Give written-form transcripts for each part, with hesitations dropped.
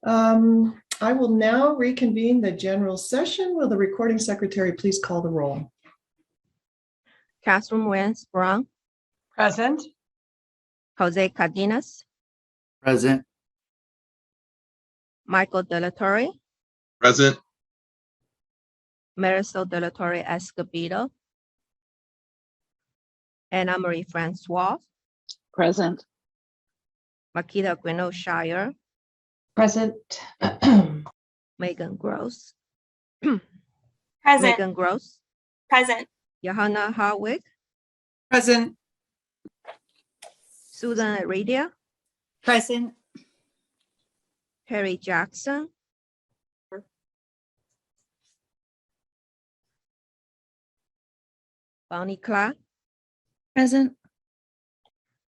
I will now reconvene the general session. Will the recording secretary please call the roll? Catherine Wentz Brown, Present. Jose Cardenas, Present. Michael De La Torre, Present. Marisol De La Torre Escobedo, Anna Marie Francois, Present. Makita Gwino Shire, Present. Megan Gross, Present. Megan Gross, Present. Johanna Harwick, Present. Susan Aradia, Present. Harry Jackson, Bonnie Clark, Present.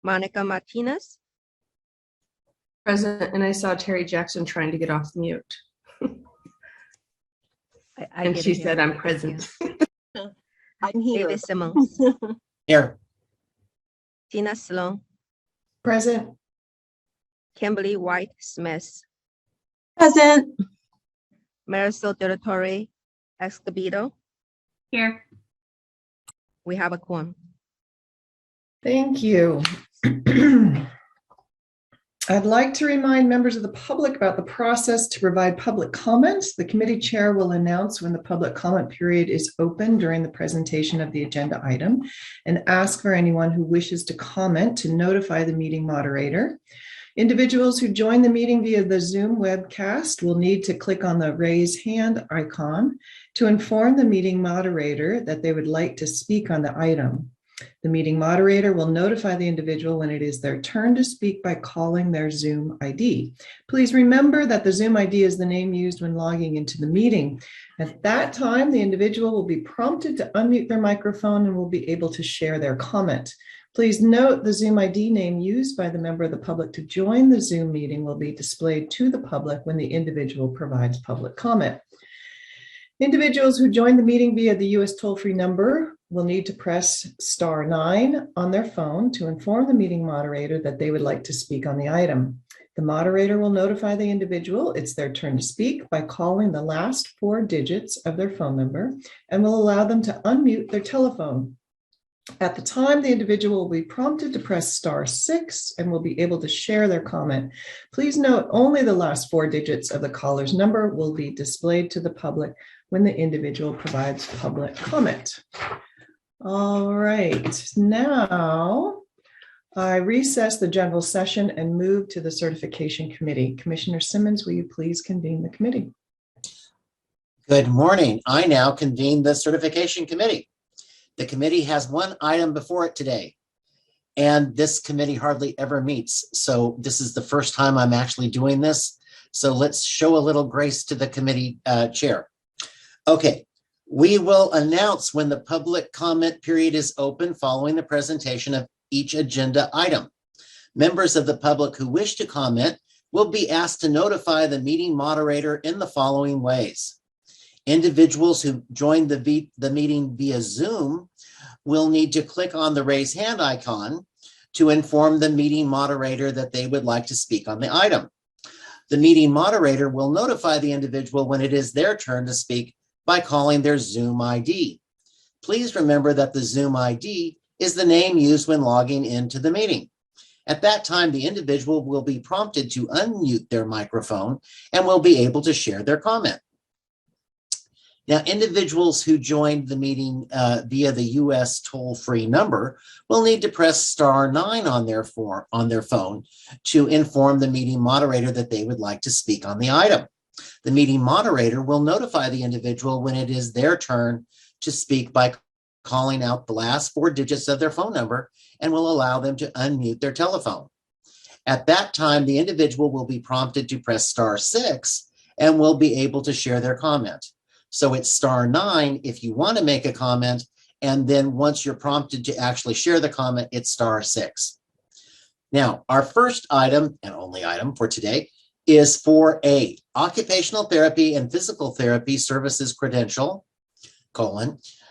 Monica Martinez, Present, and I saw Terry Jackson trying to get off mute. And she said, I'm present. I'm here. David Simmons, Here. Tina Sloan, Present. Kimberly White Smith, Present. Marisol De La Torre Escobedo. Here. We have a quorum. Thank you. I'd like to remind members of the public about the process to provide public comments. The committee chair will announce when the public comment period is open during the presentation of the agenda item and ask for anyone who wishes to comment to notify the meeting moderator. Individuals who join the meeting via the Zoom webcast will need to click on the raise hand icon to inform the meeting moderator that they would like to speak on the item. The meeting moderator will notify the individual when it is their turn to speak by calling their Zoom ID. Please remember that the Zoom ID is the name used when logging into the meeting. At that time, the individual will be prompted to unmute their microphone and will be able to share their comment. Please note the Zoom ID name used by the member of the public to join the Zoom meeting will be displayed to the public when the individual provides public comment. Individuals who join the meeting via the US toll-free number will need to press *9 on their phone to inform the meeting moderator that they would like to speak on the item. The moderator will notify the individual it's their turn to speak by calling the last 4 digits of their phone number and will allow them to unmute their telephone. At the time, the individual will be prompted to press *6 and will be able to share their comment. Please note only the last 4 digits of the caller's number will be displayed to the public when the individual provides public comment. All right, now I recess the general session and move to the certification committee. Commissioner Simmons, will you please convene the committee? Good morning. I now convene the certification committee. The committee has one item before it today, and this committee hardly ever meets. So this is the first time I'm actually doing this. So let's show a little grace to the committee chair. Okay, we will announce when the public comment period is open following the presentation of each agenda item. Members of the public who wish to comment will be asked to notify the meeting moderator in the following ways. Individuals who join the meeting via Zoom will need to click on the raise hand icon to inform the meeting moderator that they would like to speak on the item. The meeting moderator will notify the individual when it is their turn to speak by calling their Zoom ID. Please remember that the Zoom ID is the name used when logging into the meeting. At that time, the individual will be prompted to unmute their microphone and will be able to share their comment. Now, individuals who joined the meeting via the US toll-free number will need to press *9 on their phone to inform the meeting moderator that they would like to speak on the item. The meeting moderator will notify the individual when it is their turn to speak by calling out the last 4 digits of their phone number and will allow them to unmute their telephone. At that time, the individual will be prompted to press *6 and will be able to share their comment. So it's *9 if you want to make a comment, and then once you're prompted to actually share the comment, it's *6. Now, our first item, and only item for today, is 4A, Occupational Therapy and Physical Therapy Services Credential,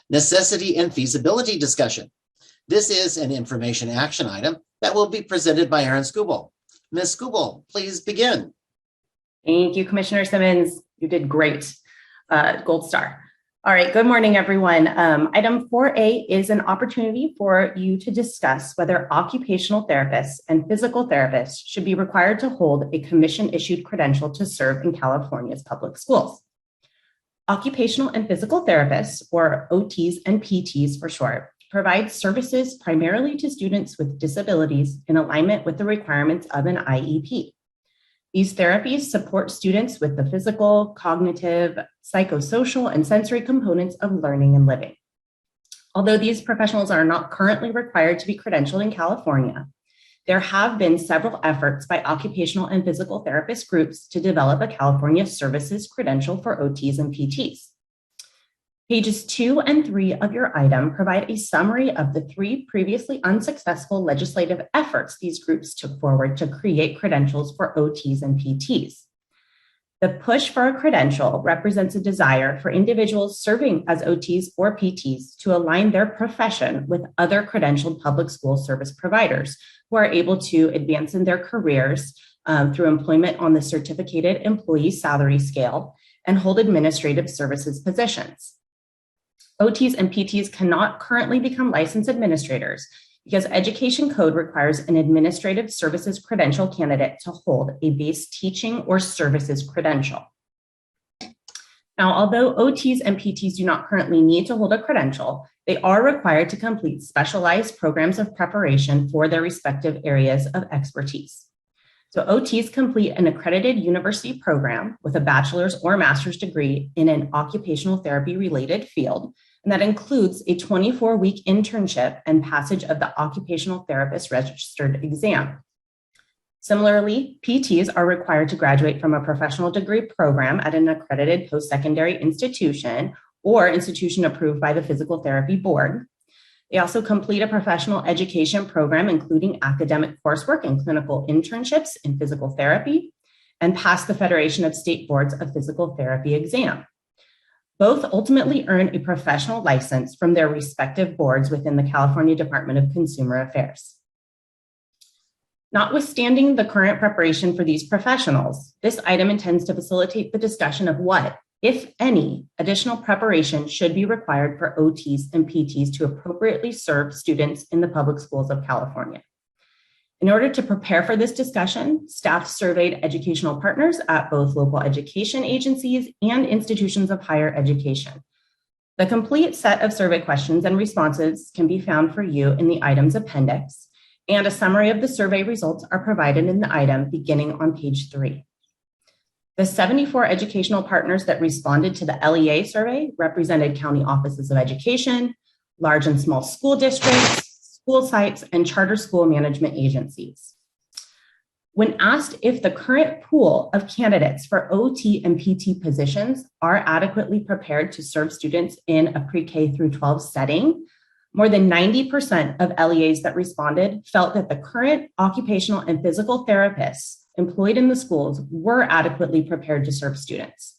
necessity and feasibility discussion. This is an information action item that will be presented by Erin Skubal. Ms. Skubal, please begin. Thank you, Commissioner Simmons. You did great. Gold star. All right, good morning, everyone. Item 4A is an opportunity for you to discuss whether occupational therapists and physical therapists should be required to hold a commission-issued credential to serve in California's public schools. Occupational and physical therapists, or OTs and PTs for short, provide services primarily to students with disabilities in alignment with the requirements of an IEP. These therapies support students with the physical, cognitive, psychosocial, and sensory components of learning and living. Although these professionals are not currently required to be credentialed in California, there have been several efforts by occupational and physical therapist groups to develop a California services credential for OTs and PTs. Pages 2 and 3 of your item provide a summary of the 3 previously unsuccessful legislative efforts these groups took forward to create credentials for OTs and PTs. The push for a credential represents a desire for individuals serving as OTs or PTs to align their profession with other credentialed public school service providers who are able to advance in their careers through employment on the certificated employee salary scale and hold administrative services positions. OTs and PTs cannot currently become licensed administrators because Education Code requires an administrative services credential candidate to hold a base teaching or services credential. Now, although OTs and PTs do not currently need to hold a credential, they are required to complete specialized programs of preparation for their respective areas of expertise. So OTs complete an accredited university program with a bachelor's or master's degree in an occupational therapy related field, and that includes a 24-week internship and passage of the occupational therapist registered exam. Similarly, PTs are required to graduate from a professional degree program at an accredited post-secondary institution or institution approved by the Physical Therapy Board. They also complete a professional education program, including academic coursework and clinical internships in physical therapy, and pass the Federation of State Boards of Physical Therapy exam. Both ultimately earn a professional license from their respective boards within the California Department of Consumer Affairs. Notwithstanding the current preparation for these professionals, this item intends to facilitate the discussion of what, if any, additional preparation should be required for OTs and PTs to appropriately serve students in the public schools of California. In order to prepare for this discussion, staff surveyed educational partners at both local education agencies and institutions of higher education. The complete set of survey questions and responses can be found for you in the item's appendix, and a summary of the survey results are provided in the item beginning on page 3. The 74 educational partners that responded to the LEA survey represented county offices of education, large and small school districts, school sites, and charter school management agencies. When asked if the current pool of candidates for OT and PT positions are adequately prepared to serve students in a pre-K through 12 setting, more than 90% of LEAs that responded felt that the current occupational and physical therapists employed in the schools were adequately prepared to serve students.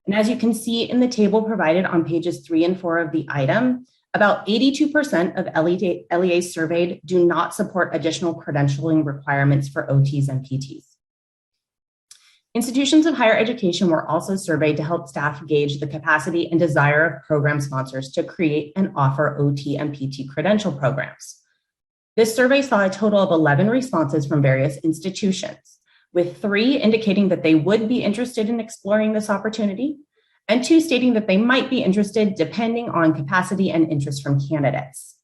And as you can see in the table provided on pages 3 and 4 of the item, about 82% of LEAs surveyed do not support additional credentialing requirements for OTs and PTs. Institutions of higher education were also surveyed to help staff gauge the capacity and desire of program sponsors to create and offer OT and PT credential programs. This survey saw a total of 11 responses from various institutions, with 3 indicating that they would be interested in exploring this opportunity, and 2 stating that they might be interested depending on capacity and interest from candidates.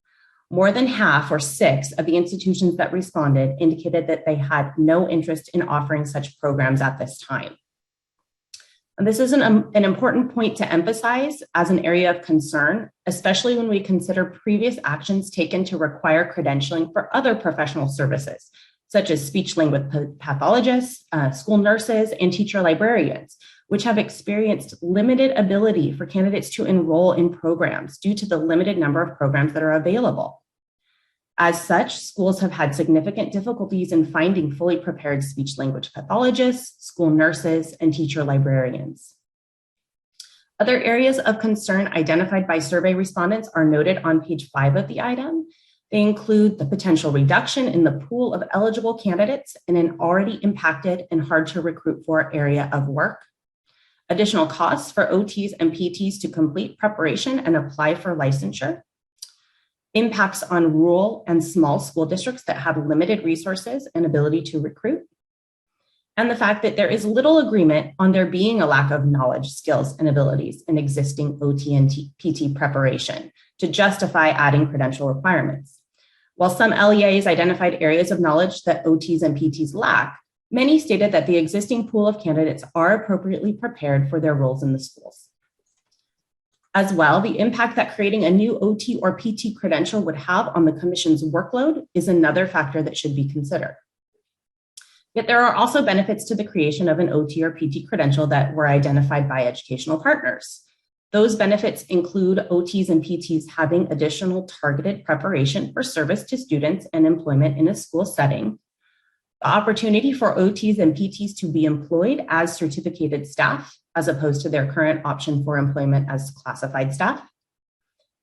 More than half, or 6, of the institutions that responded indicated that they had no interest in offering such programs at this time. And this is an important point to emphasize as an area of concern, especially when we consider previous actions taken to require credentialing for other professional services, such as speech-language pathologists, school nurses, and teacher librarians, which have experienced limited ability for candidates to enroll in programs due to the limited number of programs that are available. As such, schools have had significant difficulties in finding fully prepared speech-language pathologists, school nurses, and teacher librarians. Other areas of concern identified by survey respondents are noted on page 5 of the item. They include the potential reduction in the pool of eligible candidates in an already impacted and hard to recruit for area of work, additional costs for OTs and PTs to complete preparation and apply for licensure, impacts on rural and small school districts that have limited resources and ability to recruit, and the fact that there is little agreement on there being a lack of knowledge, skills, and abilities in existing OT and PT preparation to justify adding credential requirements. While some LEAs identified areas of knowledge that OTs and PTs lack, many stated that the existing pool of candidates are appropriately prepared for their roles in the schools. As well, the impact that creating a new OT or PT credential would have on the Commission's workload is another factor that should be considered. Yet there are also benefits to the creation of an OT or PT credential that were identified by educational partners. Those benefits include OTs and PTs having additional targeted preparation for service to students and employment in a school setting, the opportunity for OTs and PTs to be employed as certificated staff, as opposed to their current option for employment as classified staff,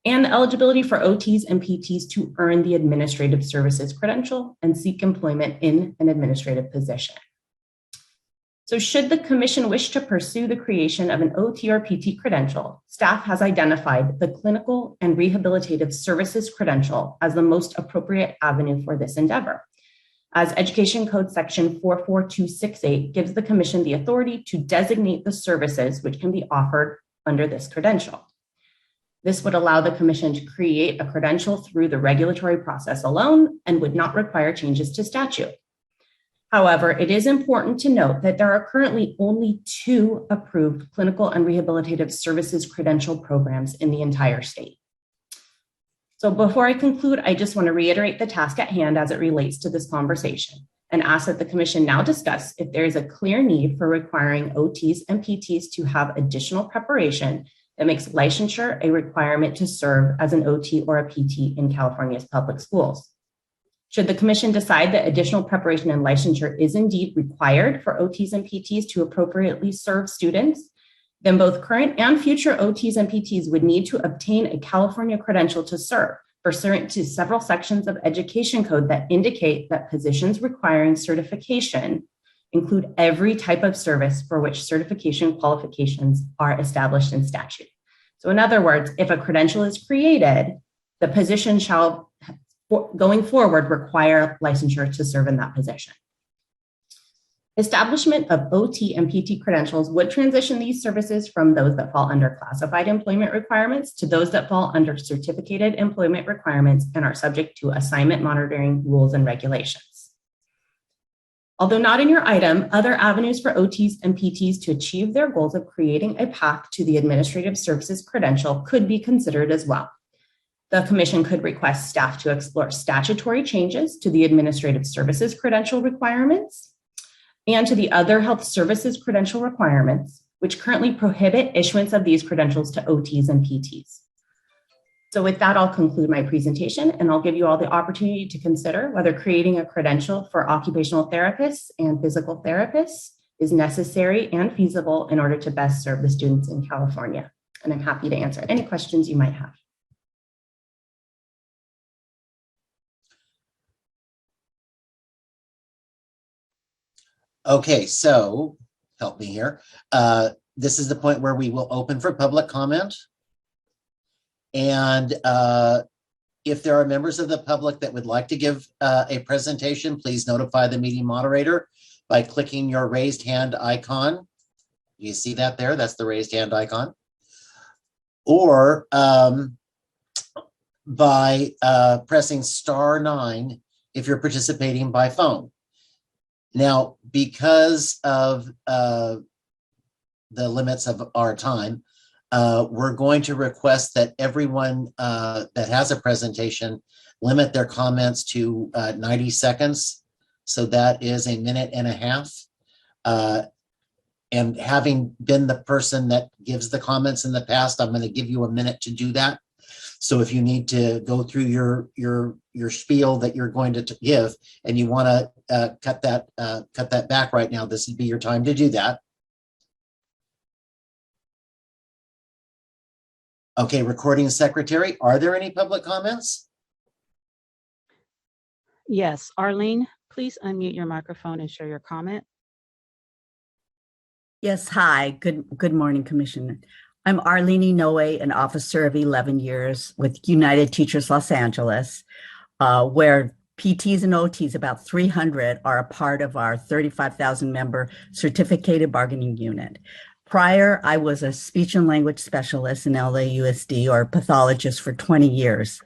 and the eligibility for OTs and PTs to earn the administrative services credential and seek employment in an administrative position. So should the Commission wish to pursue the creation of an OT or PT credential, staff has identified the clinical and rehabilitative services credential as the most appropriate avenue for this endeavor, as Education Code Section 44268 gives the Commission the authority to designate the services which can be offered under this credential. This would allow the Commission to create a credential through the regulatory process alone and would not require changes to statute. However, it is important to note that there are currently only 2 approved clinical and rehabilitative services credential programs in the entire state. So before I conclude, I just want to reiterate the task at hand as it relates to this conversation and ask that the Commission now discuss if there is a clear need for requiring OTs and PTs to have additional preparation that makes licensure a requirement to serve as an OT or a PT in California's public schools. Should the Commission decide that additional preparation and licensure is indeed required for OTs and PTs to appropriately serve students, then both current and future OTs and PTs would need to obtain a California credential to serve, pursuant to several sections of Education Code that indicate that positions requiring certification include every type of service for which certification qualifications are established in statute. So in other words, if a credential is created, the position shall going forward require licensure to serve in that position. Establishment of OT and PT credentials would transition these services from those that fall under classified employment requirements to those that fall under certificated employment requirements and are subject to assignment monitoring rules and regulations. Although not in your item, other avenues for OTs and PTs to achieve their goals of creating a path to the administrative services credential could be considered as well. The Commission could request staff to explore statutory changes to the administrative services credential requirements and to the other health services credential requirements, which currently prohibit issuance of these credentials to OTs and PTs. So with that, I'll conclude my presentation and I'll give you all the opportunity to consider whether creating a credential for occupational therapists and physical therapists is necessary and feasible in order to best serve the students in California. And I'm happy to answer any questions you might have. Okay, so help me here. This is the point where we will open for public comment. And if there are members of the public that would like to give a presentation, please notify the meeting moderator by clicking your raised hand icon. You see that there? That's the raised hand icon. Or by pressing *9 if you're participating by phone. Now, because of the limits of our time, we're going to request that everyone that has a presentation limit their comments to 90 seconds. So that is a minute and a half. And having been the person that gives the comments in the past, I'm going to give you a minute to do that. So if you need to go through your spiel that you're going to give and you want to cut that back right now, this would be your time to do that. Okay, recording secretary, are there any public comments? Yes, Arlene, please unmute your microphone and share your comment. Yes, hi. Good morning, Commissioner. I'm Arlene Inoue, an officer of 11 years with United Teachers Los Angeles, where PTs and OTs, about 300, are a part of our 35,000 member certificated bargaining unit. Prior, I was a speech and language specialist in LAUSD or pathologist for 20 years.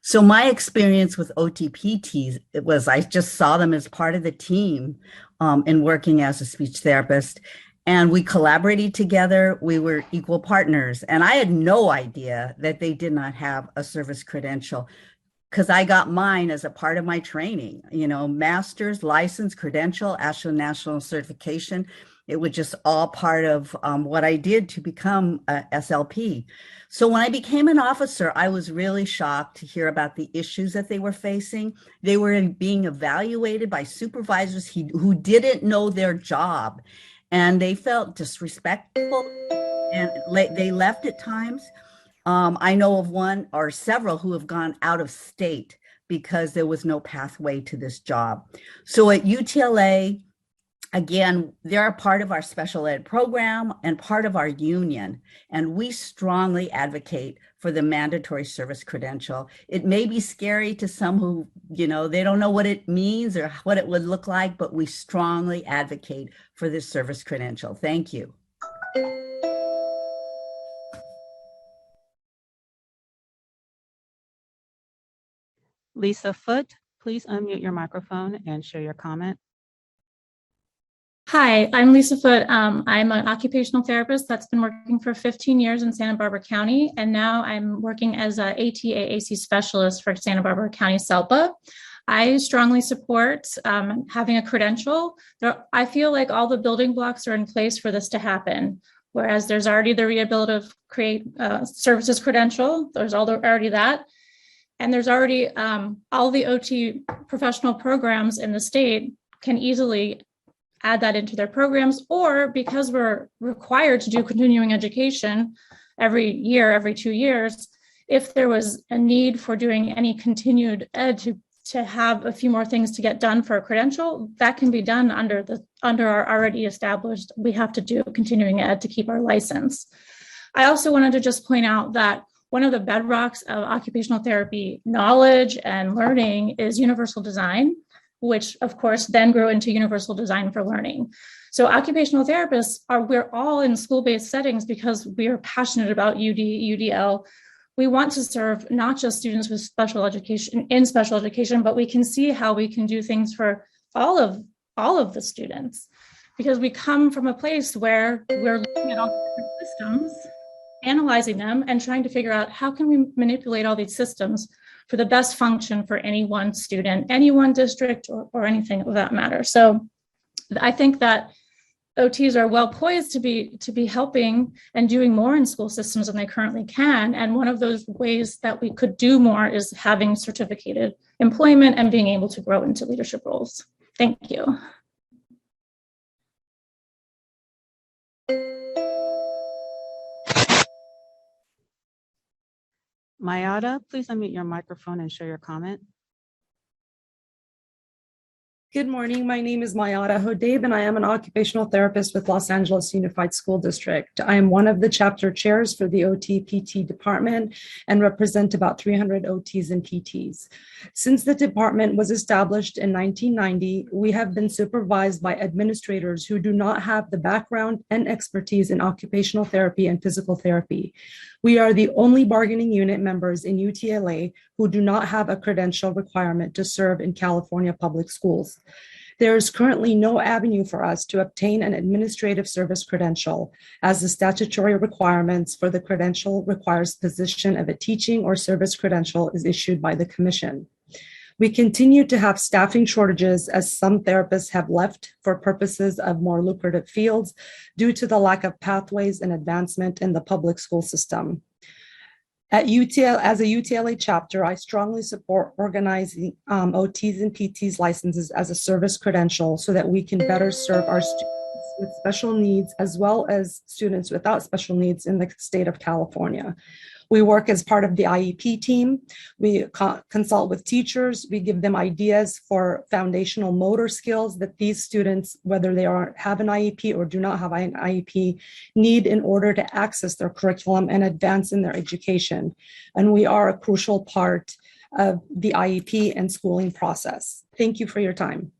So my experience with OTPTs, I just saw them as part of the team in working as a speech therapist. And we collaborated together. We were equal partners. And I had no idea that they did not have a service credential because I got mine as a part of my training, master's, license, credential, national certification. It was just all part of what I did to become a SLP. So when I became an officer, I was really shocked to hear about the issues that they were facing. They were being evaluated by supervisors who didn't know their job, and they felt disrespectful, and they left at times. I know of one or several who have gone out of state because there was no pathway to this job. So at UTLA, again, they're a part of our special ed program and part of our union, and we strongly advocate for the mandatory service credential. It may be scary to some who, they don't know what it means or what it would look like, but we strongly advocate for this service credential. Thank you. Lisa Foote, please unmute your microphone and share your comment. Hi, I'm Lisa Foote. I'm an occupational therapist that's been working for 15 years in Santa Barbara County, and now I'm working as an ATAAC specialist for Santa Barbara County SELPA. I strongly support having a credential. I feel like all the building blocks are in place for this to happen, whereas there's already the rehabilitative services credential. There's already that. And there's already all the OT professional programs in the state can easily add that into their programs, or because we're required to do continuing education every year, every 2 years, if there was a need for doing any continued ed to have a few more things to get done for a credential, that can be done under our already established, we have to do continuing ed to keep our license. I also wanted to just point out that one of the bedrocks of occupational therapy knowledge and learning is universal design, which of course then grew into universal design for learning. So occupational therapists we're all in school-based settings because we are passionate about UD, UDL. We want to serve not just students with special education, but we can see how we can do things for all of the students, because we come from a place where we're looking at all the different systems, analyzing them, and trying to figure out how can we manipulate all these systems for the best function for any one student, any one district, or anything of that matter. So I think that OTs are well poised to be helping and doing more in school systems than they currently can. And one of those ways that we could do more is having certificated employment and being able to grow into leadership roles. Thank you. Mayada, please unmute your microphone and share your comment. Good morning. My name is Mayada Hodeb, and I am an occupational therapist with Los Angeles Unified School District. I am one of the chapter chairs for the OT-PT department and represent about 300 OTs and PTs. Since the department was established in 1990, we have been supervised by administrators who do not have the background and expertise in occupational therapy and physical therapy. We are the only bargaining unit members in UTLA who do not have a credential requirement to serve in California public schools. There is currently no avenue for us to obtain an administrative service credential, as the statutory requirements for the credential requires position of a teaching or service credential is issued by the commission. We continue to have staffing shortages as some therapists have left for purposes of more lucrative fields due to the lack of pathways and advancement in the public school system. At UTL, as a UTLA chapter, I strongly support organizing OTs and PTs licenses as a service credential so that we can better serve our students with special needs as well as students without special needs in the state of California. We work as part of the IEP team. We consult with teachers. We give them ideas for foundational motor skills that these students, whether they have an IEP or do not have an IEP, need in order to access their curriculum and advance in their education. And we are a crucial part of the IEP and schooling process. Thank you for your time.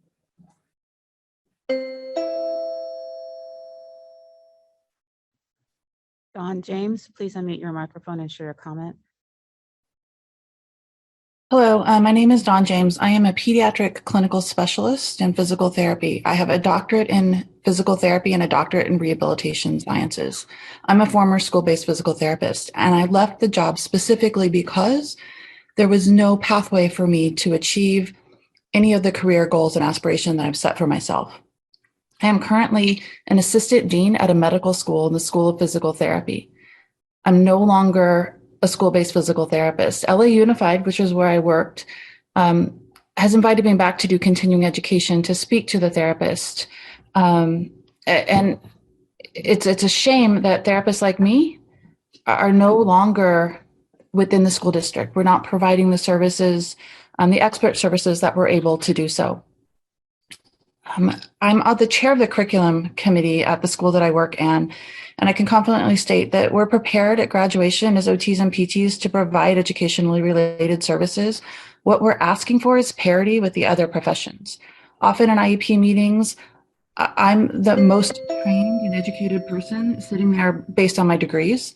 Dawn James, please unmute your microphone and share your comment. Hello, my name is Dawn James. I am a pediatric clinical specialist in physical therapy. I have a doctorate in physical therapy and a doctorate in rehabilitation sciences. I'm a former school-based physical therapist, and I left the job specifically because there was no pathway for me to achieve any of the career goals and aspirations that I've set for myself. I am currently an assistant dean at a medical school in the School of Physical Therapy. I'm no longer a school-based physical therapist. LA Unified, which is where I worked, has invited me back to do continuing education to speak to the therapist. And it's a shame that therapists like me are no longer within the school district. We're not providing the services, the expert services that we're able to do so. I'm the chair of the curriculum committee at the school that I work in, and I can confidently state that we're prepared at graduation as OTs and PTs to provide educationally related services. What we're asking for is parity with the other professions. Often in IEP meetings, I'm the most trained and educated person sitting there based on my degrees.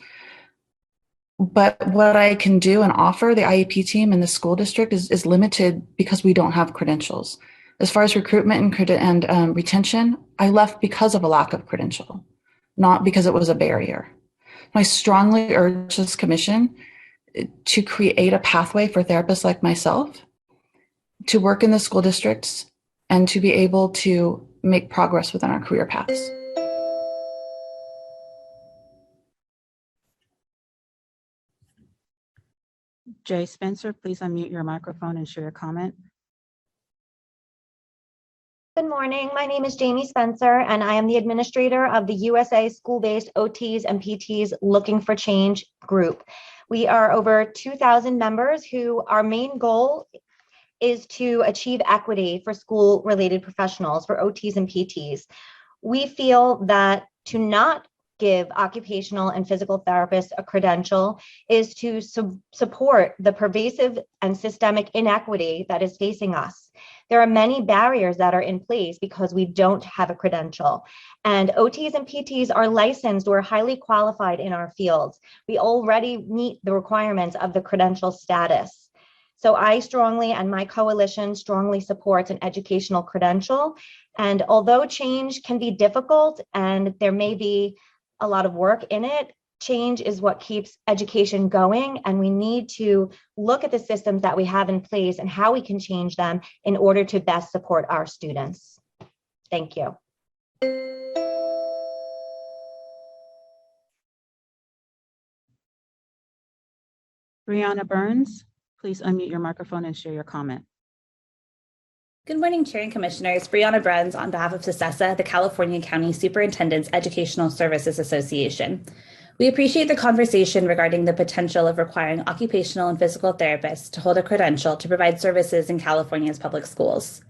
But what I can do and offer the IEP team in the school district is limited because we don't have credentials. As far as recruitment and retention, I left because of a lack of credential, not because it was a barrier. I strongly urge this commission to create a pathway for therapists like myself to work in the school districts and to be able to make progress within our career paths. Jay Spencer, please unmute your microphone and share your comment. Good morning. My name is Jamie Spencer, and I am the administrator of the USA School-Based OTs and PTs Looking for Change group. We are over 2,000 members who our main goal is to achieve equity for school-related professionals, for OTs and PTs. We feel that to not give occupational and physical therapists a credential is to support the pervasive and systemic inequity that is facing us. There are many barriers that are in place because we don't have a credential. And OTs and PTs are licensed or highly qualified in our fields. We already meet the requirements of the credential status. So I strongly, and my coalition strongly supports an educational credential. And although change can be difficult and there may be a lot of work in it, change is what keeps education going, and we need to look at the systems that we have in place and how we can change them in order to best support our students. Thank you. Brianna Burns, please unmute your microphone and share your comment. Good morning, Chair and Commissioners. Brianna Burns on behalf of CSET, the California County Superintendent's Educational Services Association. We appreciate the conversation regarding the potential of requiring occupational and physical therapists to hold a credential to provide services in California's public schools.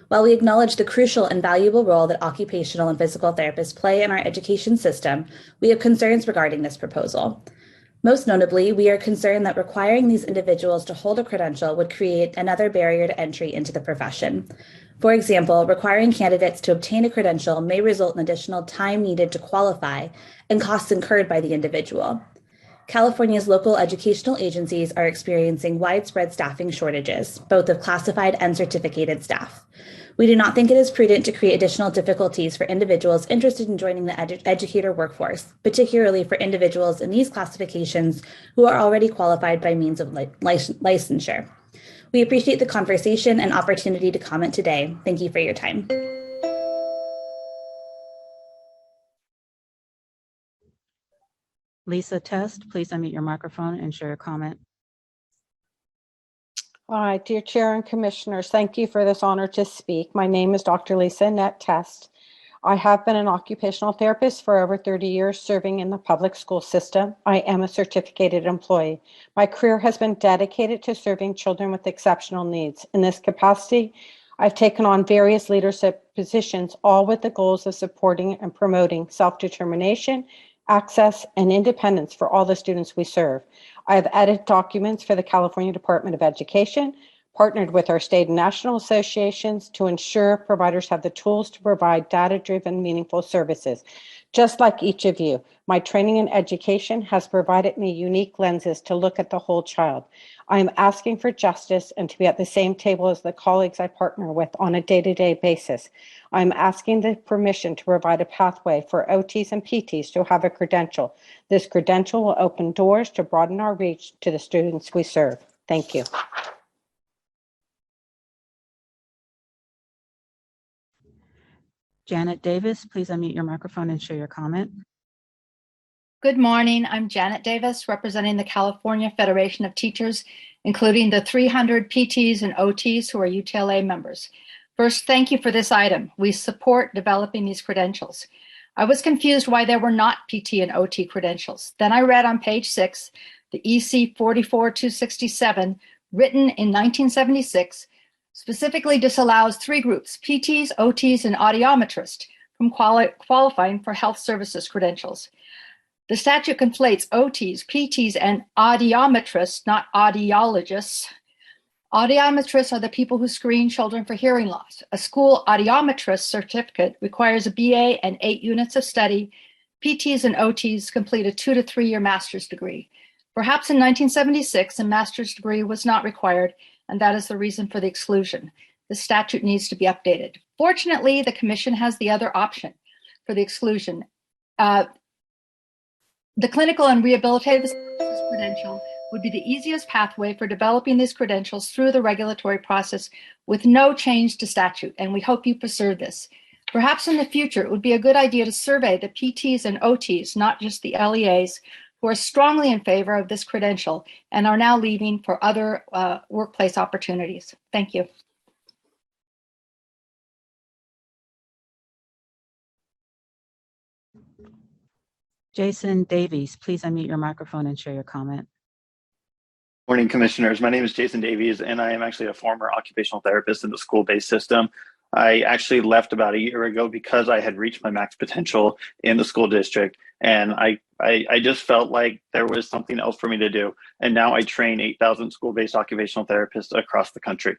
While we acknowledge the crucial and valuable role that occupational and physical therapists play in our education system, we have concerns regarding this proposal. Most notably, we are concerned that requiring these individuals to hold a credential would create another barrier to entry into the profession. For example, requiring candidates to obtain a credential may result in additional time needed to qualify and costs incurred by the individual. California's local educational agencies are experiencing widespread staffing shortages, both of classified and certificated staff. We do not think it is prudent to create additional difficulties for individuals interested in joining the educator workforce, particularly for individuals in these classifications who are already qualified by means of licensure. We appreciate the conversation and opportunity to comment today. Thank you for your time. Lisa Test, please unmute your microphone and share your comment. All right, dear Chair and Commissioners, thank you for this honor to speak. My name is Dr. Lisa Annette Test. I have been an occupational therapist for over 30 years, serving in the public school system. I am a certificated employee. My career has been dedicated to serving children with exceptional needs. In this capacity, I've taken on various leadership positions, all with the goals of supporting and promoting self-determination, access, and independence for all the students we serve. I have edited documents for the California Department of Education, partnered with our state and national associations to ensure providers have the tools to provide data-driven, meaningful services. Just like each of you, my training and education has provided me unique lenses to look at the whole child. I am asking for justice and to be at the same table as the colleagues I partner with on a day-to-day basis. I'm asking the permission to provide a pathway for OTs and PTs to have a credential. This credential will open doors to broaden our reach to the students we serve. Thank you. Janet Davis, please unmute your microphone and share your comment. Good morning. I'm Janet Davis, representing the California Federation of Teachers, including the 300 PTs and OTs who are UTLA members. First, thank you for this item. We support developing these credentials. I was confused why there were not PT and OT credentials. Then I read on page 6, the EC 44267, written in 1976, specifically disallows 3 groups, PTs, OTs, and audiometrists, from qualifying for health services credentials. The statute conflates OTs, PTs, and audiometrists, not audiologists. Audiometrists are the people who screen children for hearing loss. A school audiometrist certificate requires a BA and 8 units of study. PTs and OTs complete a 2 to 3 year master's degree. Perhaps in 1976, a master's degree was not required, and that is the reason for the exclusion. The statute needs to be updated. Fortunately, the Commission has the other option for the exclusion. The clinical and rehabilitative services credential would be the easiest pathway for developing these credentials through the regulatory process with no change to statute, and we hope you preserve this. Perhaps in the future, it would be a good idea to survey the PTs and OTs, not just the LEAs, who are strongly in favor of this credential and are now leaving for other workplace opportunities. Thank you. Jason Davies, please unmute your microphone and share your comment. Morning, commissioners. My name is Jason Davies, and I am actually a former occupational therapist in the school-based system. I actually left about a year ago because I had reached my max potential in the school district, and I just felt like there was something else for me to do. And now I train 8,000 school-based occupational therapists across the country.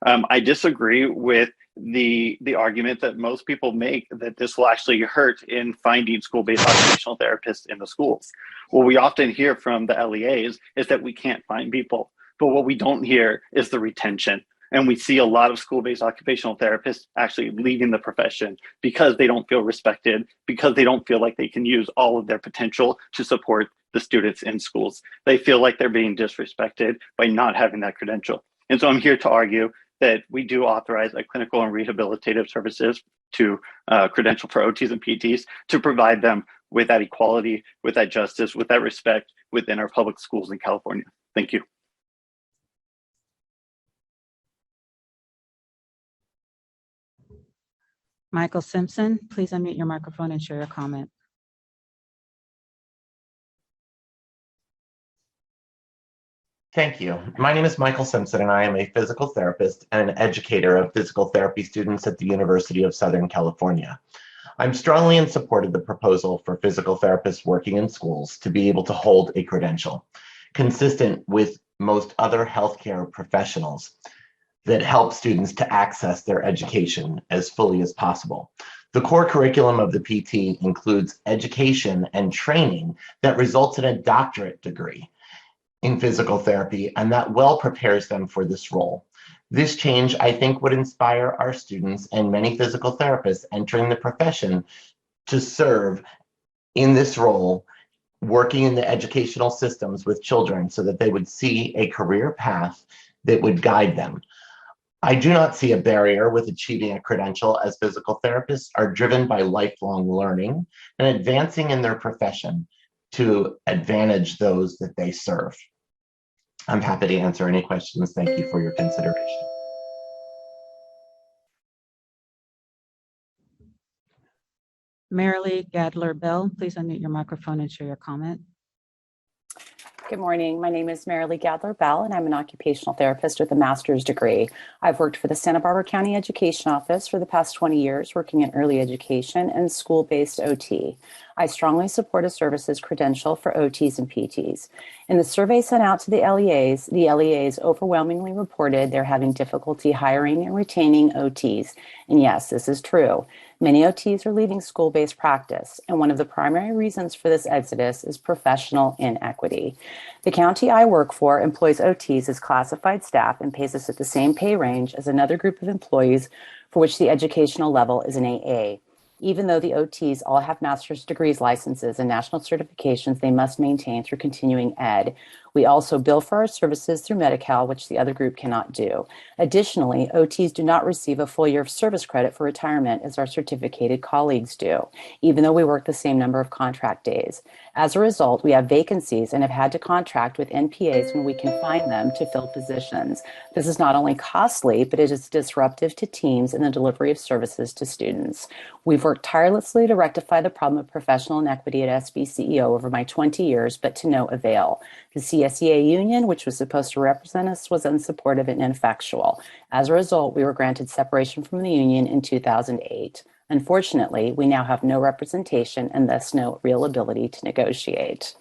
I disagree with the argument that most people make that this will actually hurt in finding school-based occupational therapists in the schools. What we often hear from the LEAs is that we can't find people, but what we don't hear is the retention. And we see a lot of school-based occupational therapists actually leaving the profession because they don't feel respected, because they don't feel like they can use all of their potential to support the students in schools. They feel like they're being disrespected by not having that credential. And so I'm here to argue that we do authorize a clinical and rehabilitative services to credential for OTs and PTs to provide them with that equality, with that justice, with that respect within our public schools in California. Thank you. Michael Simpson, please unmute your microphone and share your comment. Thank you. My name is Michael Simpson, and I am a physical therapist and an educator of physical therapy students at the University of Southern California. I'm strongly in support of the proposal for physical therapists working in schools to be able to hold a credential, consistent with most other healthcare professionals that help students to access their education as fully as possible. The core curriculum of the PT includes education and training that results in a doctorate degree in physical therapy, and that well prepares them for this role. This change, I think, would inspire our students and many physical therapists entering the profession to serve in this role, working in the educational systems with children so that they would see a career path that would guide them. I do not see a barrier with achieving a credential, as physical therapists are driven by lifelong learning and advancing in their profession to advantage those that they serve. I'm happy to answer any questions. Thank you for your consideration. Marilee Gadler-Bell, please unmute your microphone and share your comment. Good morning. My name is Marilee Gadler-Bell, and I'm an occupational therapist with a master's degree. I've worked for the Santa Barbara County Education Office for the past 20 years, working in early education and school-based OT. I strongly support a services credential for OTs and PTs. In the survey sent out to the LEAs overwhelmingly reported they're having difficulty hiring and retaining OTs. And yes, this is true. Many OTs are leaving school-based practice, and one of the primary reasons for this exodus is professional inequity. The county I work for employs OTs as classified staff and pays us at the same pay range as another group of employees for which the educational level is an AA. Even though the OTs all have master's degrees, licenses, and national certifications they must maintain through continuing ed, we also bill for our services through Medi-Cal, which the other group cannot do. Additionally, OTs do not receive a full year of service credit for retirement as our certificated colleagues do, even though we work the same number of contract days. As a result, we have vacancies and have had to contract with NPAs when we can find them to fill positions. This is not only costly, but it is disruptive to teams in the delivery of services to students. We've worked tirelessly to rectify the problem of professional inequity at SBCEO over my 20 years, but to no avail. The CSEA union, which was supposed to represent us, was unsupportive and ineffectual. As a result, we were granted separation from the union in 2008. Unfortunately, we now have no representation and thus no real ability to negotiate.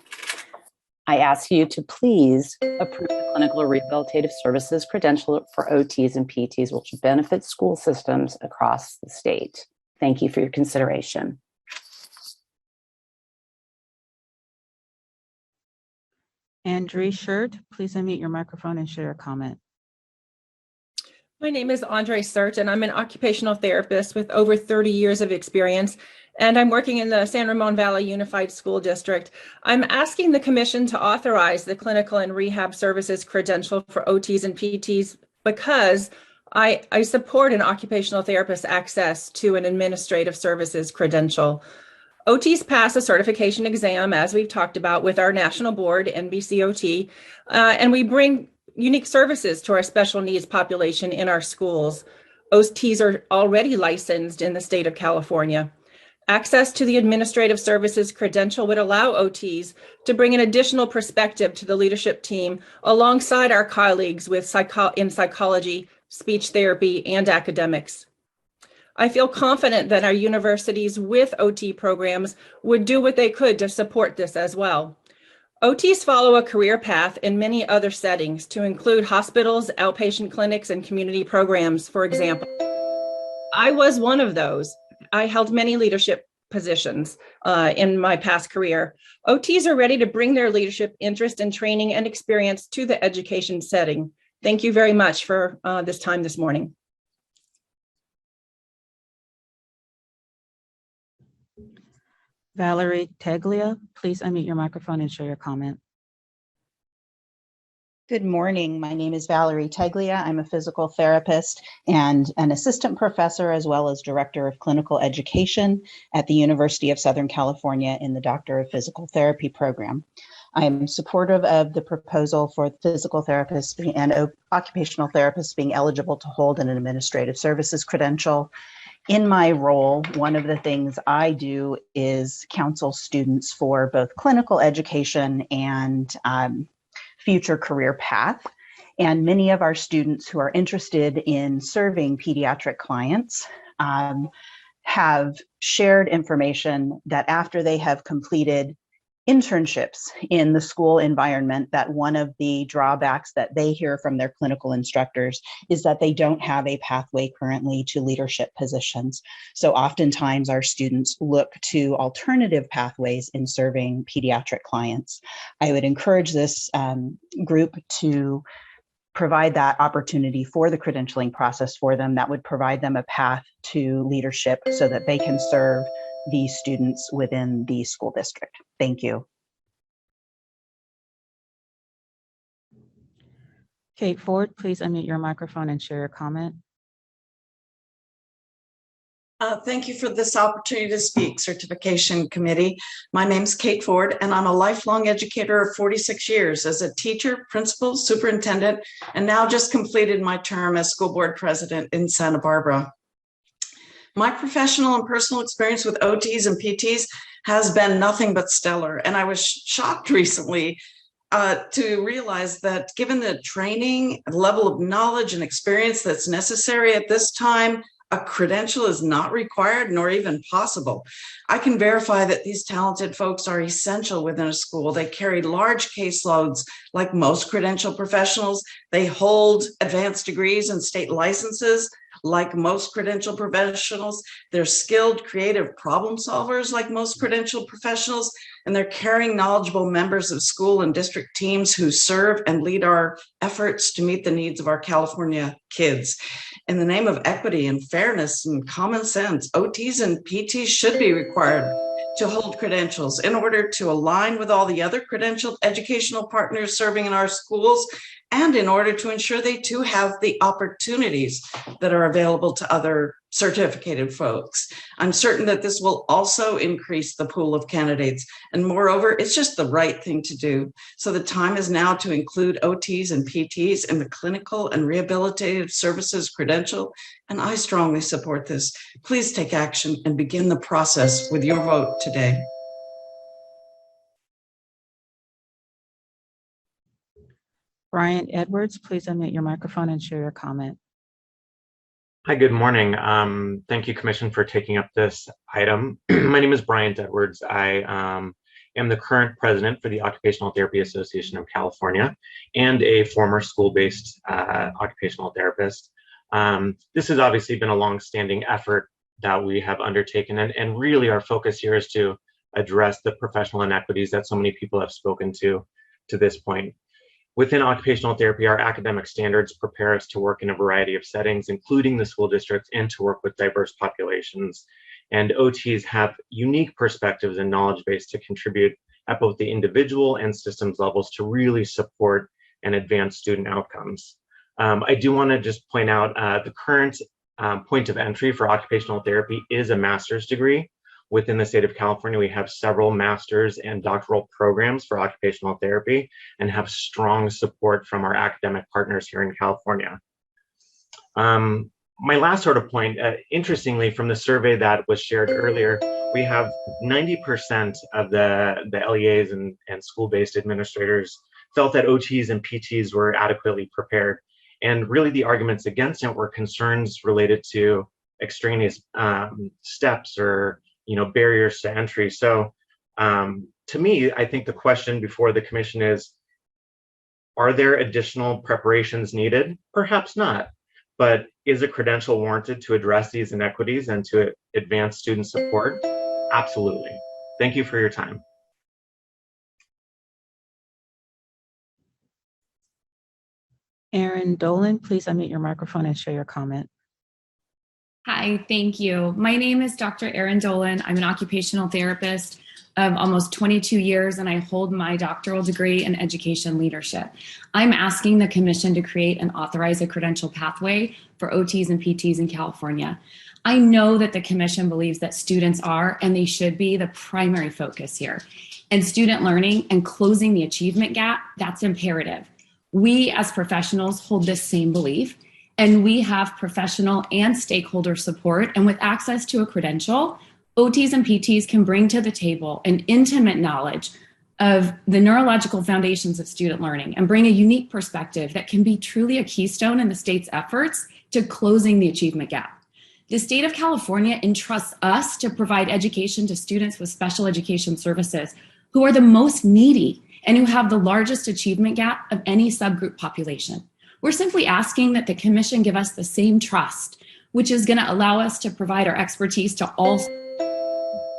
I ask you to please approve the clinical or rehabilitative services credential for OTs and PTs, which will benefit school systems across the state. Thank you for your consideration. Andre Shirt, please unmute your microphone and share your comment. My name is Andre Sert, and I'm an occupational therapist with over 30 years of experience, and I'm working in the San Ramon Valley Unified School District. I'm asking the Commission to authorize the clinical and rehab services credential for OTs and PTs because I support an occupational therapist access to an administrative services credential. OTs pass a certification exam, as we've talked about, with our national board, NBCOT, and we bring unique services to our special needs population in our schools. OTs are already licensed in the state of California. Access to the administrative services credential would allow OTs to bring an additional perspective to the leadership team alongside our colleagues in psychology, speech therapy, and academics. I feel confident that our universities with OT programs would do what they could to support this as well. OTs follow a career path in many other settings to include hospitals, outpatient clinics, and community programs, for example. I was one of those. I held many leadership positions in my past career. OTs are ready to bring their leadership interest and training and experience to the education setting. Thank you very much for this time this morning. Valerie Teglia, please unmute your microphone and share your comment. Good morning. My name is Valerie Teglia. I'm a physical therapist and an assistant professor as well as director of clinical education at the University of Southern California in the Doctor of Physical Therapy program. I'm supportive of the proposal for physical therapists and occupational therapists being eligible to hold an administrative services credential. In my role, one of the things I do is counsel students for both clinical education and future career path. And many of our students who are interested in serving pediatric clients have shared information that after they have completed internships in the school environment, that one of the drawbacks that they hear from their clinical instructors is that they don't have a pathway currently to leadership positions. So oftentimes our students look to alternative pathways in serving pediatric clients. I would encourage this group to provide that opportunity for the credentialing process for them that would provide them a path to leadership so that they can serve these students within the school district. Thank you. Kate Ford, please unmute your microphone and share your comment. Thank you for this opportunity to speak, Certification Committee. My name is Kate Ford, and I'm a lifelong educator of 46 years as a teacher, principal, superintendent, and now just completed my term as school board president in Santa Barbara. My professional and personal experience with OTs and PTs has been nothing but stellar. And I was shocked recently to realize that given the training, level of knowledge and experience that's necessary at this time, a credential is not required nor even possible. I can verify that these talented folks are essential within a school. They carry large caseloads like most credential professionals. They hold advanced degrees and state licenses like most credential professionals. They're skilled, creative problem solvers like most credential professionals, and they're caring, knowledgeable members of school and district teams who serve and lead our efforts to meet the needs of our California kids. In the name of equity and fairness and common sense, OTs and PTs should be required to hold credentials in order to align with all the other credentialed educational partners serving in our schools, and in order to ensure they too have the opportunities that are available to other certificated folks. I'm certain that this will also increase the pool of candidates. And moreover, it's just the right thing to do. So the time is now to include OTs and PTs in the clinical and rehabilitative services credential. And I strongly support this. Please take action and begin the process with your vote today. Brian Edwards, please unmute your microphone and share your comment. Hi, good morning. Thank you, Commission, for taking up this item. My name is Brian Edwards. I am the current president for the Occupational Therapy Association of California and a former school-based occupational therapist. This has obviously been a long-standing effort that we have undertaken, and really our focus here is to address the professional inequities that so many people have spoken to this point. Within occupational therapy, our academic standards prepare us to work in a variety of settings, including the school districts, and to work with diverse populations. And OTs have unique perspectives and knowledge base to contribute at both the individual and systems levels to really support and advance student outcomes. I do want to just point out the current point of entry for occupational therapy is a master's degree. Within the state of California, we have several master's and doctoral programs for occupational therapy and have strong support from our academic partners here in California. My last sort of point, interestingly, from the survey that was shared earlier, we have 90% of the LEAs and school-based administrators felt that OTs and PTs were adequately prepared. And really the arguments against it were concerns related to extraneous steps or barriers to entry. So to me, I think the question before the Commission is, are there additional preparations needed? Perhaps not, but is a credential warranted to address these inequities and to advance student support? Absolutely. Thank you for your time. Erin Dolan, please unmute your microphone and share your comment. Hi, thank you. My name is Dr. Erin Dolan. I'm an occupational therapist of almost 22 years, and I hold my doctoral degree in education leadership. I'm asking the Commission to create and authorize a credential pathway for OTs and PTs in California. I know that the Commission believes that students are, and they should be, the primary focus here. And student learning and closing the achievement gap, that's imperative. We as professionals hold this same belief, and we have professional and stakeholder support. And with access to a credential, OTs and PTs can bring to the table an intimate knowledge of the neurological foundations of student learning and bring a unique perspective that can be truly a keystone in the state's efforts to closing the achievement gap. The state of California entrusts us to provide education to students with special education services who are the most needy and who have the largest achievement gap of any subgroup population. We're simply asking that the Commission give us the same trust, which is going to allow us to provide our expertise to all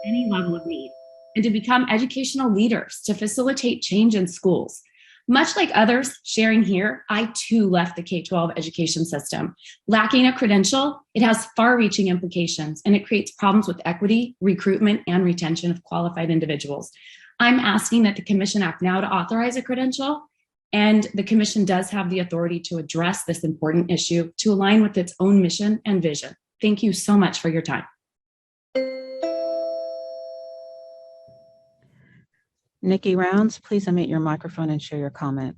any level of need and to become educational leaders to facilitate change in schools. Much like others sharing here, I too left the K-12 education system. Lacking a credential, it has far-reaching implications, and it creates problems with equity, recruitment, and retention of qualified individuals. I'm asking that the Commission act now to authorize a credential, and the Commission does have the authority to address this important issue to align with its own mission and vision. Thank you so much for your time. Nikki Rounds, please unmute your microphone and share your comment.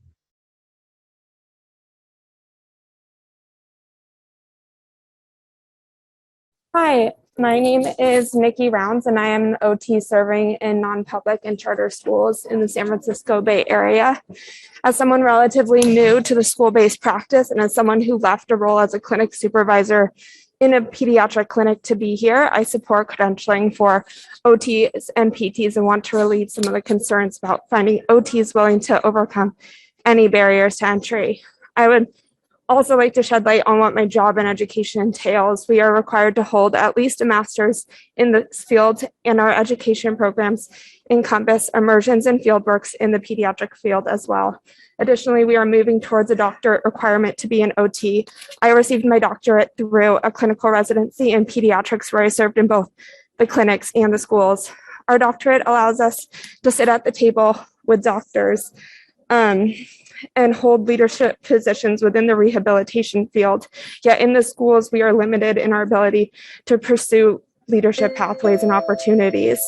Hi, My name is Nikki Rounds, and I am an OT serving in non-public and charter schools in the San Francisco Bay Area. As someone relatively new to the school-based practice and as someone who left a role as a clinic supervisor in a pediatric clinic to be here, I support credentialing for OTs and PTs and want to relieve some of the concerns about finding OTs willing to overcome any barriers to entry. I would also like to shed light on what my job in education entails. We are required to hold at least a master's in this field, and our education programs encompass immersions and fieldworks in the pediatric field as well. Additionally, we are moving towards a doctorate requirement to be an OT. I received my doctorate through a clinical residency in pediatrics where I served in both the clinics and the schools. Our doctorate allows us to sit at the table with doctors and hold leadership positions within the rehabilitation field. Yet in the schools, we are limited in our ability to pursue leadership pathways and opportunities.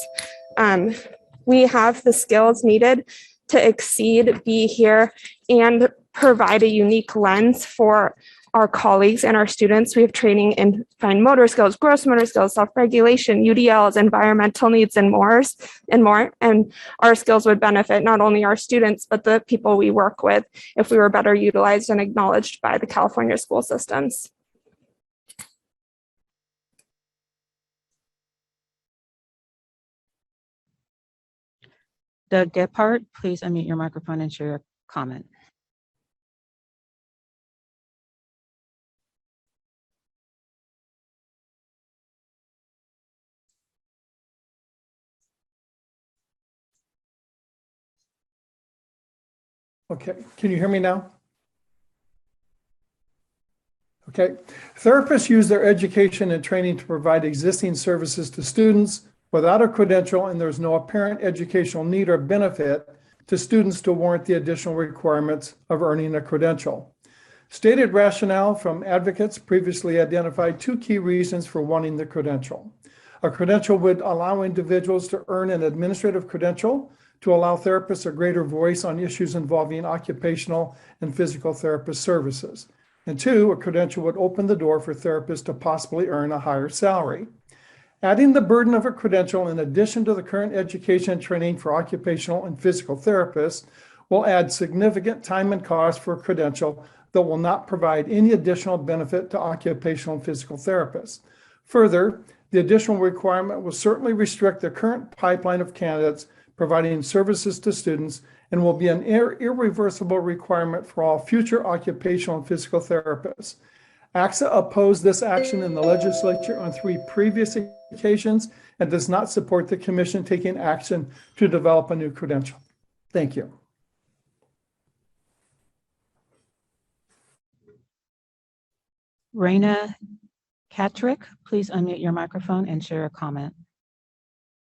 We have the skills needed to exceed, be here, and provide a unique lens for our colleagues and our students. We have training in fine motor skills, gross motor skills, self-regulation, UDLs, environmental needs, and more. And our skills would benefit not only our students, but the people we work with if we were better utilized and acknowledged by the California school systems. Doug Gephardt, please unmute your microphone and share your comment. Okay, can you hear me now? Okay, therapists use their education and training to provide existing services to students without a credential, and there's no apparent educational need or benefit to students to warrant the additional requirements of earning a credential. Stated rationale from advocates previously identified two key reasons for wanting the credential. A credential would allow individuals to earn an administrative credential to allow therapists a greater voice on issues involving occupational and physical therapist services. And two, a credential would open the door for therapists to possibly earn a higher salary. Adding the burden of a credential in addition to the current education and training for occupational and physical therapists will add significant time and cost for a credential that will not provide any additional benefit to occupational and physical therapists. Further, the additional requirement will certainly restrict the current pipeline of candidates providing services to students and will be an irreversible requirement for all future occupational and physical therapists. AXA opposed this action in the legislature on 3 previous occasions and does not support the commission taking action to develop a new credential. Thank you. Raina Catrick, please unmute your microphone and share a comment.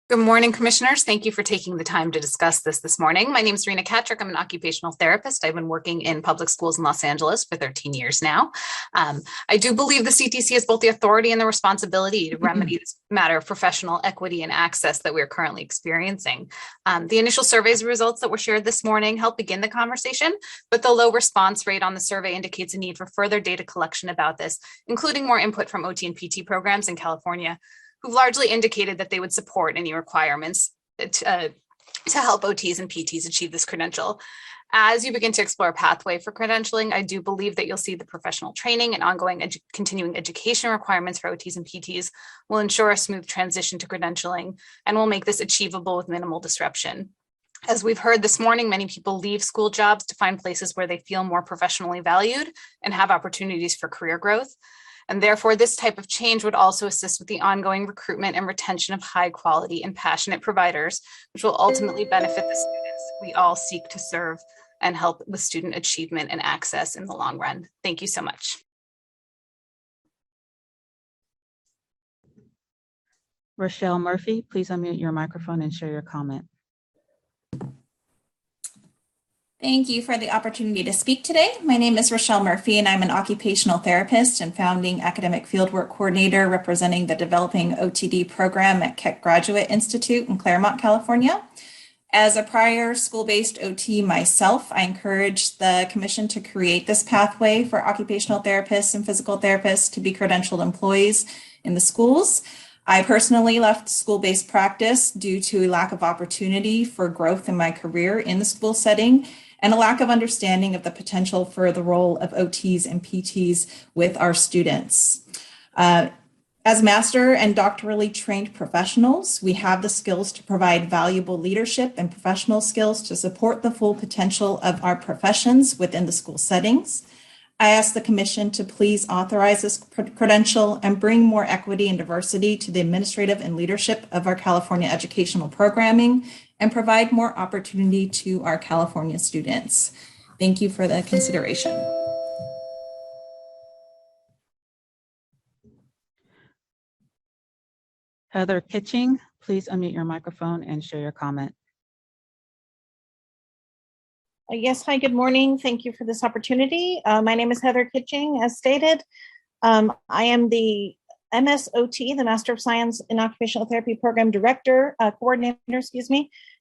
Good morning, commissioners. Thank you for taking the time to discuss this morning. My name is Rena Catrick. I'm an occupational therapist. I've been working in public schools in Los Angeles for 13 years now. I do believe the CTC has both the authority and the responsibility to remedy this matter of professional equity and access that we're currently experiencing. The initial surveys results that were shared this morning help begin the conversation, but the low response rate on the survey indicates a need for further data collection about this, including more input from OT and PT programs in California, who've largely indicated that they would support any requirements to help OTs and PTs achieve this credential. As you begin to explore a pathway for credentialing, I do believe that you'll see the professional training and ongoing continuing education requirements for OTs and PTs will ensure a smooth transition to credentialing and will make this achievable with minimal disruption. As we've heard this morning, many people leave school jobs to find places where they feel more professionally valued and have opportunities for career growth. And therefore, this type of change would also assist with the ongoing recruitment and retention of high quality and passionate providers, which will ultimately benefit the students we all seek to serve and help with student achievement and access in the long run. Thank you so much. Rochelle Murphy, please unmute your microphone and share your comment. Thank you for the opportunity to speak today. My name is Rochelle Murphy, and I'm an occupational therapist and founding academic fieldwork coordinator representing the developing OTD program at Keck Graduate Institute in Claremont, California. As a prior school-based OT myself, I encourage the commission to create this pathway for occupational therapists and physical therapists to be credentialed employees in the schools. I personally left school-based practice due to a lack of opportunity for growth in my career in the school setting and a lack of understanding of the potential for the role of OTs and PTs with our students. As master and doctorally trained professionals, we have the skills to provide valuable leadership and professional skills to support the full potential of our professions within the school settings. I ask the Commission to please authorize this credential and bring more equity and diversity to the administrative and leadership of our California educational programming and provide more opportunity to our California students. Thank you for the consideration. Heather Kitching, please unmute your microphone and share your comment. Yes, hi, good morning. Thank you for this opportunity. My name is Heather Kitching, as stated. I am the MSOT, the Master of Science in Occupational Therapy Program Director, Coordinator,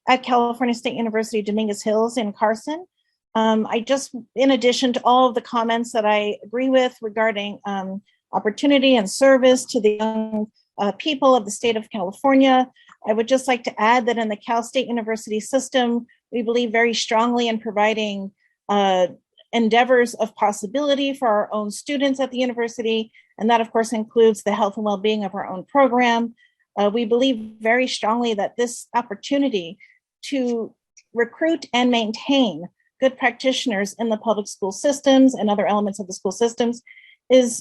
at California State University, Dominguez Hills in Carson. In addition to all of the comments that I agree with regarding opportunity and service to the young people of the state of California, I would just like to add that in the Cal State University system, we believe very strongly in providing endeavors of possibility for our own students at the university. And that, of course, includes the health and well-being of our own program. We believe very strongly that this opportunity to recruit and maintain good practitioners in the public school systems and other elements of the school systems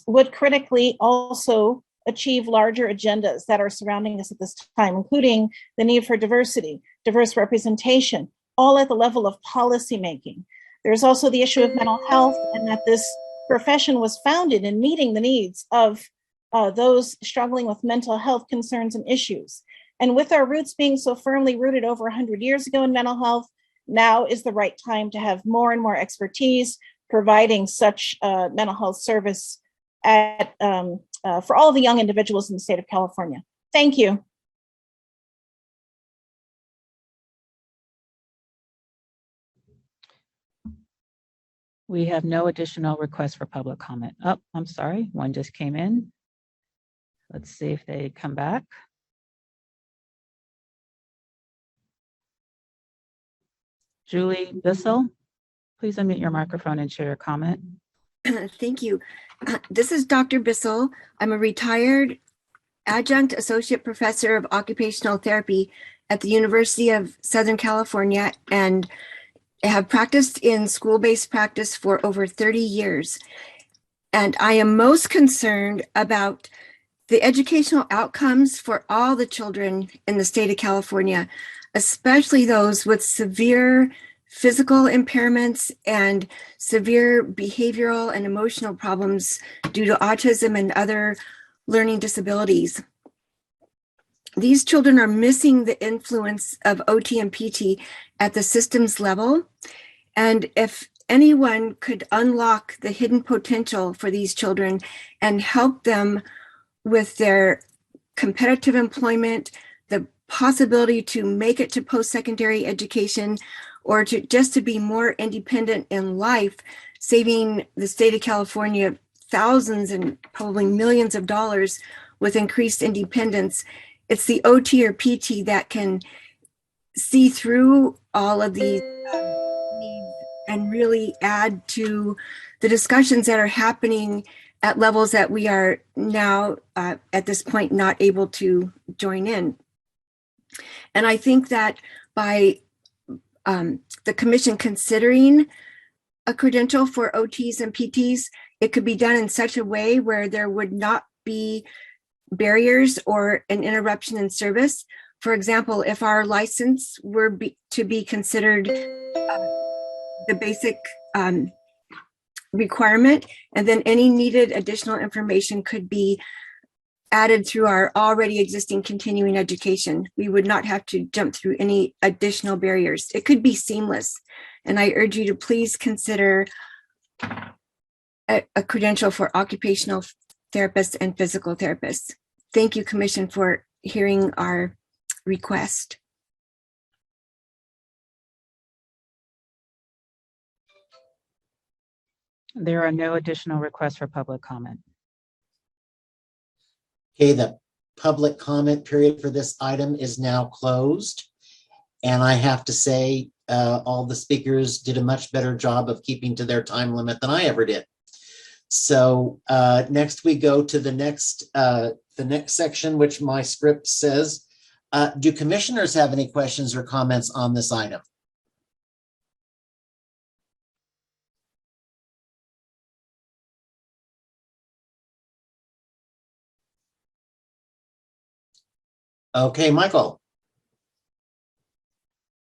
would critically also achieve larger agendas that are surrounding us at this time, including the need for diversity, diverse representation, all at the level of policymaking. There's also the issue of mental health, and that this profession was founded in meeting the needs of those struggling with mental health concerns and issues. And with our roots being so firmly rooted over 100 years ago in mental health, now is the right time to have more and more expertise providing such mental health service for all the young individuals in the state of California. Thank you. We have no additional requests for public comment. Oh, I'm sorry, one just came in. Let's see if they come back. Julie Bissell, please unmute your microphone and share your comment. Thank you. This is Dr. Bissell. I'm a retired adjunct associate professor of occupational therapy at the University of Southern California and have practiced in school-based practice for over 30 years. And I am most concerned about the educational outcomes for all the children in the state of California, especially those with severe physical impairments and severe behavioral and emotional problems due to autism and other learning disabilities. These children are missing the influence of OT and PT at the systems level. And if anyone could unlock the hidden potential for these children and help them with their competitive employment, the possibility to make it to post-secondary education, or to be more independent in life, saving the state of California thousands and probably millions of dollars with increased independence. It's the OT or PT that can see through all of these needs and really add to the discussions that are happening at levels that we are now at this point not able to join in. And I think that by the commission considering a credential for OTs and PTs, it could be done in such a way where there would not be barriers or an interruption in service. For example, if our license were to be considered the basic requirement, and then any needed additional information could be added through our already existing continuing education. We would not have to jump through any additional barriers. It could be seamless. And I urge you to please consider a credential for occupational therapists and physical therapists. Thank you, Commission, for hearing our request. There are no additional requests for public comment. Okay, the public comment period for this item is now closed. And I have to say, all the speakers did a much better job of keeping to their time limit than I ever did. So next we go to the next section, which my script says, do commissioners have any questions or comments on this item? Okay, Michael.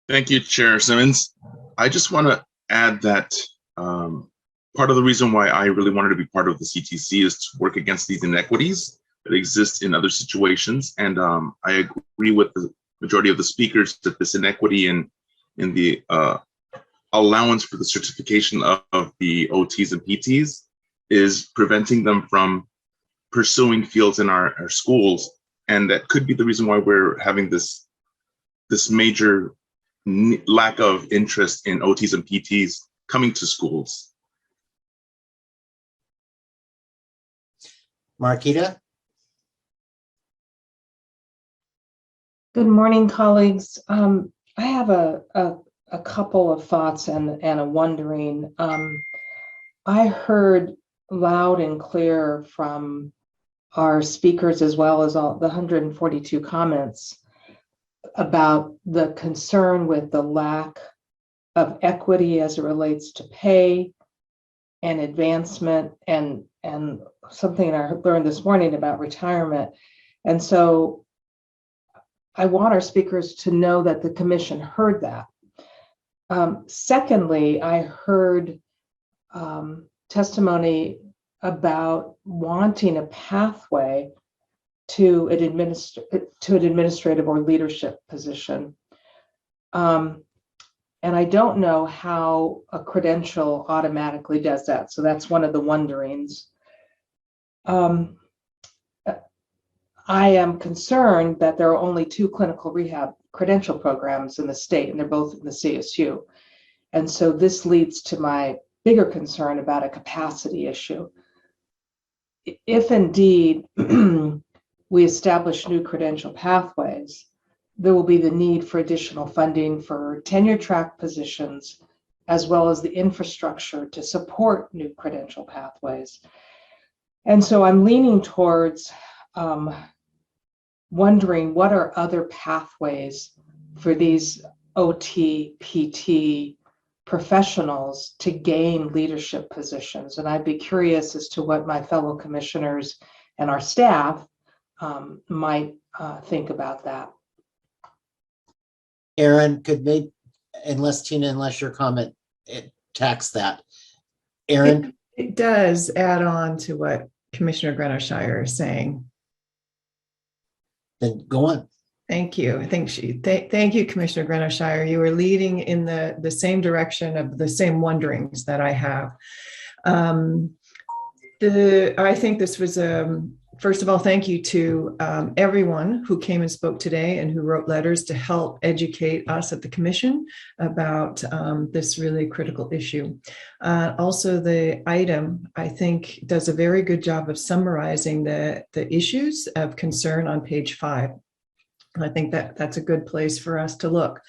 Thank you, Chair Simmons. I just want to add that part of the reason why I really wanted to be part of the CTC is to work against these inequities that exist in other situations. And I agree with the majority of the speakers that this inequity in the allowance for the certification of the OTs and PTs is preventing them from pursuing fields in our schools. And that could be the reason why we're having this major lack of interest in OTs and PTs coming to schools. Marquita? Good morning, colleagues. I have a couple of thoughts and a wondering. I heard loud and clear from our speakers, as well as all the 142 comments, about the concern with the lack of equity as it relates to pay and advancement, and something I learned this morning about retirement. And so I want our speakers to know that the commission heard that. Secondly, I heard testimony about wanting a pathway to an administrative or leadership position. And I don't know how a credential automatically does that. So that's one of the wonderings. I am concerned that there are only 2 clinical rehab credential programs in the state, and they're both in the CSU. And so this leads to my bigger concern about a capacity issue. If indeed we establish new credential pathways, there will be the need for additional funding for tenure track positions, as well as the infrastructure to support new credential pathways. And so I'm leaning towards wondering what are other pathways for these OT, PT professionals to gain leadership positions. And I'd be curious as to what my fellow commissioners and our staff might think about that. Aaron, could maybe, unless your comment attacks that. Aaron? It does add on to what Commissioner Grenoshire is saying. Then go on. Thank you. Thank you, Commissioner Grenoshire. You were leading in the same direction of the same wonderings that I have. I think this was first of all, thank you to everyone who came and spoke today and who wrote letters to help educate us at the Commission about this really critical issue. Also, the item, I think, does a very good job of summarizing the issues of concern on page 5. I think that's a good place for us to look.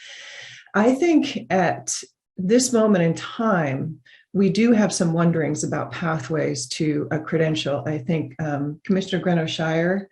I think at this moment in time, we do have some wonderings about pathways to a credential. I think Commissioner Grenoshire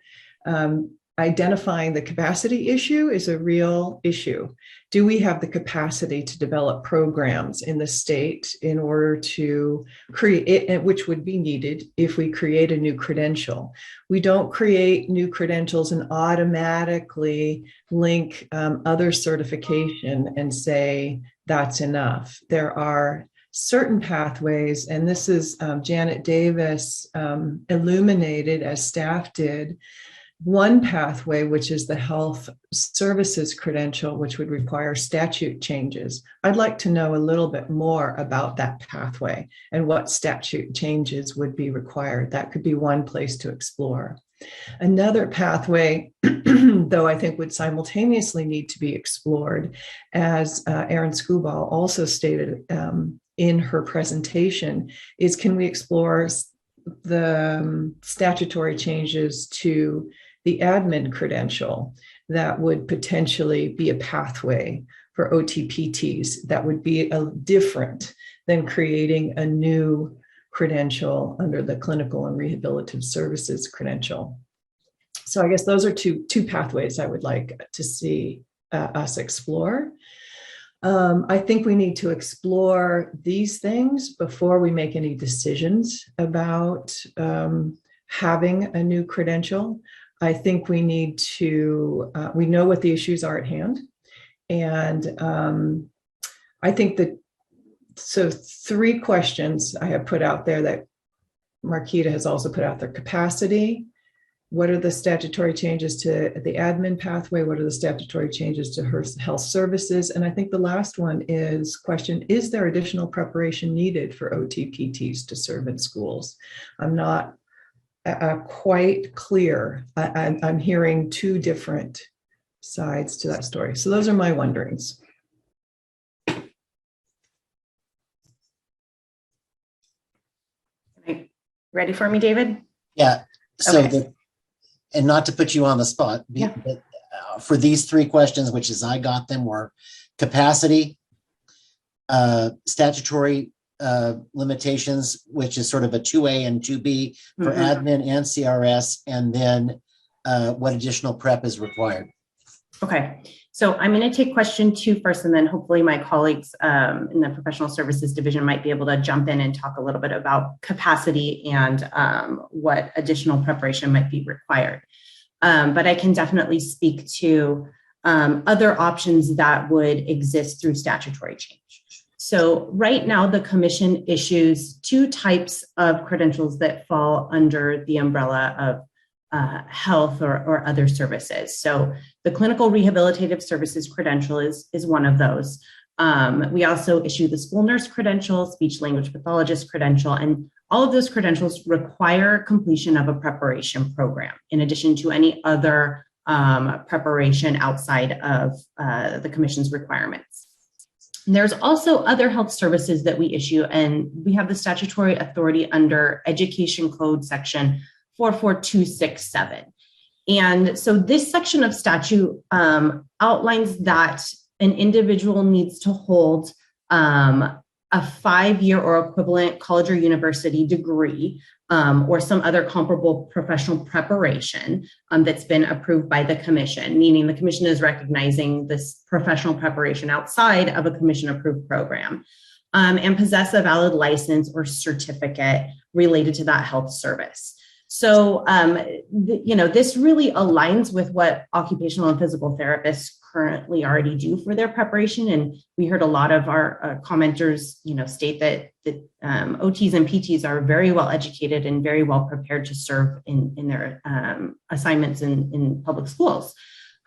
identifying the capacity issue is a real issue. Do we have the capacity to develop programs in the state in order to create, which would be needed if we create a new credential? We don't create new credentials and automatically link other certification and say that's enough. There are certain pathways, and this is Janet Davis illuminated, as staff did, one pathway, which is the health services credential, which would require statute changes. I'd like to know a little bit more about that pathway and what statute changes would be required. That could be one place to explore. Another pathway, though, I think would simultaneously need to be explored, as Erin Skubal also stated in her presentation, is can we explore the statutory changes to the admin credential that would potentially be a pathway for OTPTs that would be different than creating a new credential under the clinical and rehabilitative services credential. So I guess those are two pathways I would like to see us explore. I think we need to explore these things before we make any decisions about having a new credential. I think we need to, we know what the issues are at hand. And I think that, so 3 questions I have put out there that Marquita has also put out there: capacity. What are the statutory changes to the admin pathway? What are the statutory changes to her health services? And I think the last one is question, is there additional preparation needed for OTPTs to serve in schools? I'm not quite clear. I'm hearing 2 different sides to that story. So those are my wonderings. Ready for me, David? Yeah. So Okay. And not to put you on the spot, Yeah. but for these 3 questions, which as I got them, were capacity, statutory limitations, which is sort of a 2A and 2B for admin and CRS, and then what additional prep is required. Okay, so I'm going to take question 2 first, and then hopefully my colleagues in the professional services division might be able to jump in and talk a little bit about capacity and what additional preparation might be required. But I can definitely speak to other options that would exist through statutory change. So right now, the commission issues 2 types of credentials that fall under the umbrella of health or other services. So the clinical rehabilitative services credential is one of those. We also issue the school nurse credential, speech language pathologist credential, and all of those credentials require completion of a preparation program in addition to any other preparation outside of the commission's requirements. And there's also other health services that we issue, and we have the statutory authority under Education Code section 44267. And so this section of statute outlines that an individual needs to hold a 5-year or equivalent college or university degree or some other comparable professional preparation that's been approved by the commission, meaning the commission is recognizing this professional preparation outside of a commission-approved program, and possess a valid license or certificate related to that health service. So, this really aligns with what occupational and physical therapists currently already do for their preparation. And we heard a lot of our commenters, state that OTs and PTs are very well educated and very well prepared to serve in their assignments in public schools.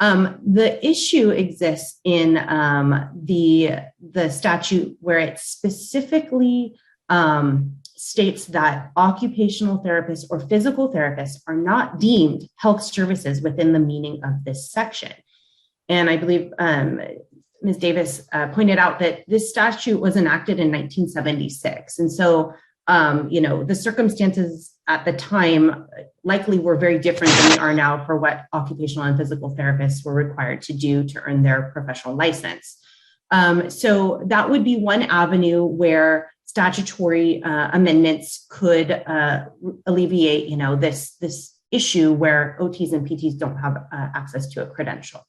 The issue exists in the statute where it specifically states that occupational therapists or physical therapists are not deemed health services within the meaning of this section. And I believe Ms. Davis pointed out that this statute was enacted in 1976. And so, the circumstances at the time likely were very different than they are now for what occupational and physical therapists were required to do to earn their professional license. So that would be one avenue where statutory amendments could alleviate, this issue where OTs and PTs don't have access to a credential.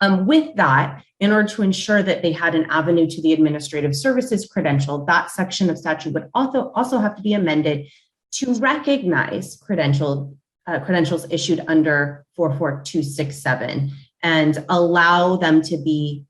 With that, in order to ensure that they had an avenue to the administrative services credential, that section of statute would also have to be amended to recognize credentials issued under 44267 and allow them to be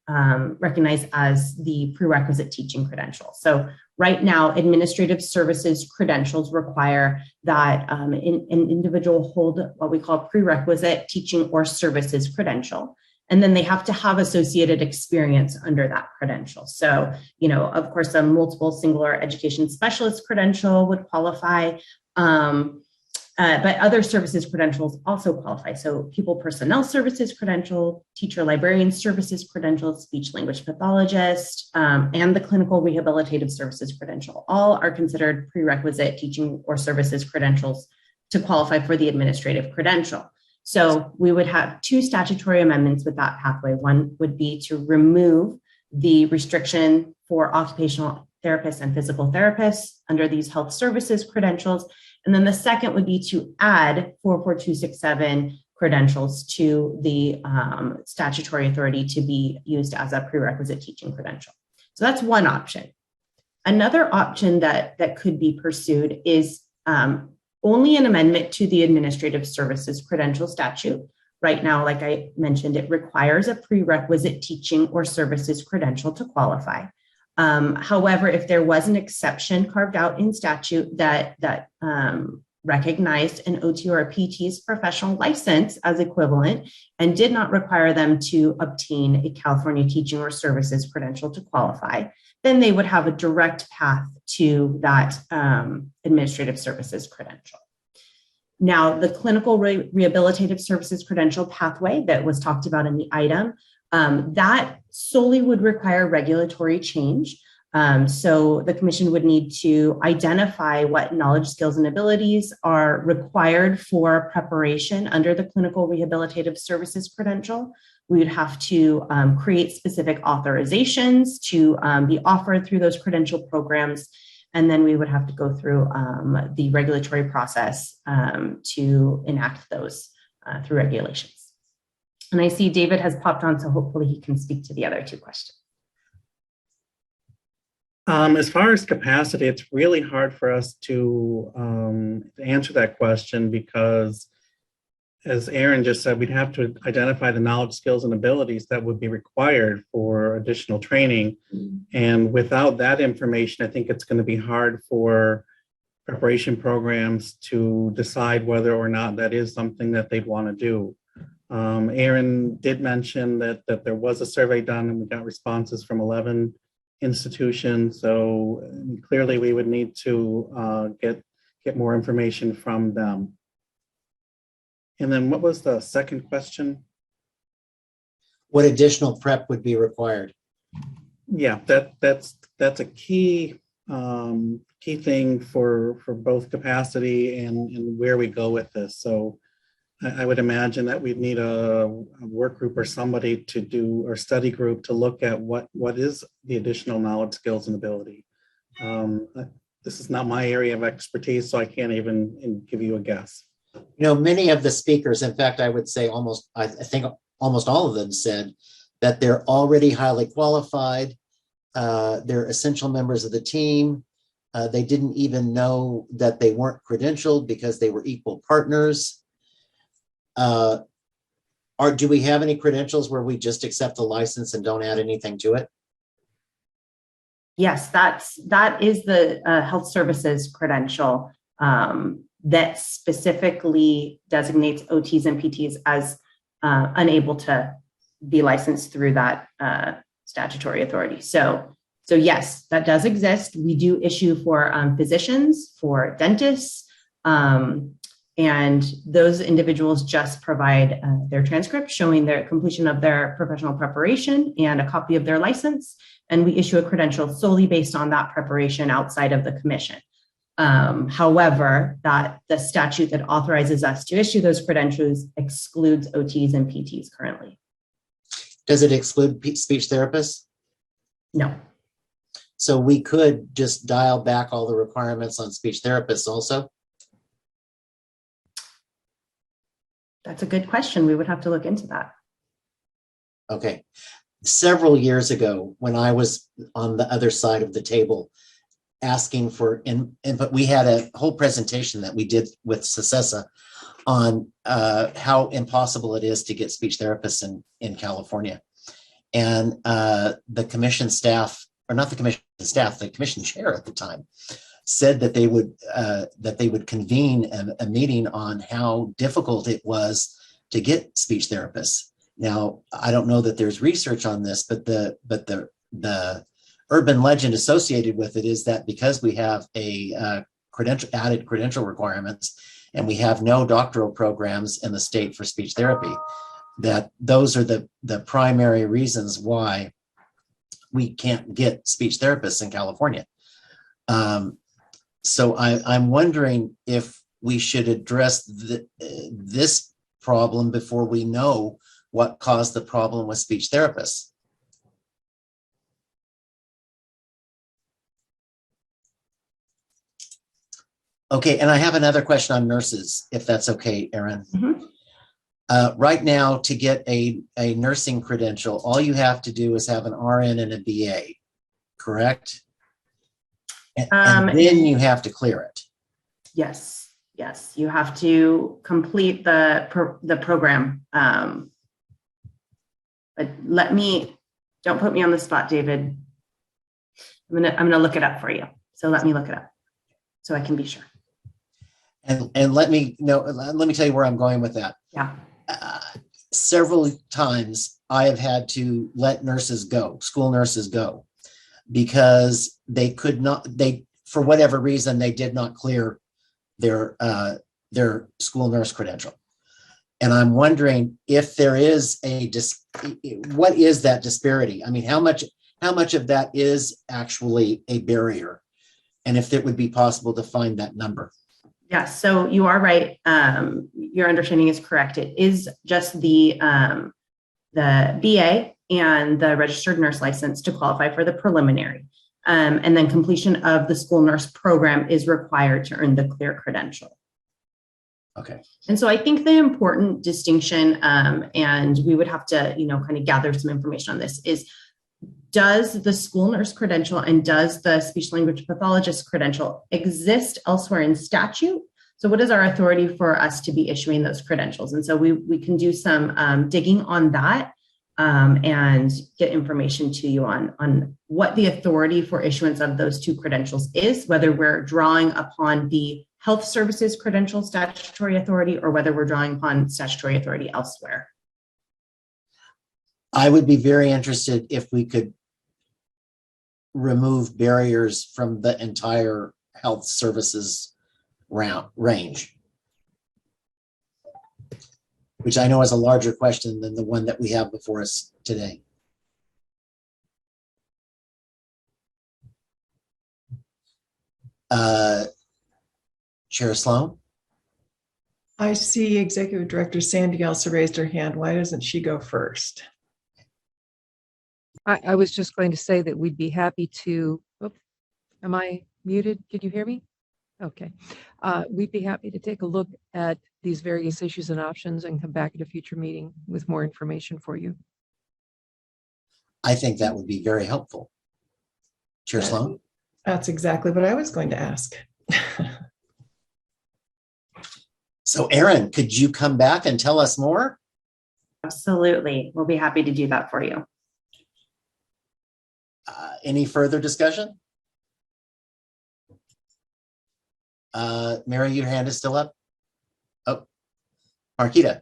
recognized as the prerequisite teaching credential. So right now, administrative services credentials require that an individual hold what we call prerequisite teaching or services credential. And then they have to have associated experience under that credential. So, of course, a multiple singular education specialist credential would qualify, but other services credentials also qualify. So pupil personnel services credential, teacher librarian services credential, speech language pathologist, and the clinical rehabilitative services credential all are considered prerequisite teaching or services credentials to qualify for the administrative credential. So we would have two statutory amendments with that pathway. One would be to remove the restriction for occupational therapists and physical therapists under these health services credentials. And then the second would be to add 44267 credentials to the statutory authority to be used as a prerequisite teaching credential. So that's one option. Another option that could be pursued is only an amendment to the Administrative Services Credential Statute. Right now, like I mentioned, it requires a prerequisite teaching or services credential to qualify. However, if there was an exception carved out in statute that recognized an OT or a PT's professional license as equivalent and did not require them to obtain a California teaching or services credential to qualify, then they would have a direct path to that administrative services credential. Now, the clinical rehabilitative services credential pathway that was talked about in the item, that solely would require regulatory change. So the commission would need to identify what knowledge, skills, and abilities are required for preparation under the clinical rehabilitative services credential. We would have to create specific authorizations to be offered through those credential programs. And then we would have to go through the regulatory process to enact those through regulations. And I see David has popped on, so hopefully he can speak to the other two questions. As far as capacity, it's really hard for us to answer that question because, as Aaron just said, we'd have to identify the knowledge, skills, and abilities that would be required for additional training. And without that information, I think it's going to be hard for preparation programs to decide whether or not that is something that they'd want to do. Aaron did mention that there was a survey done and we got responses from 11 institutions. So clearly we would need to get more information from them. And then what was the second question? What additional prep would be required? Yeah, that's a key thing for both capacity and where we go with this. So I would imagine that we'd need a work group or somebody to do, or study group to look at what is the additional knowledge, skills, and ability. This is not my area of expertise, so I can't even give you a guess. You know, many of the speakers, in fact, I would say I think almost all of them said that they're already highly qualified. They're essential members of the team. They didn't even know that they weren't credentialed because they were equal partners. Do we have any credentials where we just accept the license and don't add anything to it? Yes, that is the health services credential that specifically designates OTs and PTs as unable to be licensed through that statutory authority. So yes, that does exist. We do issue for physicians, for dentists, and those individuals just provide their transcript showing their completion of their professional preparation and a copy of their license. And we issue a credential solely based on that preparation outside of the commission. However, the statute that authorizes us to issue those credentials excludes OTs and PTs currently. Does it exclude speech therapists? No. So we could just dial back all the requirements on speech therapists also? That's a good question. We would have to look into that. Okay. Several years ago, when I was on the other side of the table asking for input, we had a whole presentation that we did with CSET on how impossible it is to get speech therapists in California. And the commission staff, or not the commission staff, the commission chair at the time, said that they would convene a meeting on how difficult it was to get speech therapists. Now, I don't know that there's research on this, but the urban legend associated with it is that because we have a added credential requirements and we have no doctoral programs in the state for speech therapy, that those are the primary reasons why we can't get speech therapists in California. So I'm wondering if we should address this problem before we know what caused the problem with speech therapists. Okay, and I have another question on nurses, if that's okay, Erin. Mm-hmm. Right now, to get a nursing credential, all you have to do is have an RN and a BA, correct? And then you have to clear it. Yes, yes, you have to complete the program. But don't put me on the spot, David. I'm gonna look it up for you. So let me look it up so I can be sure. And let me tell you where I'm going with that. Yeah. Several times I have had to let nurses go, school nurses go, because they could not, for whatever reason, they did not clear their school nurse credential. And I'm wondering if there is what is that disparity? I mean, how much of that is actually a barrier? And if it would be possible to find that number. Yes, so you are right. Your understanding is correct. It is just the BA and the registered nurse license to qualify for the preliminary. And then completion of the school nurse program is required to earn the clear credential. Okay. And so I think the important distinction, and we would have to, kind of gather some information on this, is does the school nurse credential and does the speech language pathologist credential exist elsewhere in statute? So what is our authority for us to be issuing those credentials? And so we can do some digging on that and get information to you on what the authority for issuance of those two credentials is, whether we're drawing upon the health services credential statutory authority or whether we're drawing upon statutory authority elsewhere. I would be very interested if we could remove barriers from the entire health services range, which I know is a larger question than the one that we have before us today. Chair Sloan? I see Executive Director Sandy also raised her hand. Why doesn't she go first? I was just going to say that we'd be happy to, am I muted? Can you hear me? Okay. We'd be happy to take a look at these various issues and options and come back at a future meeting with more information for you. I think that would be very helpful. Chair Sloan? That's exactly what I was going to ask. So Erin, could you come back and tell us more? Absolutely. We'll be happy to do that for you. Any further discussion? Mary, your hand is still up. Oh, Marquita.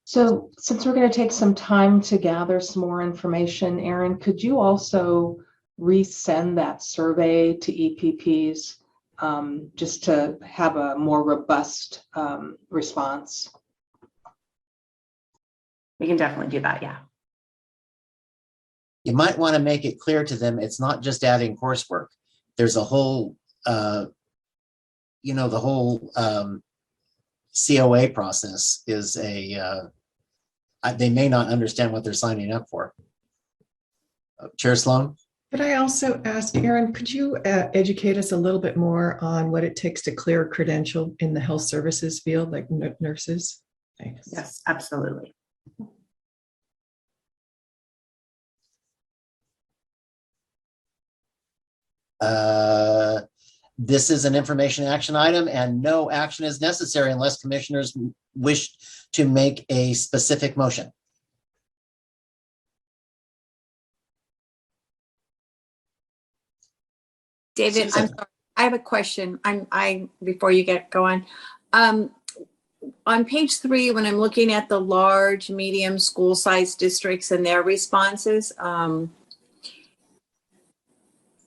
So since we're going to take some time to gather some more information, Erin, could you also resend that survey to EPPs just to have a more robust response? We can definitely do that, yeah. You might want to make it clear to them it's not just adding coursework. There's a whole, the whole COA process is they may not understand what they're signing up for. Chair Sloan? Could I also ask, Erin, could you educate us a little bit more on what it takes to clear a credential in the health services field, like nurses? Thanks. Yes, absolutely. This is an information action item and no action is necessary unless commissioners wish to make a specific motion. David, I'm sorry. I have a question. Before you get going. On page 3, when I'm looking at the large, medium school size districts and their responses,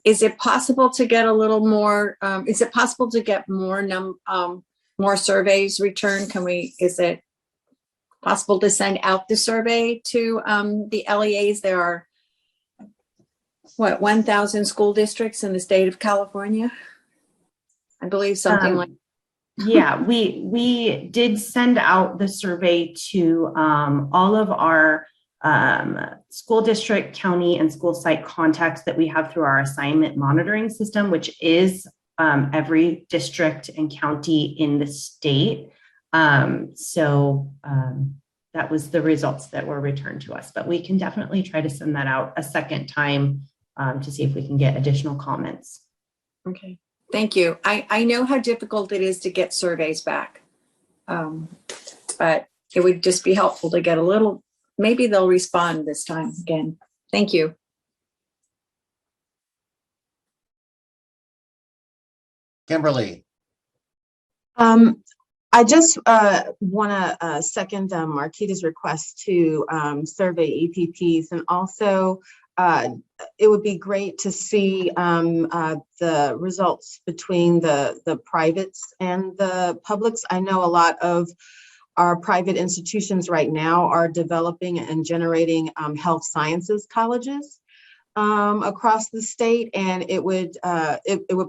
is it possible to get a little more, is it possible to get more surveys returned? Is it possible to send out the survey to the LEAs? There are, 1,000 school districts in the state of California? I believe something like. Yeah, we did send out the survey to all of our school district, county, and school site contacts that we have through our assignment monitoring system, which is every district and county in the state. That was the results that were returned to us, but we can definitely try to send that out a second time to see if we can get additional comments. Okay, thank you. I know how difficult it is to get surveys back, but it would just be helpful to get a little, maybe they'll respond this time again. Thank you. Kimberly. I just want to second Marquita's request to survey EPPs, and also it would be great to see the results between the privates and the publics. I know a lot of our private institutions right now are developing and generating health sciences colleges across the state, and it would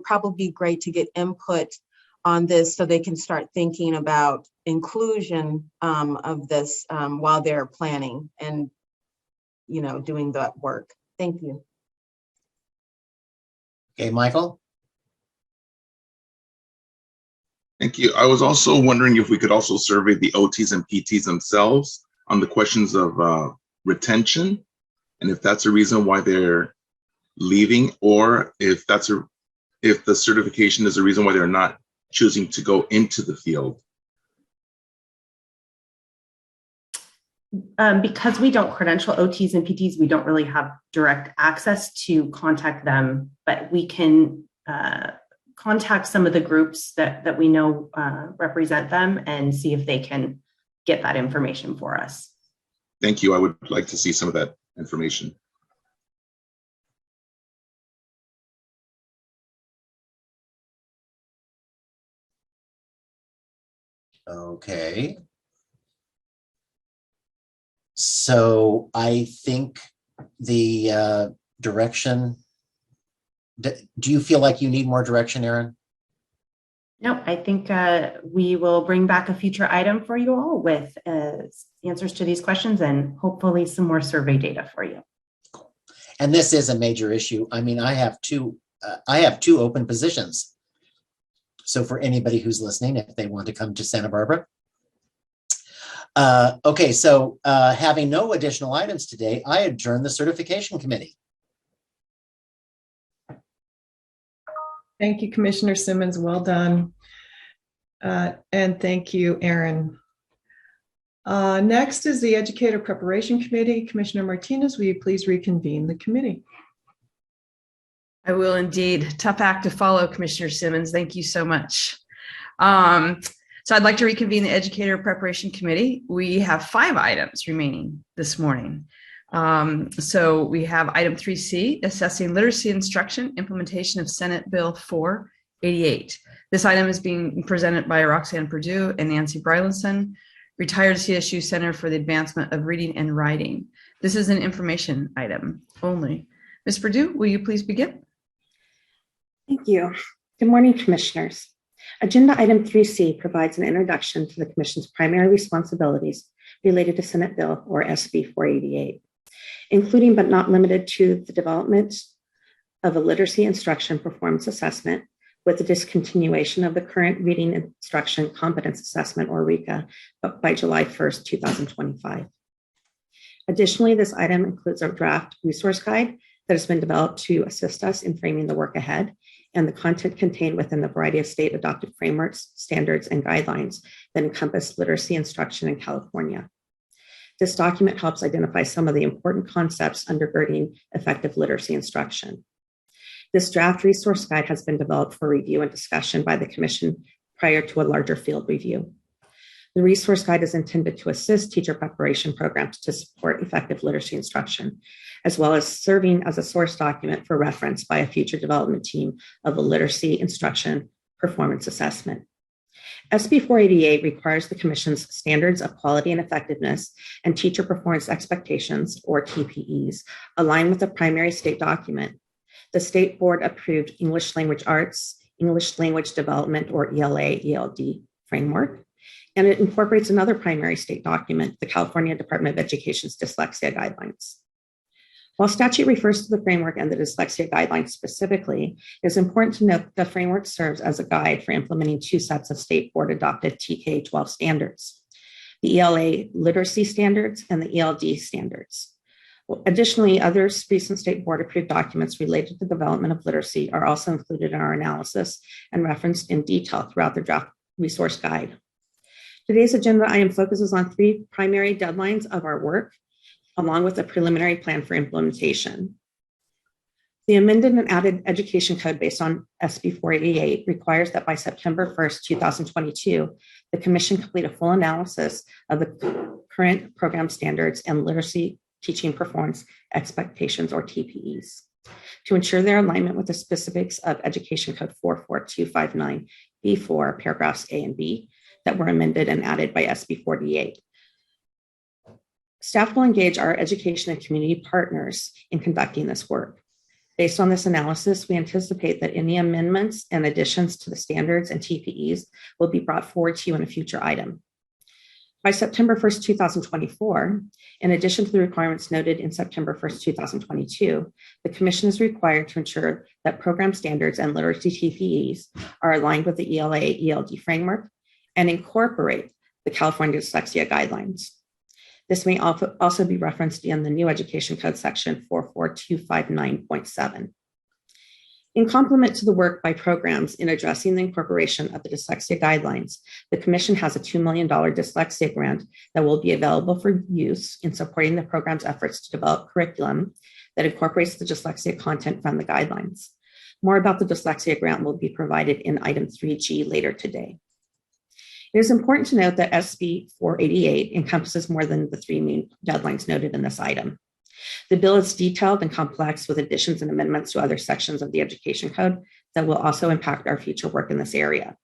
probably be great to get input on this so they can start thinking about inclusion of this while they're planning and doing that work. Thank you. Okay, Michael. Thank you. I was also wondering if we could also survey the OTs and PTs themselves on the questions of retention, and if that's a reason why they're leaving, or if the certification is a reason why they're not choosing to go into the field. Because we don't credential OTs and PTs, we don't really have direct access to contact them, but we can contact some of the groups that we know represent them and see if they can get that information for us. Thank you. I would like to see some of that information. Okay. So I think the direction, do you feel like you need more direction, Erin? No, I think we will bring back a future item for you all with answers to these questions and hopefully some more survey data for you. And this is a major issue. I mean, I have two open positions. So for anybody who's listening, if they want to come to Santa Barbara. Okay, so having no additional items today, I adjourn the certification committee. Thank you, Commissioner Simmons. Well done. And thank you, Erin. Next is the Educator Preparation Committee. Commissioner Martinez, will you please reconvene the committee? I will indeed. Tough act to follow, Commissioner Simmons. Thank you so much. So I'd like to reconvene the Educator Preparation Committee. We have 5 items remaining this morning. So we have item 3C, assessing literacy instruction, implementation of Senate Bill 488. This item is being presented by Roxanne Perdue and Nancy Brylanson, retired CSU Center for the Advancement of Reading and Writing. This is an information item only. Ms. Perdue, will you please begin? Thank you. Good morning, Commissioners. Agenda item 3C provides an introduction to the Commission's primary responsibilities related to Senate Bill or SB 488, including but not limited to the development of a literacy instruction performance assessment with the discontinuation of the current reading instruction competence assessment or RECA by July 1st, 2025. Additionally, this item includes a draft resource guide that has been developed to assist us in framing the work ahead and the content contained within the variety of state adopted frameworks, standards, and guidelines that encompass literacy instruction in California. This document helps identify some of the important concepts undergirding effective literacy instruction. This draft resource guide has been developed for review and discussion by the Commission prior to a larger field review. The resource guide is intended to assist teacher preparation programs to support effective literacy instruction, as well as serving as a source document for reference by a future development team of a literacy instruction performance assessment. SB 488 requires the Commission's standards of quality and effectiveness and teacher performance expectations, or TPEs, align with the primary state document. The State Board approved English Language Arts, English Language Development, or ELA/ELD framework. And it incorporates another primary state document, the California Department of Education's Dyslexia Guidelines. While statute refers to the framework and the dyslexia guidelines specifically, it is important to note that the framework serves as a guide for implementing two sets of state board adopted TK-12 standards, the ELA literacy standards and the ELD standards. Additionally, other recent state board approved documents related to the development of literacy are also included in our analysis and referenced in detail throughout the draft resource guide. Today's agenda item focuses on three primary deadlines of our work, along with a preliminary plan for implementation. The amended and added education code based on SB 488 requires that by September 1st, 2022, the Commission complete a full analysis of the current program standards and literacy teaching performance expectations, or TPEs, to ensure their alignment with the specifics of Education Code 44259B4, paragraphs A and B, that were amended and added by SB 48. Staff will engage our education and community partners in conducting this work. Based on this analysis, we anticipate that any amendments and additions to the standards and TPEs will be brought forward to you in a future item. By September 1st, 2024, in addition to the requirements noted in September 1st, 2022, the Commission is required to ensure that program standards and literacy TPEs are aligned with the ELA/ELD framework and incorporate the California Dyslexia Guidelines. This may also be referenced in the new Education Code section 44259.7. In complement to the work by programs in addressing the incorporation of the dyslexia guidelines, the Commission has a $2 million dyslexia grant that will be available for use in supporting the program's efforts to develop curriculum that incorporates the dyslexia content from the guidelines. More about the dyslexia grant will be provided in item 3G later today. It is important to note that SB 488 encompasses more than the three main deadlines noted in this item. The bill is detailed and complex with additions and amendments to other sections of the Education Code that will also impact our future work in this area.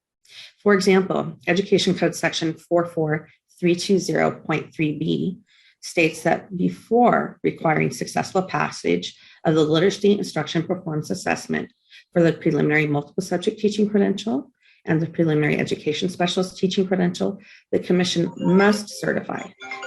For example, Education Code section 44320.3b states that before requiring successful passage of the literacy instruction performance assessment for the preliminary multiple subject teaching credential and the preliminary education specialist teaching credential, the Commission must certify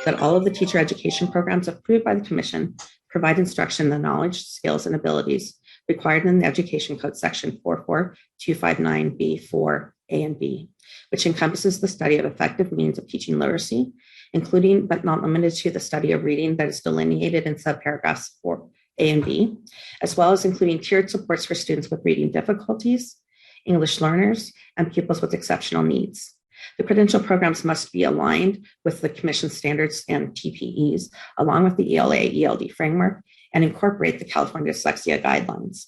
that all of the teacher education programs approved by the Commission provide instruction in the knowledge, skills, and abilities required in the Education Code section 44259B4 A and B, which encompasses the study of effective means of teaching literacy, including but not limited to the study of reading that is delineated in subparagraphs 4A and B, as well as including tiered supports for students with reading difficulties, English learners, and pupils with exceptional needs. The credential programs must be aligned with the Commission standards and TPEs, along with the ELA/ELD framework, and incorporate the California Dyslexia Guidelines.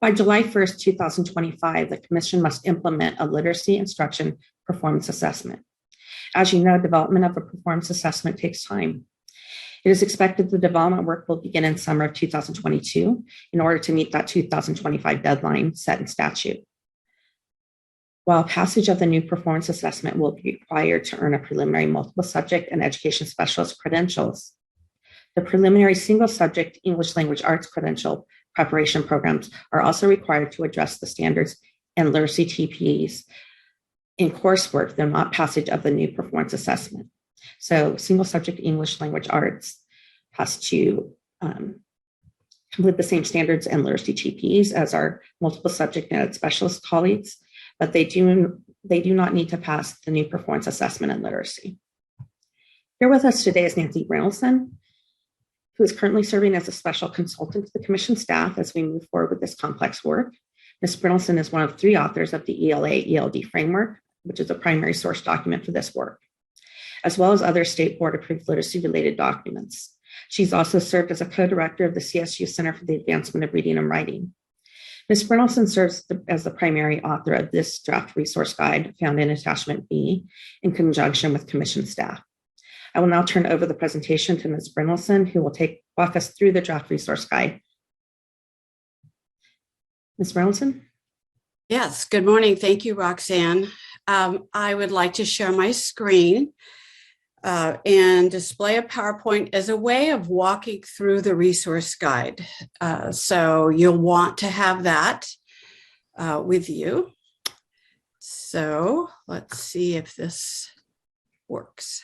By July 1st, 2025, the Commission must implement a literacy instruction performance assessment. As you know, development of a performance assessment takes time. It is expected the development work will begin in summer of 2022 in order to meet that 2025 deadline set in statute. While passage of the new performance assessment will be required to earn a preliminary multiple subject and education specialist credentials, the preliminary single subject English language arts credential preparation programs are also required to address the standards and literacy TPEs in coursework, though not passage of the new performance assessment. So single subject English language arts has to complete the same standards and literacy TPEs as our multiple subject and specialist colleagues, but they do not need to pass the new performance assessment in literacy. Here with us today is Nancy Brynildson, who is currently serving as a special consultant to the Commission staff as we move forward with this complex work. Ms. Brynildson is one of three authors of the ELA/ELD framework, which is a primary source document for this work, as well as other state board approved literacy related documents. She's also served as a co-director of the CSU Center for the Advancement of Reading and Writing. Ms. Brynildson serves as the primary author of this draft resource guide found in attachment B in conjunction with Commission staff. I will now turn over the presentation to Ms. Brynildson, who will walk us through the draft resource guide. Ms. Brynildson? Yes, good morning. Thank you, Roxanne. I would like to share my screen and display a PowerPoint as a way of walking through the resource guide. So you'll want to have that with you. So let's see if this works.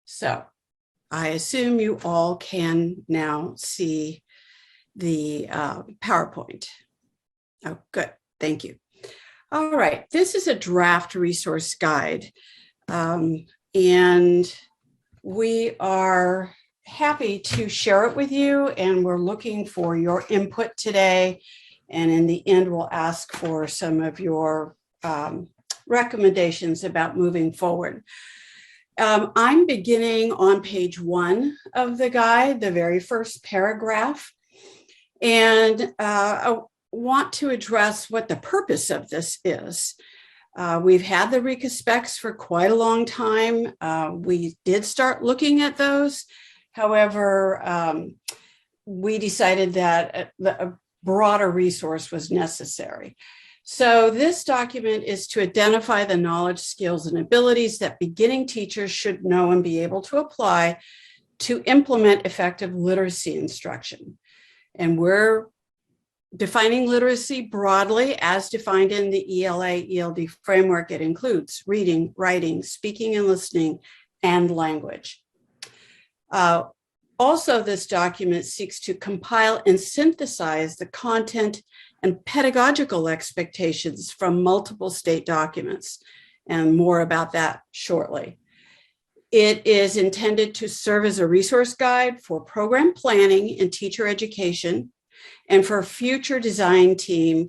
So I assume you all can now see the PowerPoint. Oh, good. Thank you. All right. This is a draft resource guide. And we are happy to share it with you. And we're looking for your input today. And in the end, we'll ask for some of your recommendations about moving forward. I'm beginning on page 1 of the guide, the very first paragraph. And I want to address what the purpose of this is. We've had the RECA specs for quite a long time. We did start looking at those. However, we decided that a broader resource was necessary. So this document is to identify the knowledge, skills, and abilities that beginning teachers should know and be able to apply to implement effective literacy instruction. And we're defining literacy broadly as defined in the ELA/ELD framework. It includes reading, writing, speaking and listening, and language. Also, this document seeks to compile and synthesize the content and pedagogical expectations from multiple state documents, and more about that shortly. It is intended to serve as a resource guide for program planning and teacher education, and for a future design team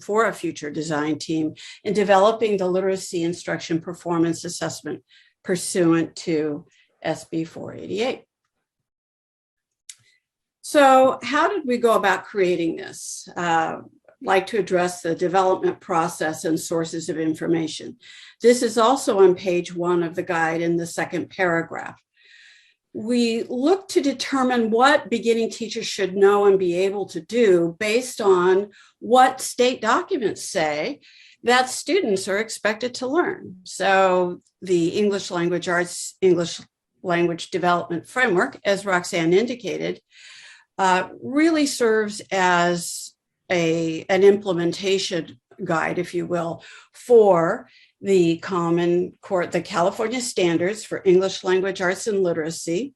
in developing the literacy instruction performance assessment pursuant to SB 488. So how did we go about creating this? Like to address the development process and sources of information. This is also on page 1 of the guide in the second paragraph. We look to determine what beginning teachers should know and be able to do based on what state documents say that students are expected to learn. So the English Language Arts, English Language Development Framework, as Roxanne indicated, really serves as an implementation guide, if you will, for the California Standards for English Language Arts and Literacy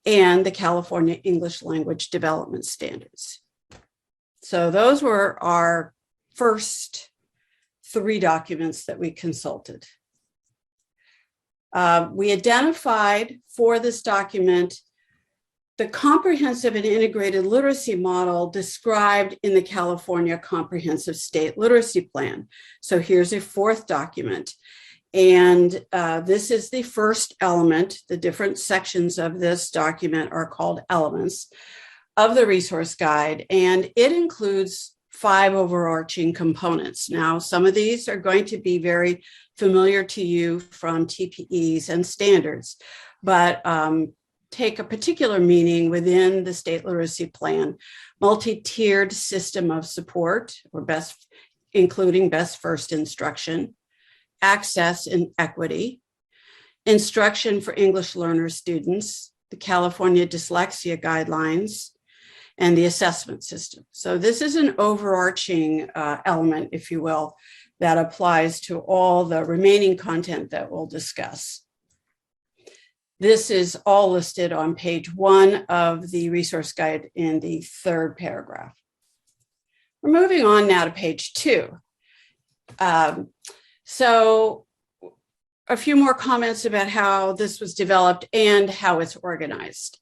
and the California English Language Development Standards. So those were our first 3 documents that we consulted. We identified for this document the comprehensive and integrated literacy model described in the California Comprehensive State Literacy Plan. So here's a 4th document. And this is the first element. The different sections of this document are called elements of the resource guide. And it includes 5 overarching components. Now, some of these are going to be very familiar to you from TPEs and standards, but take a particular meaning within the state literacy plan: multi-tiered system of support, or including best first instruction, access and equity, instruction for English learner students, the California dyslexia guidelines, and the assessment system. So this is an overarching element, if you will, that applies to all the remaining content that we'll discuss. This is all listed on page 1 of the resource guide in the 3rd paragraph. We're moving on now to page 2. So a few more comments about how this was developed and how it's organized.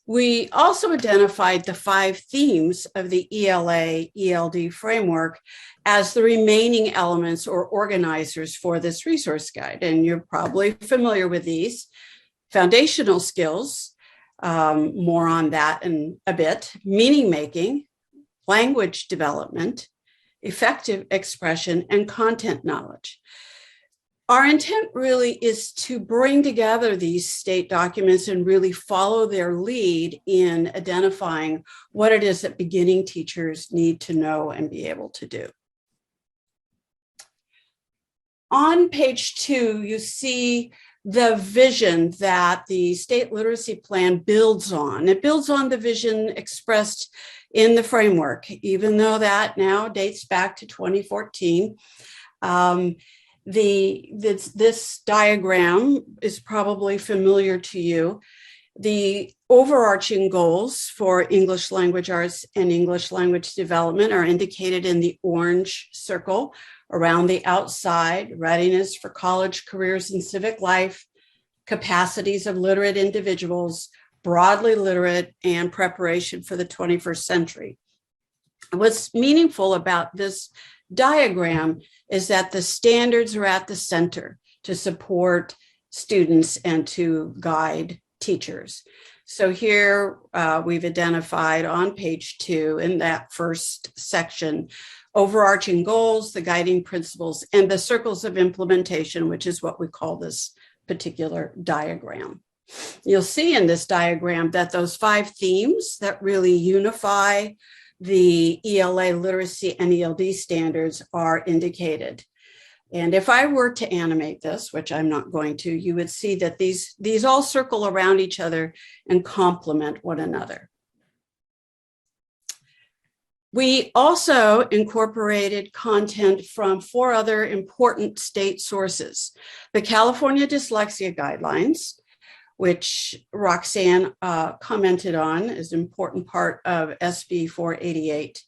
We also identified the 5 themes of the ELA/ELD framework as the remaining elements or organizers for this resource guide. And you're probably familiar with these. Foundational skills, more on that in a bit, meaning making, language development, effective expression, and content knowledge. Our intent really is to bring together these state documents and really follow their lead in identifying what it is that beginning teachers need to know and be able to do. On page 2, you see the vision that the state literacy plan builds on. It builds on the vision expressed in the framework, even though that now dates back to 2014. This diagram is probably familiar to you. The overarching goals for English language arts and English language development are indicated in the orange circle around the outside: readiness for college, careers, and civic life, capacities of literate individuals, broadly literate, and preparation for the 21st century. What's meaningful about this diagram is that the standards are at the center to support students and to guide teachers. So here we've identified on page 2 in that first section, overarching goals, the guiding principles, and the circles of implementation, which is what we call this particular diagram. You'll see in this diagram that those 5 themes that really unify the ELA literacy and ELD standards are indicated. And if I were to animate this, which I'm not going to, you would see that these all circle around each other and complement one another. We also incorporated content from 4 other important state sources: the California Dyslexia Guidelines, which Roxanne commented on as an important part of SB 488.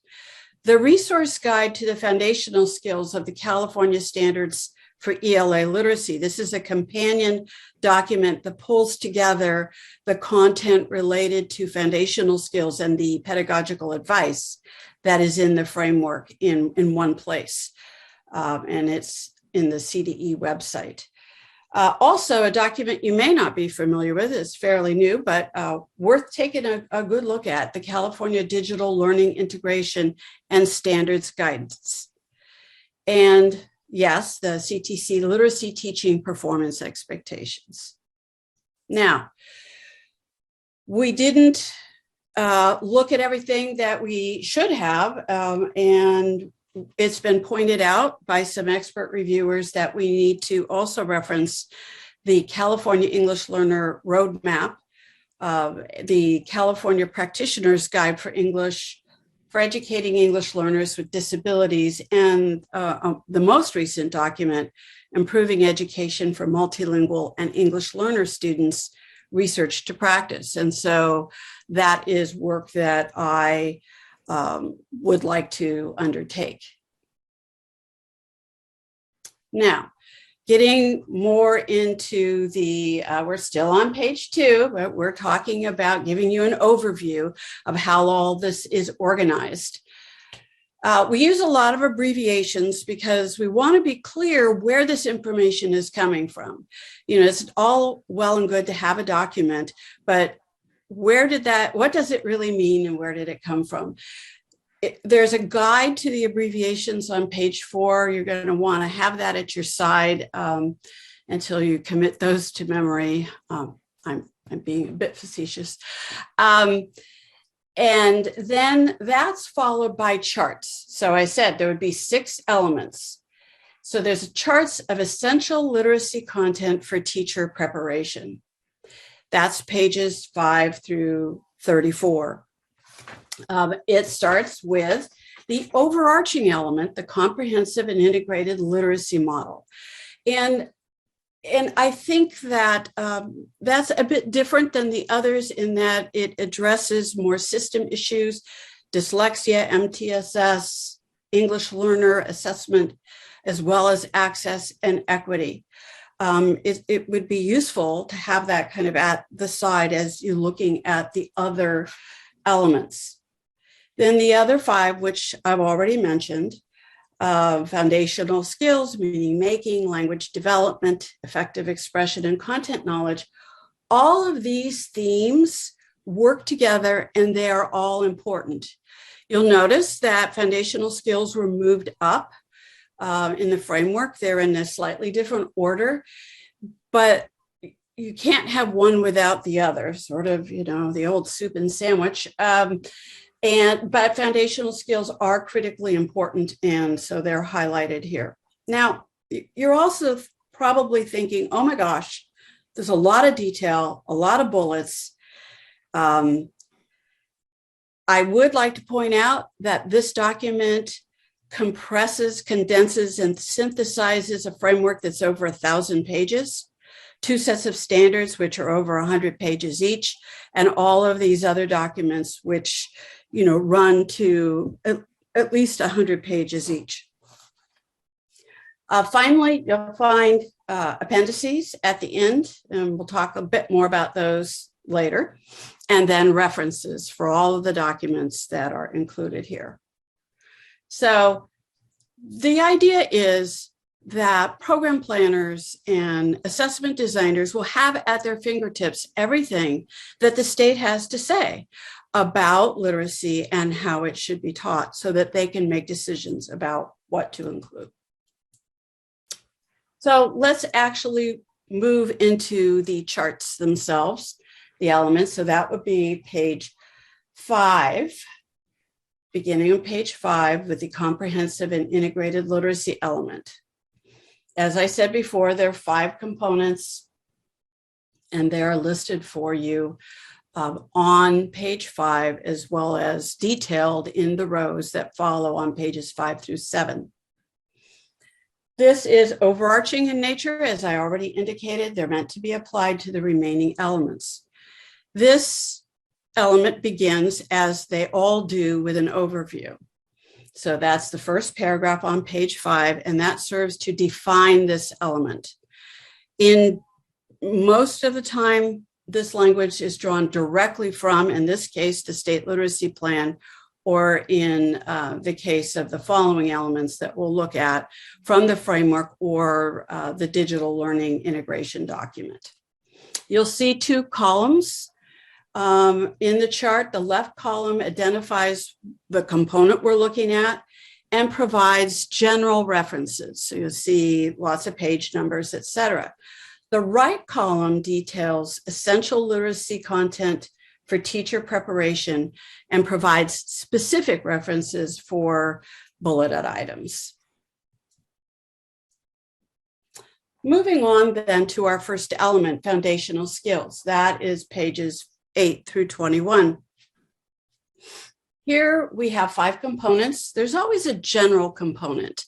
The Resource Guide to the Foundational Skills of the California Standards for ELA Literacy. This is a companion document that pulls together the content related to foundational skills and the pedagogical advice that is in the framework in one place. And it's in the CDE website. Also, a document you may not be familiar with, is fairly new, but worth taking a good look at: the California Digital Learning Integration and Standards Guidance. And yes, the CTC Literacy Teaching Performance Expectations. Now, we didn't look at everything that we should have, and it's been pointed out by some expert reviewers that we need to also reference the California English Learner Roadmap, the California Practitioner's Guide for English for Educating English Learners with Disabilities, and the most recent document, Improving Education for Multilingual and English Learner Students, Research to Practice. And so that is work that I would like to undertake. Now, getting more into the, we're still on page 2, but we're talking about giving you an overview of how all this is organized. We use a lot of abbreviations because we want to be clear where this information is coming from. You know, it's all well and good to have a document, but what does it really mean and where did it come from? There's a guide to the abbreviations on page 4. You're going to want to have that at your side until you commit those to memory. I'm being a bit facetious. And then that's followed by charts. So I said there would be 6 elements. So there's charts of essential literacy content for teacher preparation. That's pages 5 through 34. It starts with the overarching element, the comprehensive and integrated literacy model. And I think that that's a bit different than the others in that it addresses more system issues: dyslexia, MTSS, English learner assessment, as well as access and equity. It would be useful to have that kind of at the side as you're looking at the other elements. Then the other 5, which I've already mentioned, foundational skills, meaning making, language development, effective expression, and content knowledge. All of these themes work together and they are all important. You'll notice that foundational skills were moved up in the framework. They're in a slightly different order, but you can't have one without the other, sort of, you know, the old soup and sandwich. But foundational skills are critically important, and so they're highlighted here. Now, you're also probably thinking, oh my gosh, there's a lot of detail, a lot of bullets. I would like to point out that this document compresses, condenses, and synthesizes a framework that's over 1,000 pages, 2 sets of standards, which are over 100 pages each, and all of these other documents, which, run to at least 100 pages each. Finally, you'll find appendices at the end, and we'll talk a bit more about those later, and then references for all of the documents that are included here. So the idea is that program planners and assessment designers will have at their fingertips everything that the state has to say about literacy and how it should be taught so that they can make decisions about what to include. So let's actually move into the charts themselves, the elements. So that would be page 5, beginning on page 5 with the comprehensive and integrated literacy element. As I said before, there are 5 components, and they are listed for you on page 5, as well as detailed in the rows that follow on pages 5 through 7. This is overarching in nature, as I already indicated. They're meant to be applied to the remaining elements. This element begins, as they all do, with an overview. So that's the first paragraph on page 5, and that serves to define this element. In most of the time, this language is drawn directly from, in this case, the state literacy plan, or in the case of the following elements that we'll look at, from the framework or the digital learning integration document. You'll see 2 columns in the chart. The left column identifies the component we're looking at and provides general references. So you'll see lots of page numbers, etc. The right column details essential literacy content for teacher preparation and provides specific references for bulleted items. Moving on then to our first element, foundational skills. That is pages 8 through 21. Here we have 5 components. There's always a general component.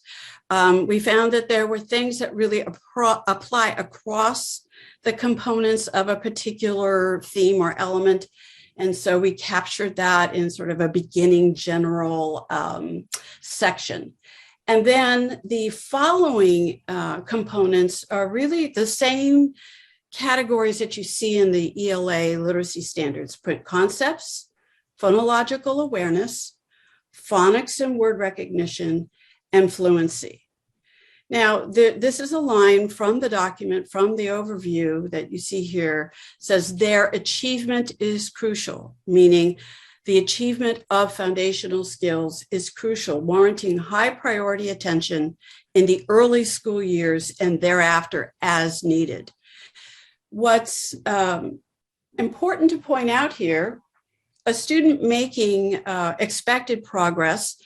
We found that there were things that really apply across the components of a particular theme or element. And so we captured that in sort of a beginning general section. And then the following components are really the same categories that you see in the ELA literacy standards: print concepts, phonological awareness, phonics and word recognition, and fluency. Now, this is a line from the document, from the overview that you see here, says their achievement is crucial, meaning the achievement of foundational skills is crucial, warranting high priority attention in the early school years and thereafter as needed. What's important to point out here, a student making expected progress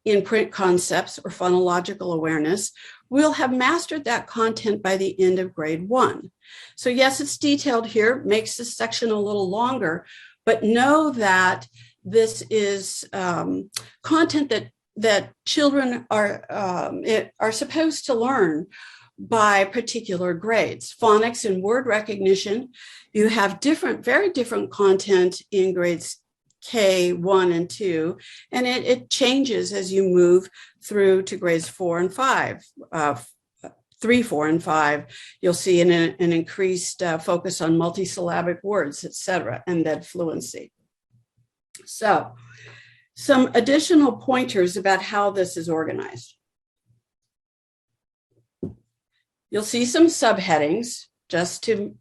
in print concepts or phonological awareness will have mastered that content by the end of grade 1. So yes, it's detailed here, makes this section a little longer, but know that this is content that children are supposed to learn by particular grades. Phonics and word recognition, you have very different content in grades K1 and 2, and it changes as you move through to grades 4 and 5. 3, 4, and 5, you'll see an increased focus on multisyllabic words, etc., and then fluency. So, some additional pointers about how this is organized. You'll see some subheadings just to,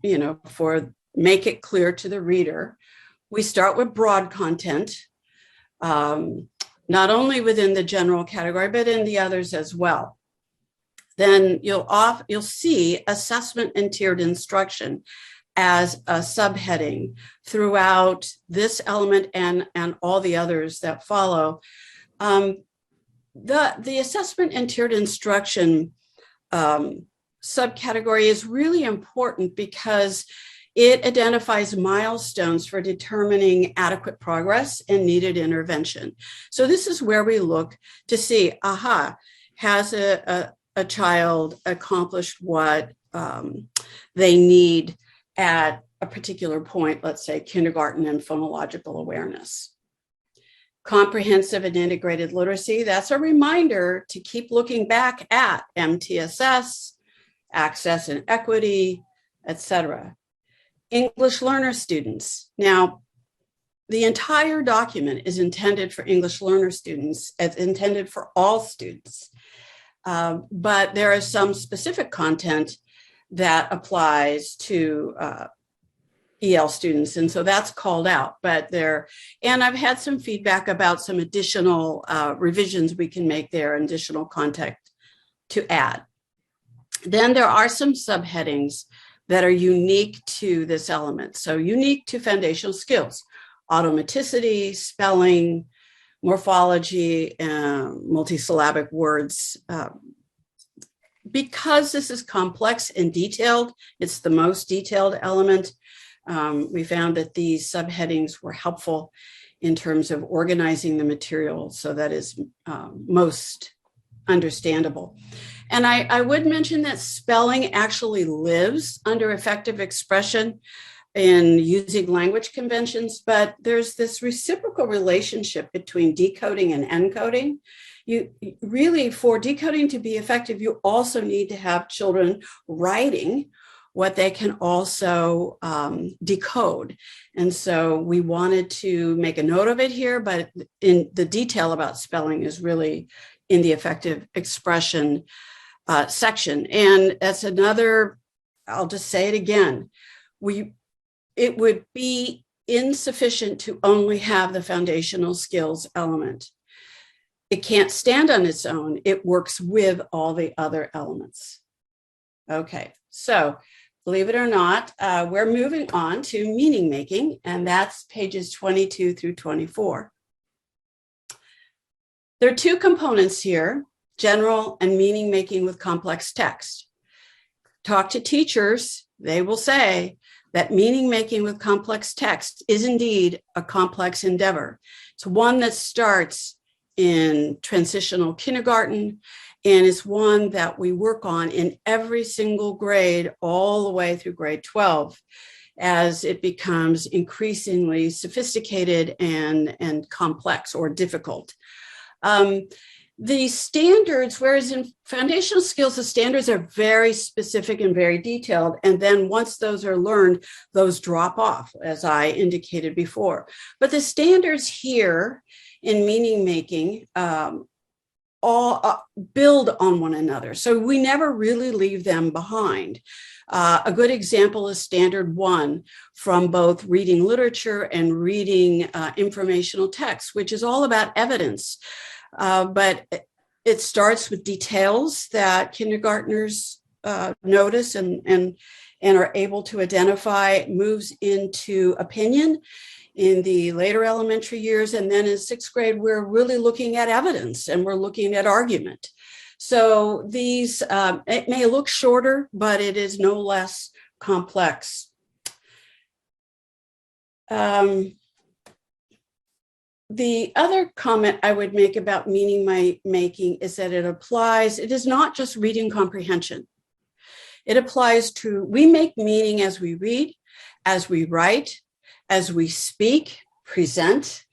make it clear to the reader. We start with broad content, not only within the general category, but in the others as well. Then you'll see assessment and tiered instruction as a subheading throughout this element and all the others that follow. The assessment and tiered instruction subcategory is really important because it identifies milestones for determining adequate progress and needed intervention. So this is where we look to see, has a child accomplished what they need at a particular point, let's say kindergarten and phonological awareness. Comprehensive and integrated literacy, that's a reminder to keep looking back at MTSS, access and equity, etc. English learner students. Now, the entire document is intended for English learner students. It's intended for all students. But there is some specific content that applies to EL students. And so that's called out. And I've had some feedback about some additional revisions we can make there, additional content to add. Then there are some subheadings that are unique to this element. So unique to foundational skills, automaticity, spelling, morphology, multisyllabic words. Because this is complex and detailed, it's the most detailed element. We found that these subheadings were helpful in terms of organizing the material so that is most understandable. And I would mention that spelling actually lives under effective expression in using language conventions, but there's this reciprocal relationship between decoding and encoding. You really, for decoding to be effective, you also need to have children writing what they can also decode. And so we wanted to make a note of it here, but in the detail about spelling is really in the effective expression section. And that's another, I'll just say it again, it would be insufficient to only have the foundational skills element. It can't stand on its own. It works with all the other elements. Okay, so believe it or not, we're moving on to meaning making, and that's pages 22 through 24. There are two components here, general and meaning making with complex text. Talk to teachers, they will say that meaning making with complex text is indeed a complex endeavor. It's one that starts in transitional kindergarten, and it's one that we work on in every single grade all the way through grade 12 as it becomes increasingly sophisticated and complex or difficult. The standards, whereas in foundational skills, the standards are very specific and very detailed. And then once those are learned, those drop off, as I indicated before. But the standards here in meaning making all build on one another. So we never really leave them behind. A good example is standard 1 from both reading literature and reading informational text, which is all about evidence. But it starts with details that kindergartners notice and are able to identify, moves into opinion in the later elementary years. And then in 6th grade, we're really looking at evidence and we're looking at argument. So these, it may look shorter, but it is no less complex. The other comment I would make about meaning making is that it is not just reading comprehension. It applies to, we make meaning as we read, as we write, as we speak, present,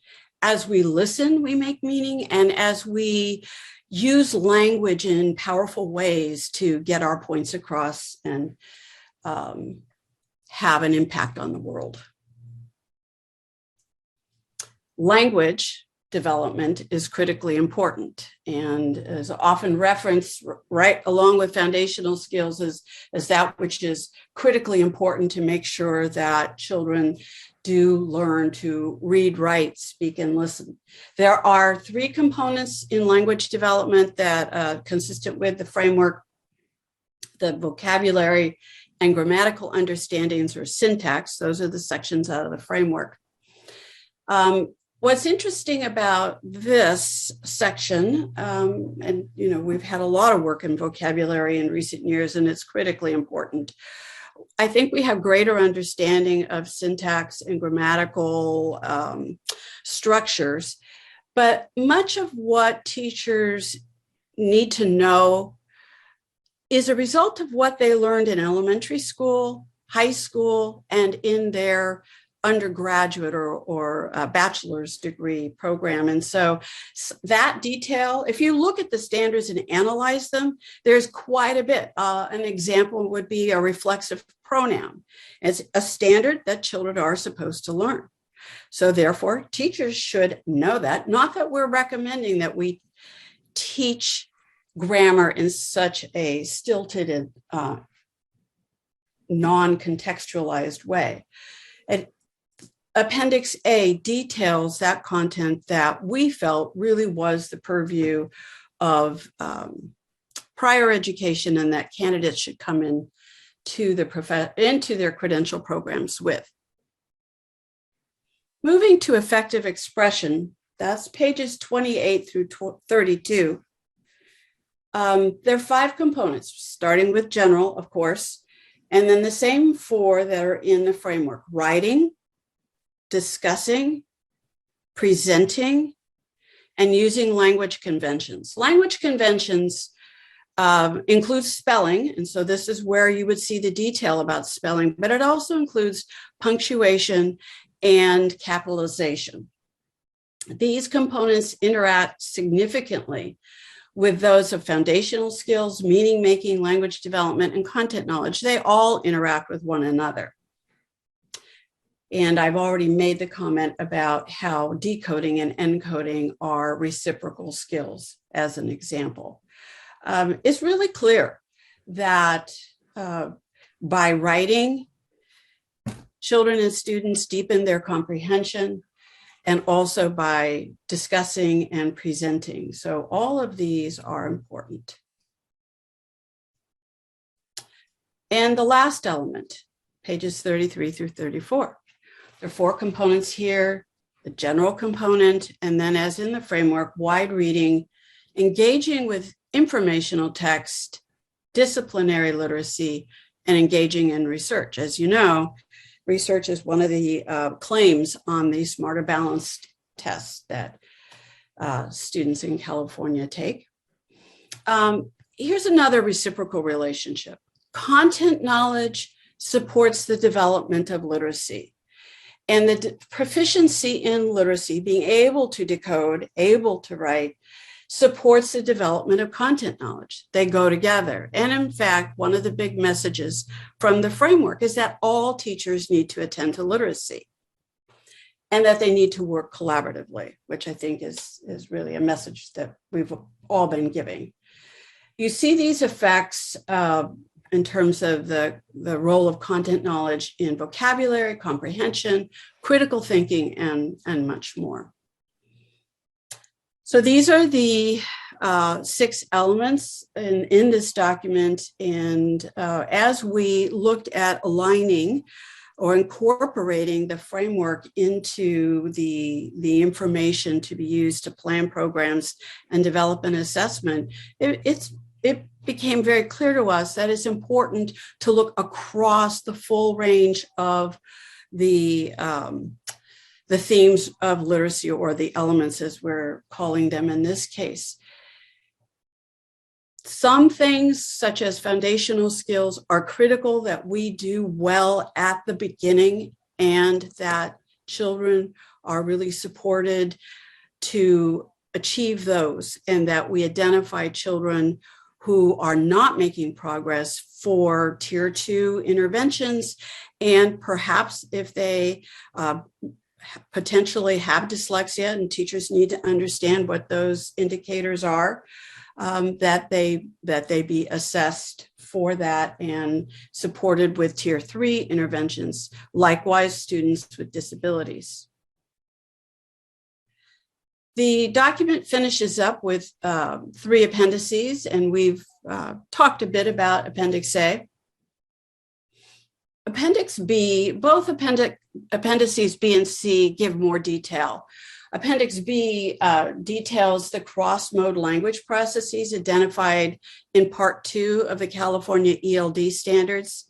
as we listen, we make meaning, and as we use language in powerful ways to get our points across and have an impact on the world. Language development is critically important and is often referenced right along with foundational skills as that which is critically important to make sure that children do learn to read, write, speak, and listen. There are 3 components in language development that are consistent with the framework: the vocabulary and grammatical understandings or syntax. Those are the sections out of the framework. What's interesting about this section, and we've had a lot of work in vocabulary in recent years, and it's critically important. I think we have greater understanding of syntax and grammatical structures, but much of what teachers need to know is a result of what they learned in elementary school, high school, and in their undergraduate or bachelor's degree program. And so that detail, if you look at the standards and analyze them, there's quite a bit. An example would be a reflexive pronoun. It's a standard that children are supposed to learn. So therefore, teachers should know that. Not that we're recommending that we teach grammar in such a stilted and non-contextualized way. And Appendix A details that content that we felt really was the purview of prior education and that candidates should come into their credential programs with. Moving to effective expression, that's pages 28 through 32. There are 5 components, starting with general, of course, and then the same 4 that are in the framework: writing, discussing, presenting, and using language conventions. Language conventions includes spelling, and so this is where you would see the detail about spelling, but it also includes punctuation and capitalization. These components interact significantly with those of foundational skills, meaning making, language development, and content knowledge. They all interact with one another. And I've already made the comment about how decoding and encoding are reciprocal skills, as an example. It's really clear that by writing, children and students deepen their comprehension, and also by discussing and presenting. So all of these are important. And the last element, pages 33 through 34. There are 4 components here: the general component, and then, as in the framework, wide reading, engaging with informational text, disciplinary literacy, and engaging in research. As you know, research is one of the claims on the Smarter Balanced test that students in California take. Here's another reciprocal relationship. Content knowledge supports the development of literacy. And the proficiency in literacy, being able to decode, able to write, supports the development of content knowledge. They go together. And in fact, one of the big messages from the framework is that all teachers need to attend to literacy and that they need to work collaboratively, which I think is really a message that we've all been giving. You see these effects in terms of the role of content knowledge in vocabulary, comprehension, critical thinking, and much more. So these are the 6 elements in this document. And as we looked at aligning or incorporating the framework into the information to be used to plan programs and develop an assessment, it became very clear to us that it's important to look across the full range of the themes of literacy, or the elements as we're calling them in this case. Some things, such as foundational skills, are critical that we do well at the beginning, and that children are really supported to achieve those, and that we identify children who are not making progress for Tier 2 interventions, and perhaps if they potentially have dyslexia, and teachers need to understand what those indicators are, that they be assessed for that and supported with Tier 3 interventions. Likewise, students with disabilities. The document finishes up with 3 appendices, and we've talked a bit about Appendix A. Appendix B, both appendices B and C give more detail Appendix B details the cross-mode language processes identified in Part 2 of the California ELD standards.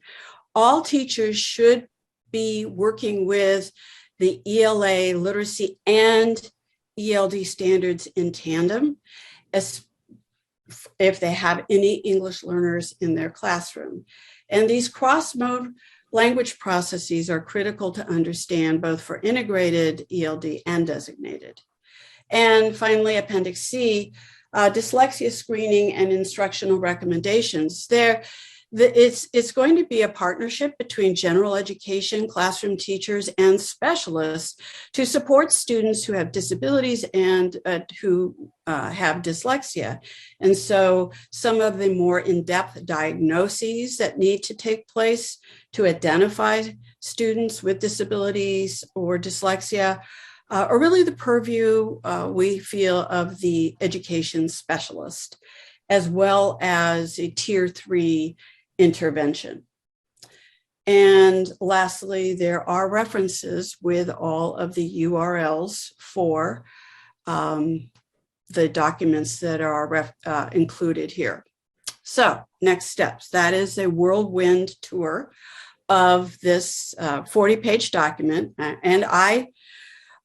All teachers should be working with the ELA literacy and ELD standards in tandem, as if they have any English learners in their classroom. And these cross-mode language processes are critical to understand both for integrated ELD and designated. And finally, Appendix C, dyslexia screening and instructional recommendations. It's going to be a partnership between general education, classroom teachers, and specialists to support students who have disabilities and who have dyslexia. And so some of the more in-depth diagnoses that need to take place to identify students with disabilities or dyslexia are really the purview, we feel, of the education specialist, as well as a Tier 3 intervention. And lastly, there are references with all of the URLs for the documents that are included here. So next steps, that is a whirlwind tour of this 40-page document. And I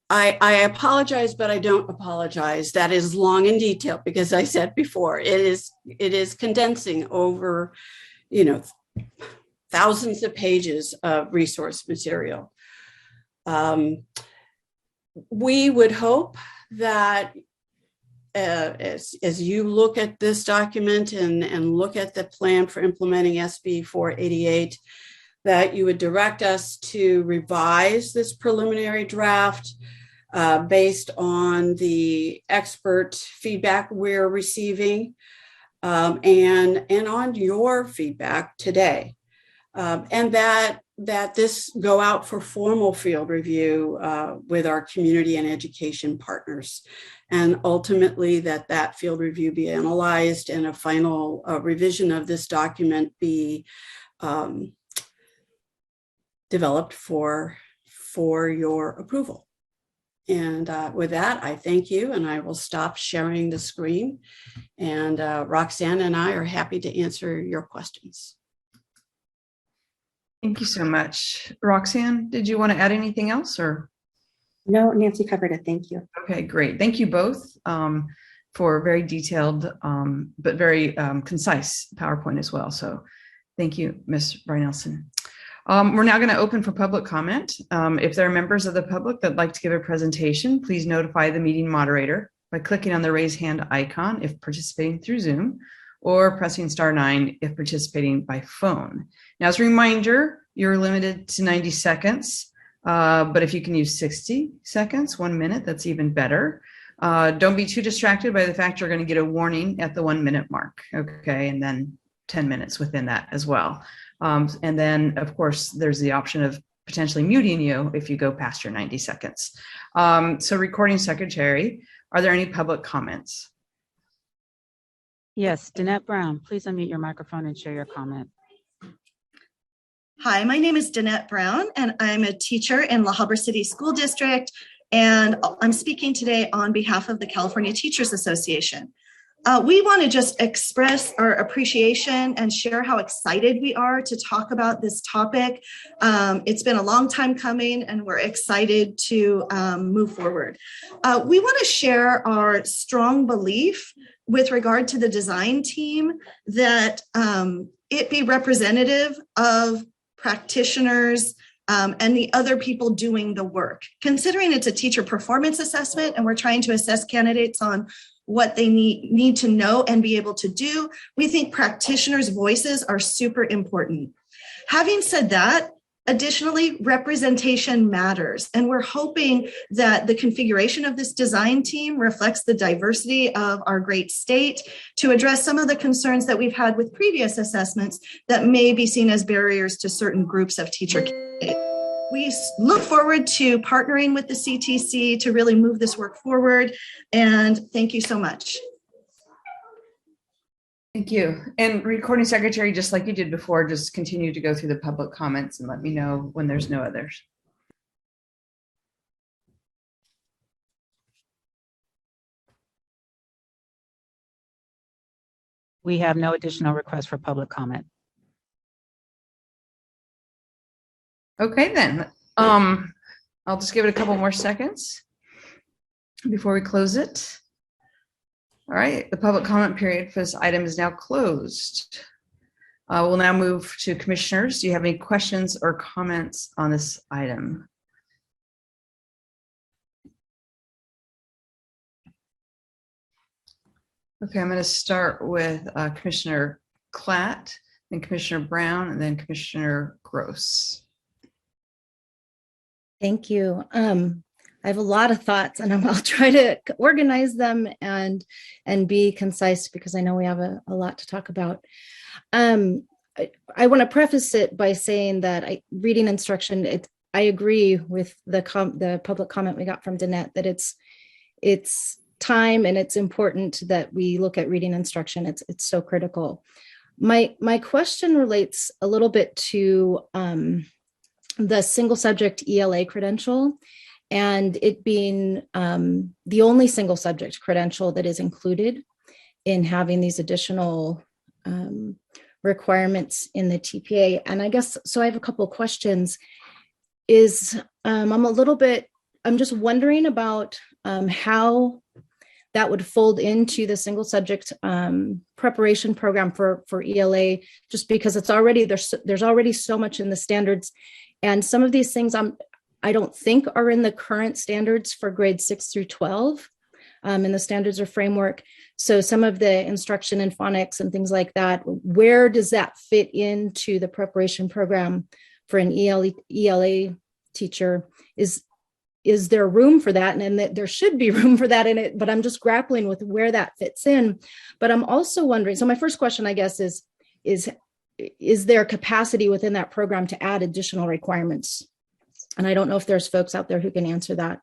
apologize, but I don't apologize. That is long and detailed because I said before, it is condensing over, thousands of pages of resource material. We would hope that as you look at this document and look at the plan for implementing SB 488, that you would direct us to revise this preliminary draft based on the expert feedback we're receiving and on your feedback today. And that this go out for formal field review with our community and education partners. And ultimately that field review be analyzed and a final revision of this document be developed for your approval. And with that, I thank you, and I will stop sharing the screen. And Roxanne and I are happy to answer your questions. Thank you so much. Roxanne, did you want to add anything else or? No, Nancy covered it. Thank you. Okay, great. Thank you both for very detailed but very concise PowerPoint as well. So thank you, Ms. Brynelson. We're now going to open for public comment. If there are members of the public that'd like to give a presentation, please notify the meeting moderator by clicking on the raise hand icon if participating through Zoom, or pressing *9 if participating by phone. Now, as a reminder, you're limited to 90 seconds, but if you can use 60 seconds, 1 minute, that's even better. Don't be too distracted by the fact you're going to get a warning at the 1 minute mark, okay, and then 10 minutes within that as well. And then, of course, there's the option of potentially muting you if you go past your 90 seconds. So recording secretary, are there any public comments? Yes, Danette Brown, please unmute your microphone and share your comment. Hi, my name is Danette Brown, and I'm a teacher in La Habra City School District, and I'm speaking today on behalf of the California Teachers Association. We want to just express our appreciation and share how excited we are to talk about this topic. It's been a long time coming, and we're excited to move forward. We want to share our strong belief with regard to the design team that it be representative of practitioners and the other people doing the work. Considering it's a teacher performance assessment and we're trying to assess candidates on what they need to know and be able to do, we think practitioners' voices are super important. Having said that, additionally, representation matters, and we're hoping that the configuration of this design team reflects the diversity of our great state to address some of the concerns that we've had with previous assessments that may be seen as barriers to certain groups of teacher candidates. We look forward to partnering with the CTC to really move this work forward, and thank you so much. Thank you. And recording secretary, just like you did before, just continue to go through the public comments and let me know when there's no others. We have no additional requests for public comment. Okay, then. I'll just give it a couple more seconds before we close it. All right, the public comment period for this item is now closed. We'll now move to commissioners. Do you have any questions or comments on this item? Okay, I'm going to start with Commissioner Klatt, then Commissioner Brown, and then Commissioner Gross. Thank you. I have a lot of thoughts, and I'll try to organize them and be concise because I know we have a lot to talk about. I want to preface it by saying that reading instruction, I agree with the public comment we got from Danette that it's time and it's important that we look at reading instruction. It's so critical. My question relates a little bit to the single subject ELA credential and it being the only single subject credential that is included in having these additional requirements in the TPA. And I guess, so I have a couple of questions. I'm just wondering about how that would fold into the single subject preparation program for ELA, just because it's already, there's already so much in the standards. And some of these things I don't think are in the current standards for grades 6 through 12 in the standards or framework. So some of the instruction in phonics and things like that, where does that fit into the preparation program for an ELA teacher? Is there room for that? And there should be room for that in it, but I'm just grappling with where that fits in. But I'm also wondering, so my first question, I guess, is there capacity within that program to add additional requirements? And I don't know if there's folks out there who can answer that.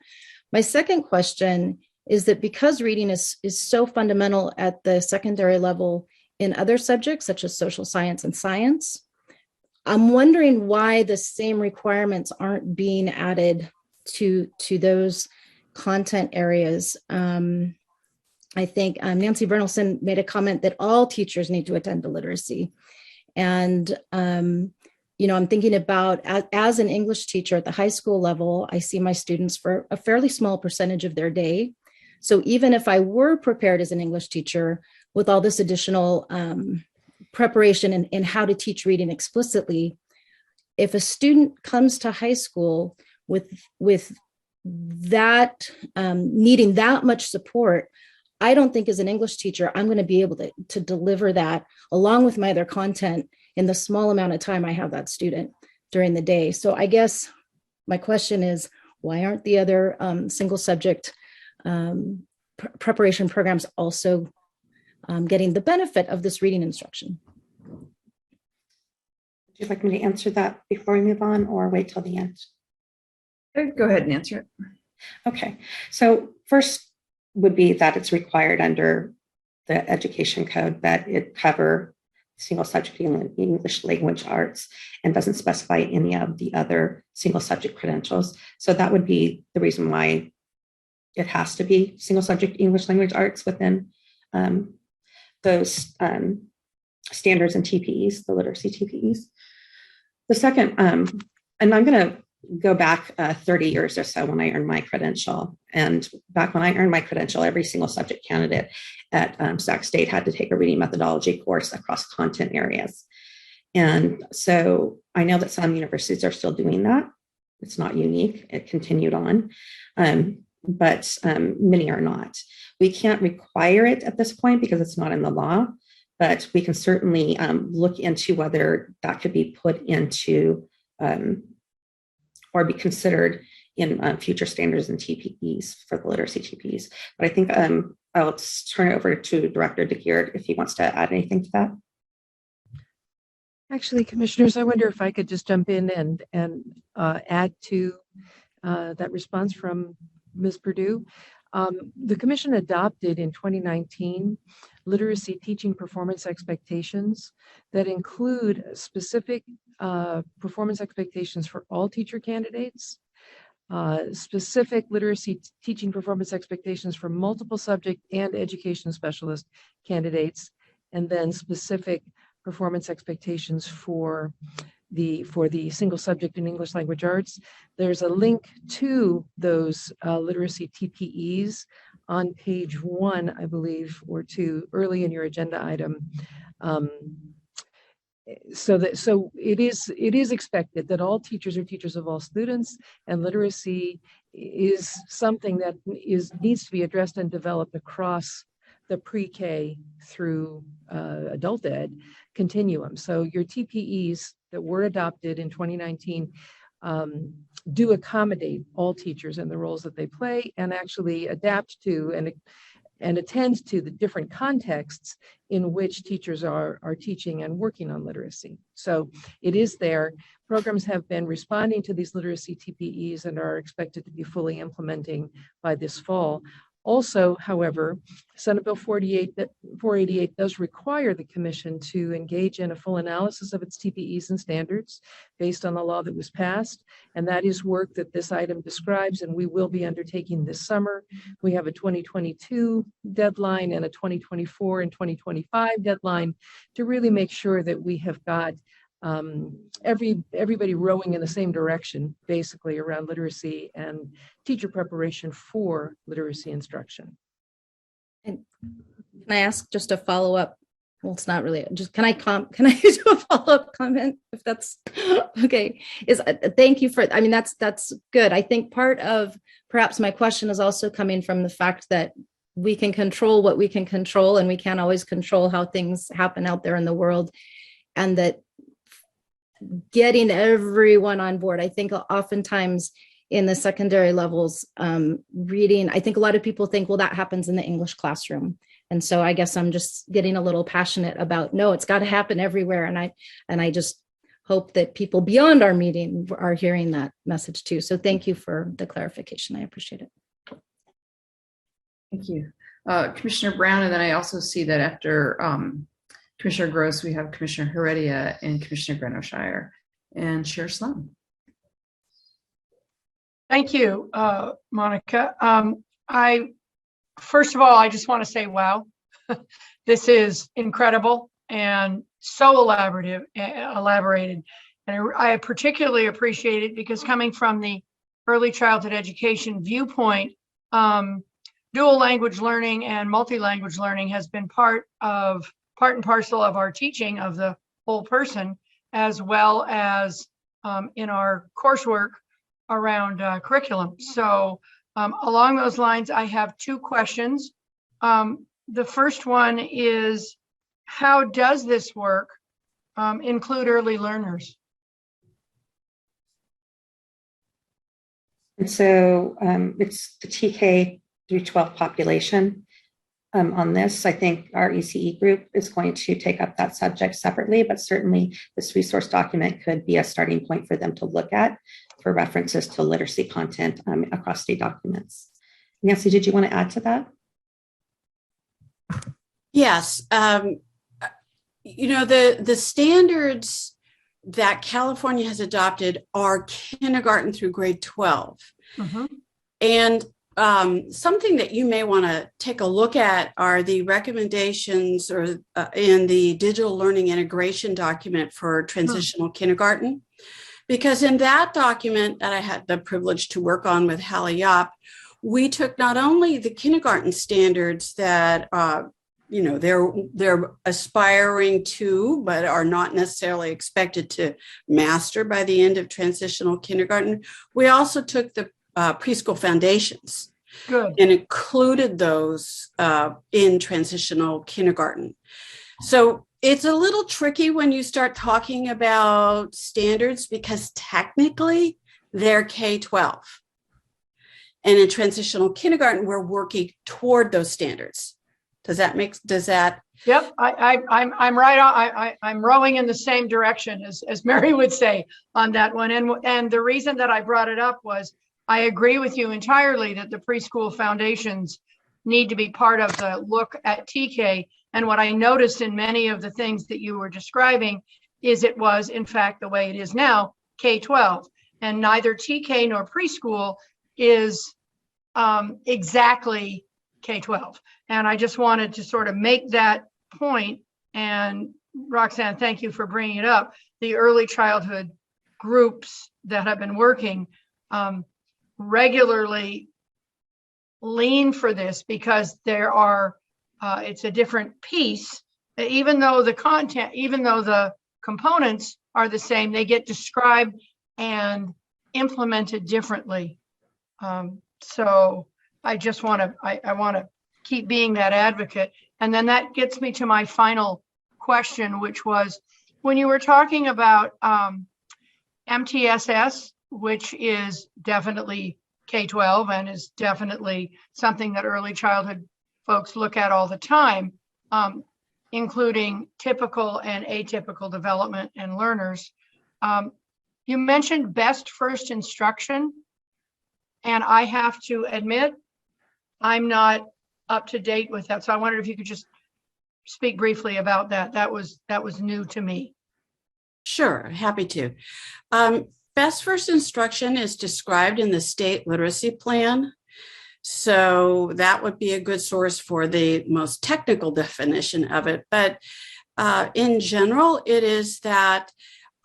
My second question is that because reading is so fundamental at the secondary level in other subjects, such as social science and science, I'm wondering why the same requirements aren't being added to those content areas. I think Nancy Bernelson made a comment that all teachers need to attend to literacy. And, I'm thinking about as an English teacher at the high school level, I see my students for a fairly small percentage of their day. So even if I were prepared as an English teacher with all this additional preparation in how to teach reading explicitly, if a student comes to high school with that needing that much support, I don't think as an English teacher, I'm going to be able to deliver that along with my other content in the small amount of time I have that student during the day. So I guess my question is, why aren't the other single subject preparation programs also getting the benefit of this reading instruction? Would you like me to answer that before we move on or wait till the end? Go ahead and answer it. Okay, so first would be that it's required under the education code that it cover single subject English language arts and doesn't specify any of the other single subject credentials. So that would be the reason why it has to be single subject English language arts within those standards and TPEs, the literacy TPEs. The second, and I'm going to go back 30 years or so when I earned my credential. And back when I earned my credential, every single subject candidate at Sac State had to take a reading methodology course across content areas. And so I know that some universities are still doing that. It's not unique. It continued on, but many are not. We can't require it at this point because it's not in the law, but we can certainly look into whether that could be put into or be considered in future standards and TPEs for the literacy TPEs. But I think I'll turn it over to Director DeGeert if he wants to add anything to that. Actually, commissioners, I wonder if I could just jump in and add to that response from Ms. Perdue. The commission adopted in 2019 literacy teaching performance expectations that include specific performance expectations for all teacher candidates, specific literacy teaching performance expectations for multiple subject and education specialist candidates, and then specific performance expectations for the single subject in English language arts. There's a link to those literacy TPEs on page 1, I believe, or 2, early in your agenda item. So it is expected that all teachers are teachers of all students, and literacy is something that needs to be addressed and developed across the pre-K through adult ed continuum. So your TPEs that were adopted in 2019 do accommodate all teachers and the roles that they play, and actually adapt to and attend to the different contexts in which teachers are teaching and working on literacy. So it is there. Programs have been responding to these literacy TPEs and are expected to be fully implementing by this fall. Also, however, Senate Bill 488 does require the Commission to engage in a full analysis of its TPEs and standards based on the law that was passed. And that is work that this item describes, and we will be undertaking this summer. We have a 2022 deadline and a 2024 and 2025 deadline to really make sure that we have got everybody rowing in the same direction, basically, around literacy and teacher preparation for literacy instruction. And can I ask just a follow-up? Well, it's not really just, can I do a follow-up comment if that's okay? Thank you for, I mean, that's good. I think part of perhaps my question is also coming from the fact that we can control what we can control, and we can't always control how things happen out there in the world, and that getting everyone on board. I think oftentimes in the secondary levels, reading, I think a lot of people think, well, that happens in the English classroom. And so I guess I'm just getting a little passionate about, no, it's got to happen everywhere. And I just hope that people beyond our meeting are hearing that message too. So thank you for the clarification. I appreciate it. Thank you. Commissioner Brown, and then I also see that after Commissioner Gross, we have Commissioner Heredia and Commissioner Grenoshire and Chair Sloan. Thank you, Monica. First of all, I just want to say, wow, this is incredible and so elaborated. And I particularly appreciate it because coming from the early childhood education viewpoint, dual language learning and multi-language learning has been part and parcel of our teaching of the whole person, as well as in our coursework around curriculum. So along those lines, I have 2 questions. The first one is, how does this work include early learners? And so it's the TK through 12 population. On this, I think our ECE group is going to take up that subject separately, but certainly this resource document could be a starting point for them to look at for references to literacy content across state documents. Nancy, did you want to add to that? Yes. You know, the standards that California has adopted are kindergarten through grade 12. Mm-hmm. And something that you may want to take a look at are the recommendations or in the digital learning integration document for transitional kindergarten. Because in that document that I had the privilege to work on with Hallie Yop, we took not only the kindergarten standards that you know, they're aspiring to, but are not necessarily expected to master by the end of transitional kindergarten. We also took the preschool foundations. Good. And included those in transitional kindergarten. So it's a little tricky when you start talking about standards because technically they're K-12. And in transitional kindergarten, we're working toward those standards. Does that? Yep, I'm right. I'm rowing in the same direction as Mary would say on that one. And the reason that I brought it up was I agree with you entirely that the preschool foundations need to be part of the look at TK. And what I noticed in many of the things that you were describing is it was, in fact, the way it is now, K-12. And neither TK nor preschool is exactly K-12. And I just wanted to sort of make that point and Roxanne, thank you for bringing it up, the early childhood groups that have been working regularly lean for this, because there are, it's a different piece, even though the content, even though the components are the same, they get described and implemented differently. So I just want to, I want to keep being that advocate. And then that gets me to my final question, which was when you were talking about MTSS, which is definitely K-12 and is definitely something that early childhood folks look at all the time, including typical and atypical development and learners. You mentioned best first instruction, and I have to admit, I'm not up to date with that. So I wondered if you could just speak briefly about that. That was new to me. Sure, happy to. Best first instruction is described in the state literacy plan. So that would be a good source for the most technical definition of it. But in general, it is that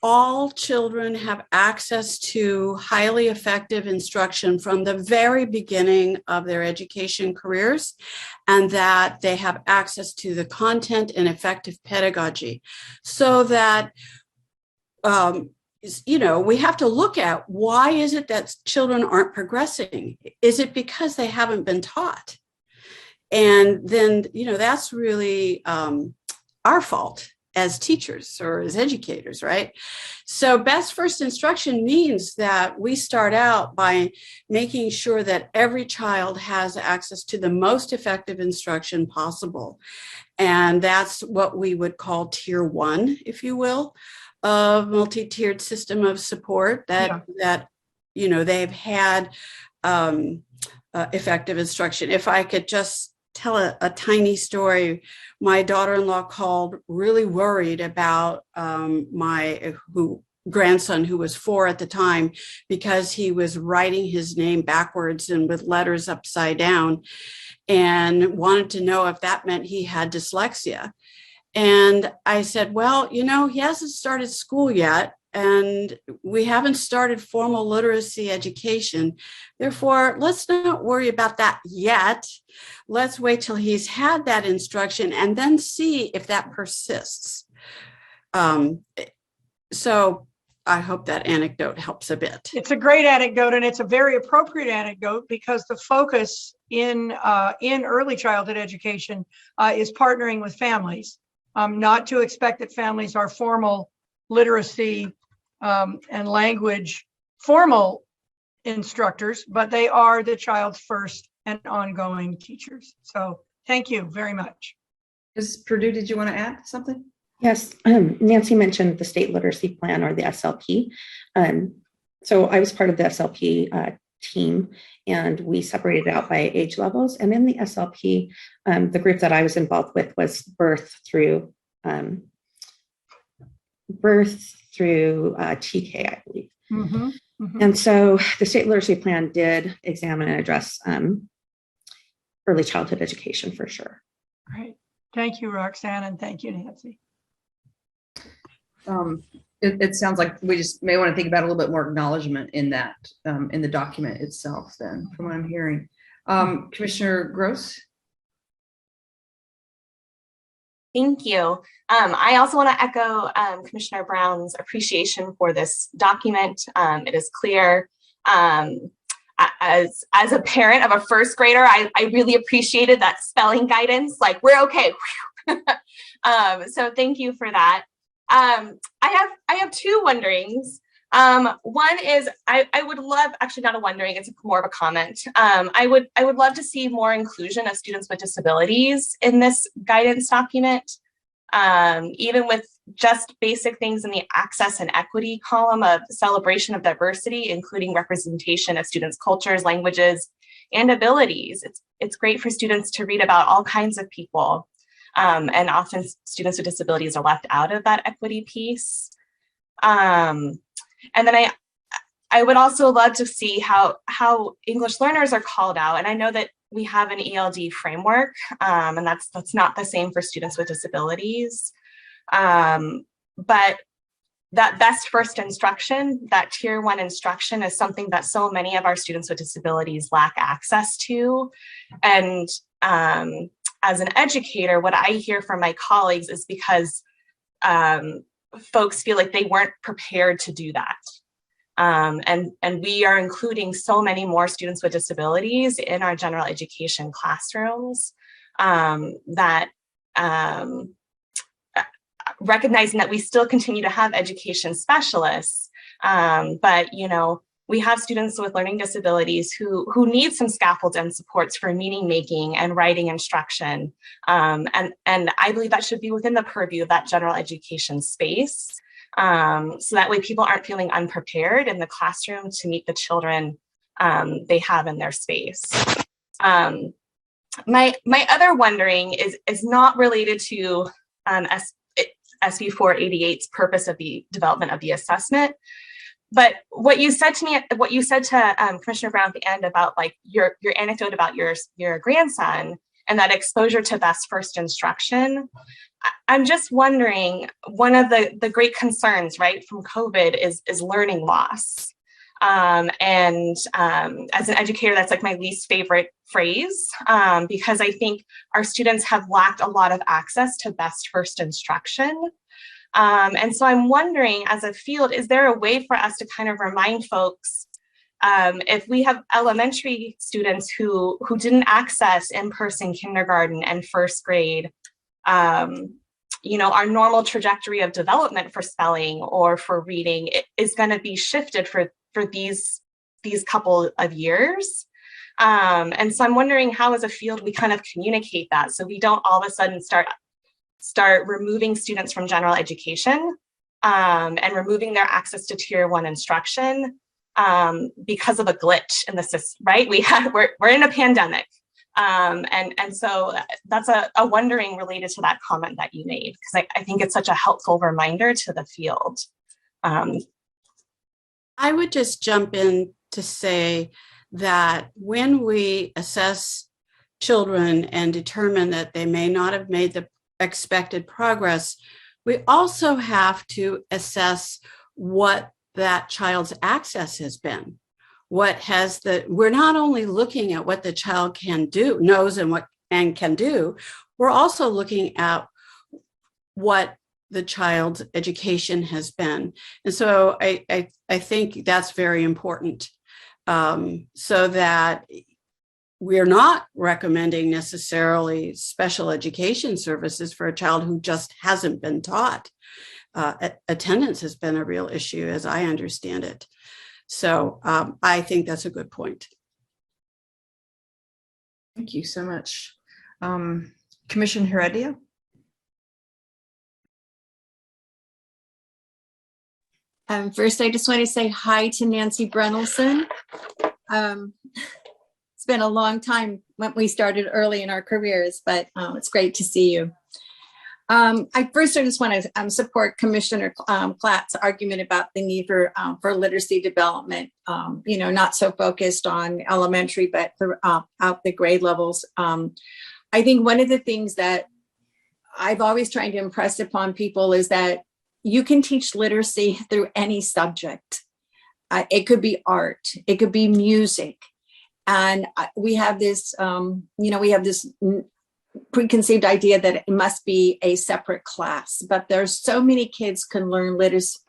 all children have access to highly effective instruction from the very beginning of their education careers, and that they have access to the content and effective pedagogy, so that we have to look at why is it that children aren't progressing? Is it because they haven't been taught? And then, that's really our fault as teachers or as educators, right? So best first instruction means that we start out by making sure that every child has access to the most effective instruction possible. And that's what we would call tier 1, if you will, of multi-tiered system of support that they've had effective instruction. If I could just tell a tiny story, my daughter-in-law called really worried about my grandson, who was 4 at the time, because he was writing his name backwards and with letters upside down, and wanted to know if that meant he had dyslexia. And I said, well, he hasn't started school yet, and we haven't started formal literacy education. Therefore, let's not worry about that yet. Let's wait till he's had that instruction and then see if that persists. So I hope that anecdote helps a bit. It's a great anecdote, and it's a very appropriate anecdote, because the focus in early childhood education is partnering with families. Not to expect that families are formal literacy and language formal instructors, but they are the child's first and ongoing teachers. So thank you very much. Ms. Purdue, did you want to add something? Yes, Nancy mentioned the state literacy plan, or the SLP. So I was part of the SLP team, and we separated out by age levels. And in the SLP, the group that I was involved with was birth through TK, I believe. Mm-hmm, mm-hmm. And so the state literacy plan did examine and address early childhood education for sure. Great. Thank you, Roxanne, and thank you, Nancy. It sounds like we just may want to think about a little bit more acknowledgement in that, in the document itself, then, from what I'm hearing. Commissioner Gross? Thank you. I also want to echo Commissioner Brown's appreciation for this document. It is clear. As a parent of a first grader, I really appreciated that spelling guidance. Like, we're okay. So thank you for that. I have two wonderings. One is I would love, actually not a wondering, it's more of a comment. I would love to see more inclusion of students with disabilities in this guidance document, even with just basic things in the access and equity column of celebration of diversity, including representation of students' cultures, languages, and abilities. It's great for students to read about all kinds of people. And often students with disabilities are left out of that equity piece. And then I would also love to see how English learners are called out. And I know that we have an ELD framework, and that's not the same for students with disabilities. But that best first instruction, that tier 1 instruction, is something that so many of our students with disabilities lack access to. And as an educator, what I hear from my colleagues is because folks feel like they weren't prepared to do that. And we are including so many more students with disabilities in our general education classrooms that recognizing that we still continue to have education specialists, but we have students with learning disabilities who need some scaffolds and supports for meaning making and writing instruction. And I believe that should be within the purview of that general education space. So that way people aren't feeling unprepared in the classroom to meet the children they have in their space. My other wondering is not related to SB 488's purpose of the development of the assessment, but what you said to Commissioner Brown at the end about like your anecdote about your grandson and that exposure to best first instruction. I'm just wondering, one of the great concerns, right, from COVID is learning loss. And as an educator, that's like my least favorite phrase, because I think our students have lacked a lot of access to best first instruction. And so I'm wondering, as a field, is there a way for us to kind of remind folks, if we have elementary students who didn't access in-person kindergarten and first grade, our normal trajectory of development for spelling or for reading is going to be shifted for these couple of years. And so I'm wondering how, as a field, we kind of communicate that so we don't all of a sudden start removing students from general education and removing their access to tier 1 instruction because of a glitch in the system, right? We're in a pandemic. And so that's a wondering related to that comment that you made, because I think it's such a helpful reminder to the field. I would just jump in to say that when we assess children and determine that they may not have made the expected progress, we also have to assess what that child's access has been. We're not only looking at what the child knows and can do, we're also looking at what the child's education has been. And so I think that's very important, so that we're not recommending necessarily special education services for a child who just hasn't been taught. Attendance has been a real issue, as I understand it. So I think that's a good point. Thank you so much. Commissioner Heredia? First, I just want to say hi to Nancy Brennelson. It's been a long time when we started early in our careers, but it's great to see you. I just want to support Commissioner Klatt's argument about the need for literacy development, not so focused on elementary, but throughout the grade levels. I think one of the things that I've always tried to impress upon people is that you can teach literacy through any subject. It could be art, it could be music. And we have this, preconceived idea that it must be a separate class, but there's so many kids can learn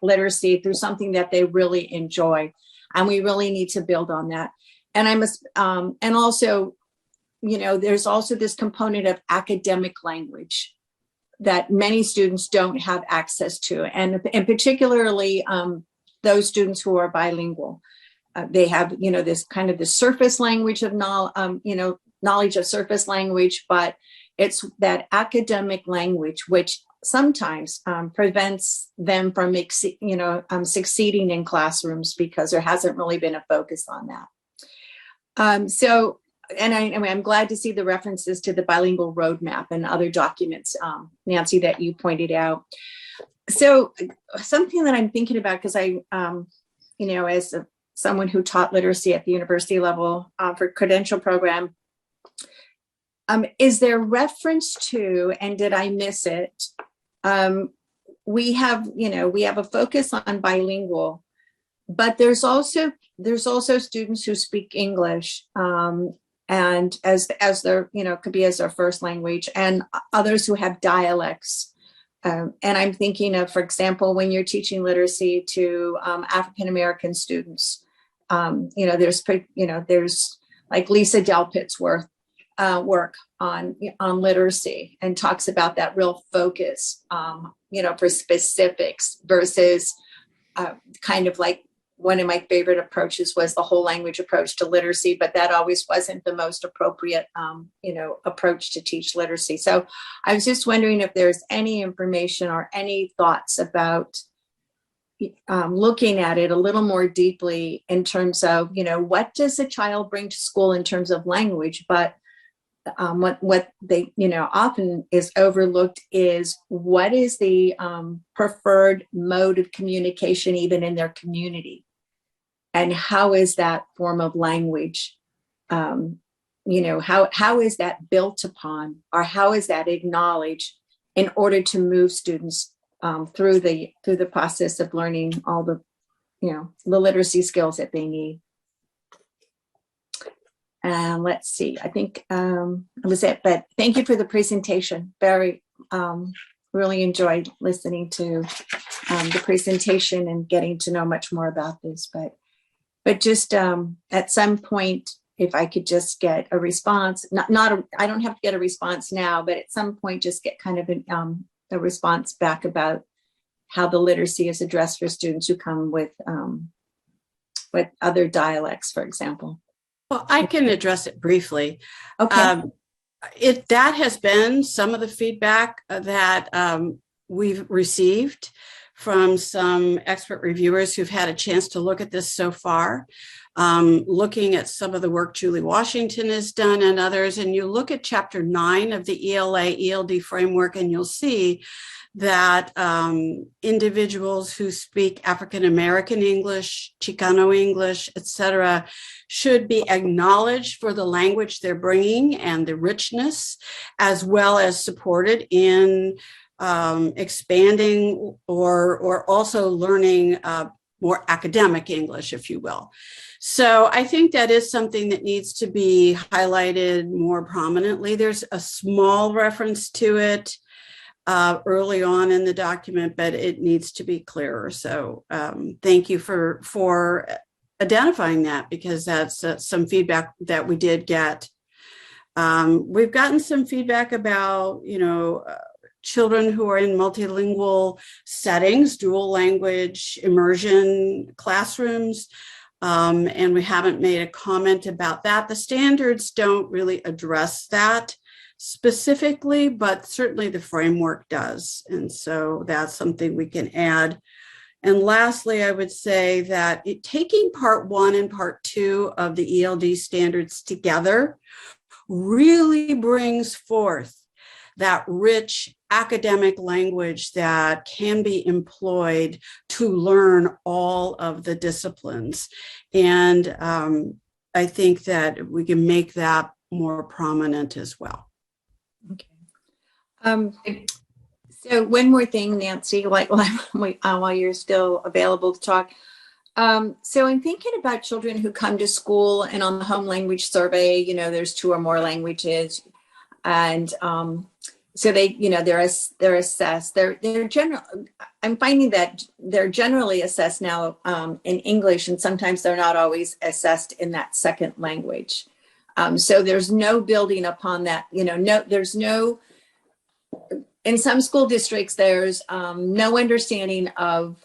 literacy through something that they really enjoy, and we really need to build on that. And and also, there's also this component of academic language that many students don't have access to, and particularly those students who are bilingual. They have, this kind of the surface language of knowledge of surface language, but it's that academic language which sometimes prevents them from succeeding in classrooms because there hasn't really been a focus on that. I'm glad to see the references to the bilingual roadmap and other documents, Nancy, that you pointed out. So something that I'm thinking about, because as someone who taught literacy at the university level for Credential program, is there reference to, and did I miss it, we have a focus on bilingual, but there's also students who speak English, and as their, could be as their first language, and others who have dialects. And I'm thinking of, for example, when you're teaching literacy to African American students, there's like Lisa Delpitt's work on literacy, and talks about that real focus, for specifics versus kind of like one of my favorite approaches was the whole language approach to literacy, but that always wasn't the most appropriate, approach to teach literacy. So I was just wondering if there's any information or any thoughts about looking at it a little more deeply in terms of, what does a child bring to school in terms of language, but what they, often is overlooked is what is the preferred mode of communication even in their community, and how is that form of language, how is that built upon, or how is that acknowledged in order to move students through the process of learning all the literacy skills that they need. Let's see, I think that was it, but thank you for the presentation. Very, really enjoyed listening to the presentation and getting to know much more about this, but just at some point, if I could just get a response, I don't have to get a response now, but at some point just get kind of a response back about how the literacy is addressed for students who come with other dialects, for example. Well, I can address it briefly. Okay. That has been some of the feedback that we've received from some expert reviewers who've had a chance to look at this so far, looking at some of the work Julie Washington has done and others. And you look at Chapter 9 of the ELA-ELD framework, and you'll see that individuals who speak African American English, Chicano English, etc., should be acknowledged for the language they're bringing and the richness, as well as supported in expanding or also learning more academic English, if you will. So I think that is something that needs to be highlighted more prominently. There's a small reference to it early on in the document, but it needs to be clearer. So thank you for identifying that, because that's some feedback that we did get. We've gotten some feedback about, children who are in multilingual settings, dual language immersion classrooms, and we haven't made a comment about that. The standards don't really address that specifically, but certainly the framework does. And so that's something we can add. And lastly, I would say that taking part 1 and part 2 of the ELD standards together really brings forth that rich academic language that can be employed to learn all of the disciplines. And I think that we can make that more prominent as well. Okay. So one more thing, Nancy, while you're still available to talk. So I'm thinking about children who come to school, and on the home language survey, there's 2 or more languages, and so they're assessed. They're general. I'm finding that they're generally assessed now in English, and sometimes they're not always assessed in that second language. So there's no building upon that. There's no. In some school districts, there's no understanding of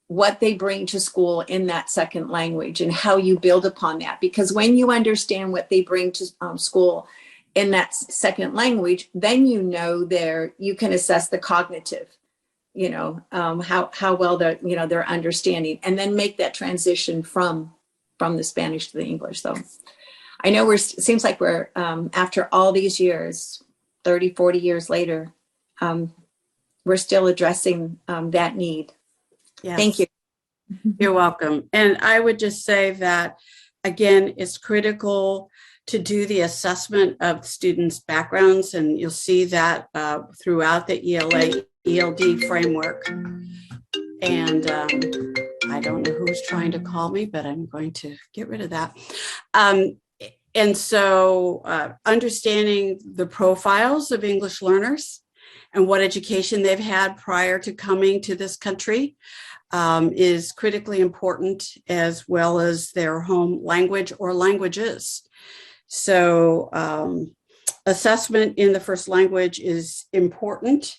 what they bring to school in that second language and how you build upon that. Because when you understand what they bring to school in that second language, then you can assess the cognitive, how well they're understanding, and then make that transition from the Spanish to the English. So I know it seems like we're after all these years, 30, 40 years later, we're still addressing that need. Yes. Thank you. You're welcome. And I would just say that, again, it's critical to do the assessment of students' backgrounds, and you'll see that throughout the ELA, ELD framework. And I don't know who's trying to call me, but I'm going to get rid of that. And so understanding the profiles of English learners and what education they've had prior to coming to this country is critically important, as well as their home language or languages. So assessment in the first language is important.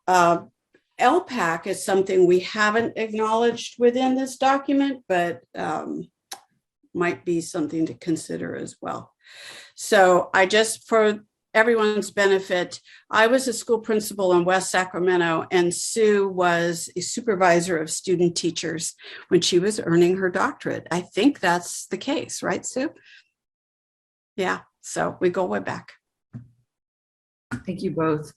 LPAC is something we haven't acknowledged within this document, but might be something to consider as well. So for everyone's benefit, I was a school principal in West Sacramento, and Sue was a supervisor of student teachers when she was earning her doctorate. I think that's the case, right, Sue? Yeah, so we go way back. Thank you both.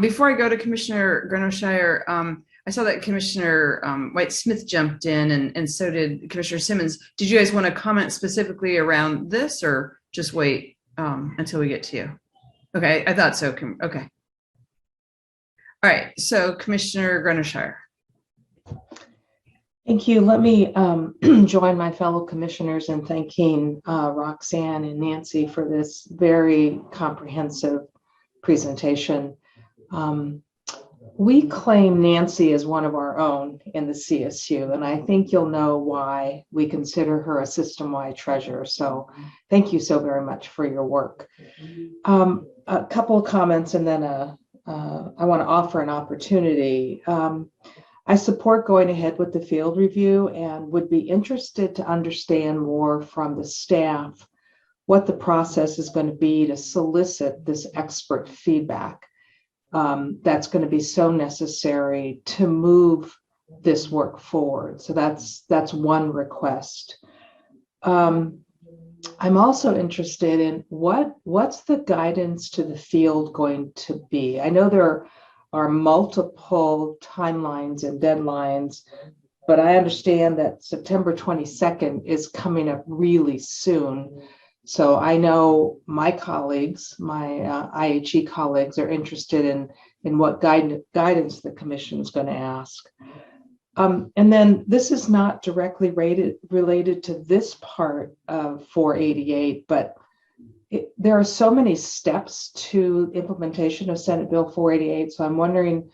Before I go to Commissioner Grenoshire, I saw that Commissioner White-Smith jumped in, and so did Commissioner Simmons. Did you guys want to comment specifically around this, or just wait until we get to you? Okay, I thought so. Okay. All right, so Commissioner Grenoshire. Thank you. Let me join my fellow commissioners in thanking Roxanne and Nancy for this very comprehensive presentation. We claim Nancy as one of our own in the CSU, and I think you'll know why we consider her a system-wide treasure. So thank you so very much for your work. A couple of comments, and then I want to offer an opportunity. I support going ahead with the field review and would be interested to understand more from the staff what the process is going to be to solicit this expert feedback that's going to be so necessary to move this work forward. So that's one request. I'm also interested in what's the guidance to the field going to be. I know there are multiple timelines and deadlines, but I understand that September 22nd is coming up really soon. So I know my colleagues, my IHE colleagues, are interested in what guidance the commission is going to ask. And then this is not directly related to this part of 488, but there are so many steps to implementation of Senate Bill 488. So I'm wondering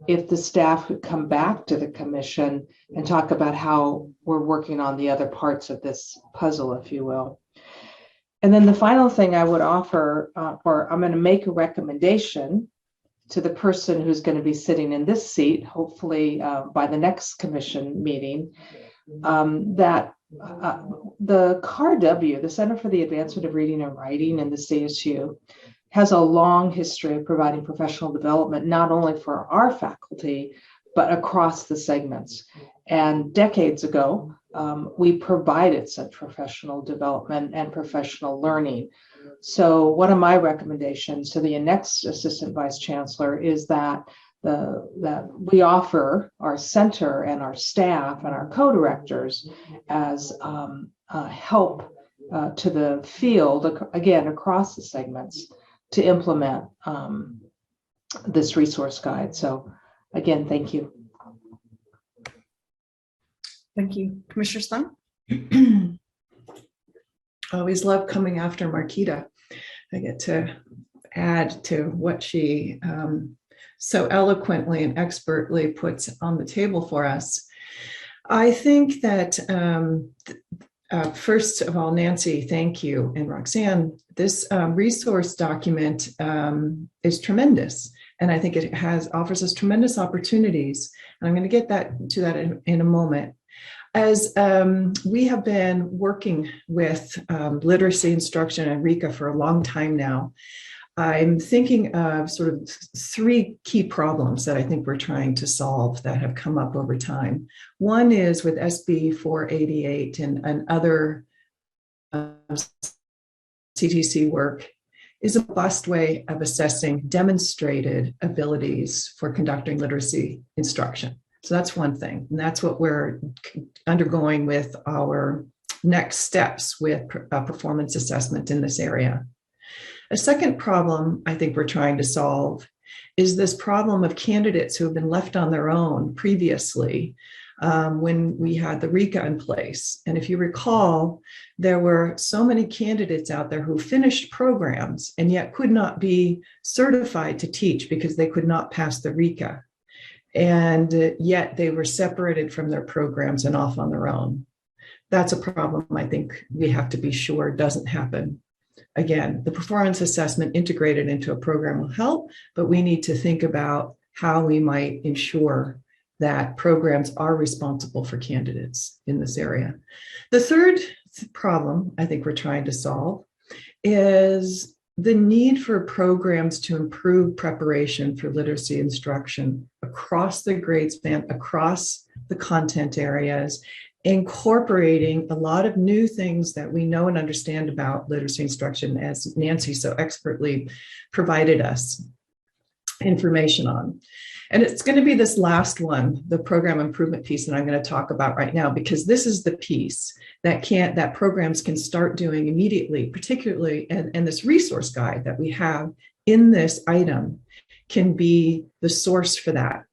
if the staff could come back to the commission and talk about how we're working on the other parts of this puzzle, if you will. And then the final thing I would offer, or I'm going to make a recommendation to the person who's going to be sitting in this seat, hopefully by the next commission meeting, that the CAR-W, the Center for the Advancement of Reading and Writing in the CSU, has a long history of providing professional development, not only for our faculty, but across the segments. And decades ago, we provided such professional development and professional learning. So one of my recommendations to the next Assistant Vice Chancellor is that we offer our center and our staff and our co-directors as help to the field, again, across the segments, to implement this resource guide. So again, thank you. Thank you. Commissioner Slum? Always love coming after Marquita. I get to add to what she so eloquently and expertly puts on the table for us. I think that first of all, Nancy, thank you, and Roxanne, this resource document is tremendous. And I think it offers us tremendous opportunities. And I'm going to get to that in a moment. As we have been working with literacy instruction and RICA for a long time now, I'm thinking of sort of three key problems that I think we're trying to solve that have come up over time. One is with SB 488 and other CTC work is a robust way of assessing demonstrated abilities for conducting literacy instruction. So that's one thing, and that's what we're undergoing with our next steps with performance assessment in this area. A second problem I think we're trying to solve is this problem of candidates who have been left on their own previously when we had the RECA in place. And if you recall, there were so many candidates out there who finished programs and yet could not be certified to teach because they could not pass the RECA. And yet they were separated from their programs and off on their own. That's a problem I think we have to be sure doesn't happen. Again, the performance assessment integrated into a program will help, but we need to think about how we might ensure that programs are responsible for candidates in this area. The third problem I think we're trying to solve is the need for programs to improve preparation for literacy instruction across the grade span, across the content areas, incorporating a lot of new things that we know and understand about literacy instruction, as Nancy so expertly provided us information on. And it's going to be this last one, the program improvement piece that I'm going to talk about right now, because this is the piece that programs can start doing immediately, particularly, and this resource guide that we have in this item can be the source for that.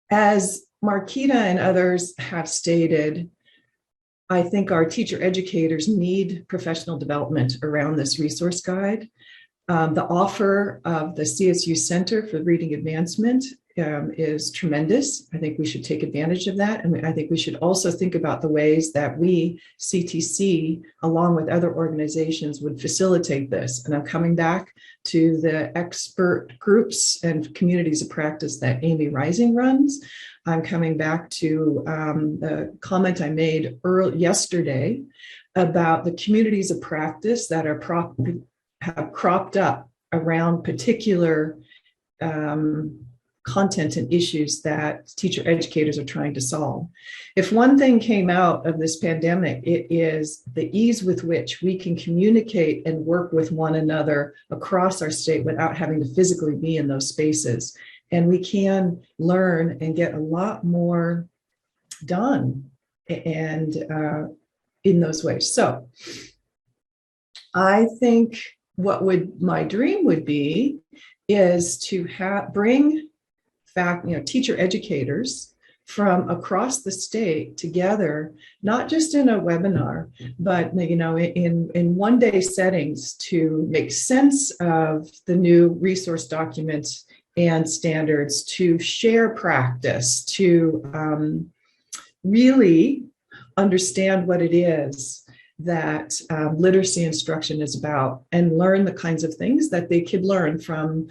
As Marquita and others have stated, I think our teacher educators need professional development around this resource guide. The offer of the CSU Center for Reading Advancement is tremendous. I think we should take advantage of that. And I think we should also think about the ways that we, CTC, along with other organizations, would facilitate this. And I'm coming back to the expert groups and communities of practice that Amy Rising runs. I'm coming back to the comment I made yesterday about the communities of practice that are have cropped up around particular content and issues that teacher educators are trying to solve. If one thing came out of this pandemic, it is the ease with which we can communicate and work with one another across our state without having to physically be in those spaces. And we can learn and get a lot more done and in those ways. So I think my dream would be is to bring teacher educators from across the state together, not just in a webinar, but in one-day settings to make sense of the new resource documents and standards, to share practice, to really understand what it is that literacy instruction is about, and learn the kinds of things that they could learn from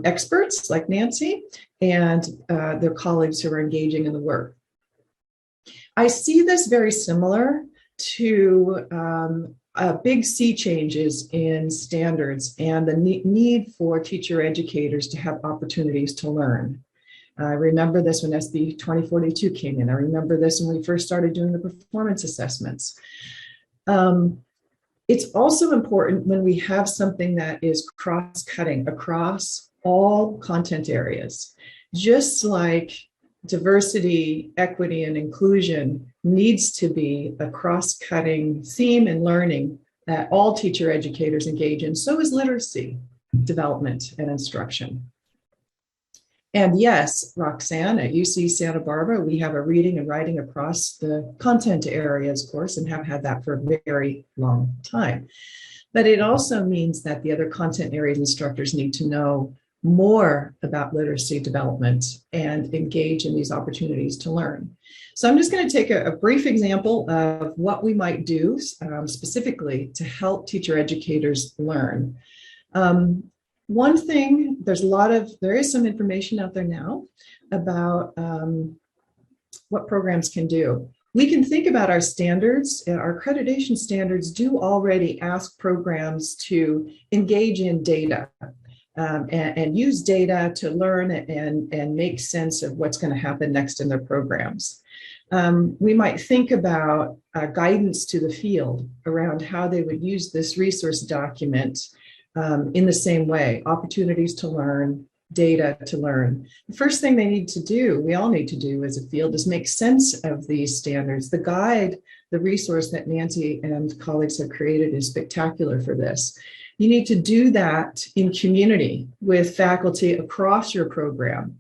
experts like Nancy and their colleagues who are engaging in the work. I see this very similar to big sea changes in standards and the need for teacher educators to have opportunities to learn. I remember this when SB 2042 came in. I remember this when we first started doing the performance assessments. It's also important when we have something that is cross-cutting across all content areas. Just like diversity, equity, and inclusion needs to be a cross-cutting theme in learning that all teacher educators engage in, so is literacy development and instruction. And yes, Roxanne, at UC Santa Barbara, we have a reading and writing across the content areas course and have had that for a very long time. But it also means that the other content areas instructors need to know more about literacy development and engage in these opportunities to learn. So I'm just going to take a brief example of what we might do specifically to help teacher educators learn. One thing, there is some information out there now about what programs can do. We can think about our standards. Our accreditation standards do already ask programs to engage in data and use data to learn and make sense of what's going to happen next in their programs. We might think about guidance to the field around how they would use this resource document in the same way, opportunities to learn, data to learn. The first thing they need to do, we all need to do as a field, is make sense of these standards. The guide, the resource that Nancy and colleagues have created is spectacular for this. You need to do that in community with faculty across your program.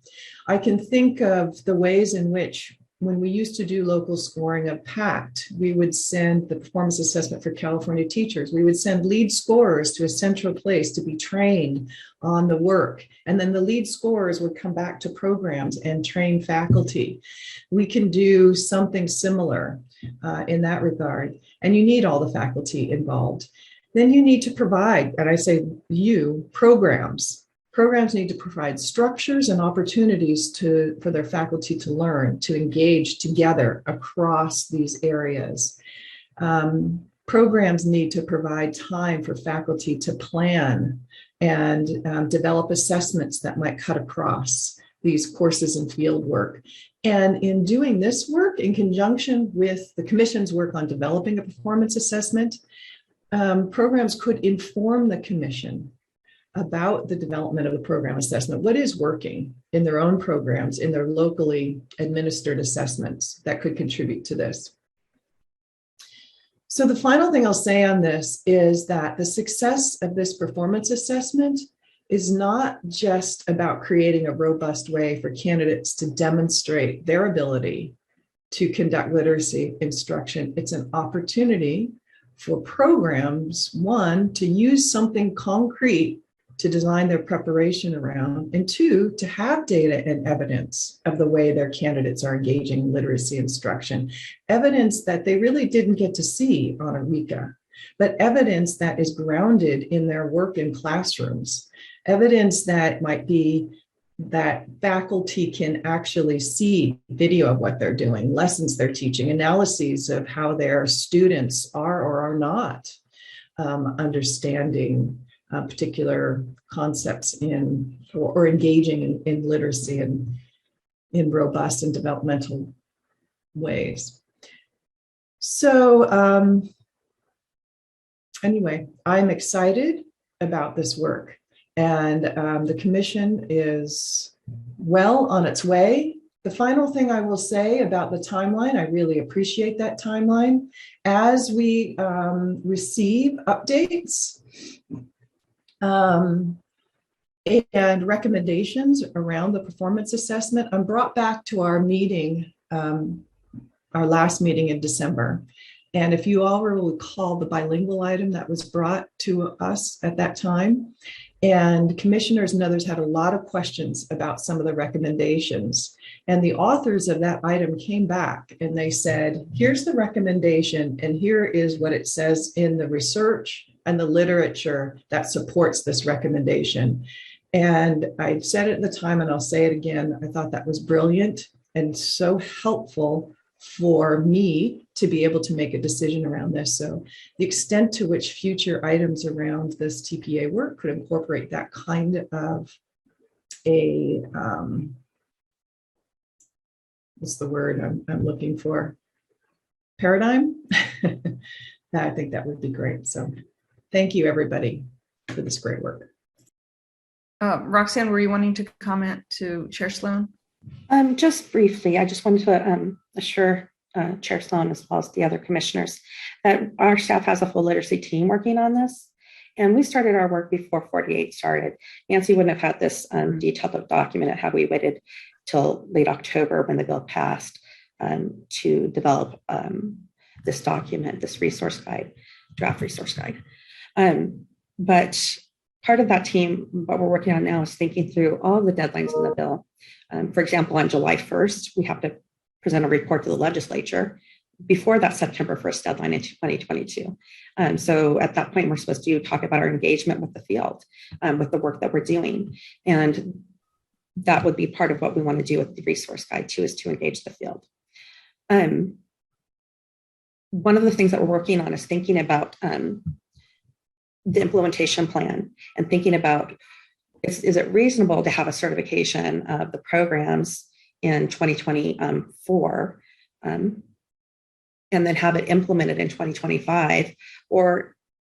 I can think of the ways in which, when we used to do local scoring of PACT, we would send the performance assessment for California teachers. We would send lead scorers to a central place to be trained on the work. And then the lead scorers would come back to programs and train faculty. We can do something similar in that regard. And you need all the faculty involved. Then you need to provide, and I say you, programs. Programs need to provide structures and opportunities for their faculty to learn, to engage together across these areas. Programs need to provide time for faculty to plan and develop assessments that might cut across these courses and field work. And in doing this work, in conjunction with the Commission's work on developing a performance assessment, programs could inform the Commission about the development of the program assessment. What is working in their own programs, in their locally administered assessments that could contribute to this? So the final thing I'll say on this is that the success of this performance assessment is not just about creating a robust way for candidates to demonstrate their ability to conduct literacy instruction. It's an opportunity for programs, one, to use something concrete to design their preparation around, and two, to have data and evidence of the way their candidates are engaging in literacy instruction. Evidence that they really didn't get to see on Eureka, but evidence that is grounded in their work in classrooms. Evidence that might be that faculty can actually see video of what they're doing, lessons they're teaching, analyses of how their students are or are not understanding particular concepts in or engaging in literacy and in robust and developmental ways. So anyway, I'm excited about this work, and the Commission is well on its way. The final thing I will say about the timeline, I really appreciate that timeline. As we receive updates and recommendations around the performance assessment, I'm brought back to our meeting, our last meeting in December. And if you all will recall the bilingual item that was brought to us at that time, and commissioners and others had a lot of questions about some of the recommendations. And the authors of that item came back and they said, here's the recommendation, and here is what it says in the research and the literature that supports this recommendation. And I said it at the time, and I'll say it again, I thought that was brilliant and so helpful for me to be able to make a decision around this. So the extent to which future items around this TPA work could incorporate that kind of a, what's the word I'm looking for? Paradigm? I think that would be great. So thank you, everybody, for this great work. Roxanne, were you wanting to comment to Chair Sloan? Just briefly, I just wanted to assure Chair Sloan, as well as the other commissioners, that our staff has a full literacy team working on this. And we started our work before 48 started. Nancy wouldn't have had this detailed document had we waited till late October when the bill passed to develop this document, this resource guide, draft resource guide. But part of that team, what we're working on now is thinking through all of the deadlines in the bill. For example, on July 1st, we have to present a report to the legislature before that September 1st deadline in 2022. So at that point, we're supposed to talk about our engagement with the field, with the work that we're doing. And that would be part of what we want to do with the resource guide too, is to engage the field. One of the things that we're working on is thinking about the implementation plan and thinking about, is it reasonable to have a certification of the programs in 2024 and then have it implemented in 2025,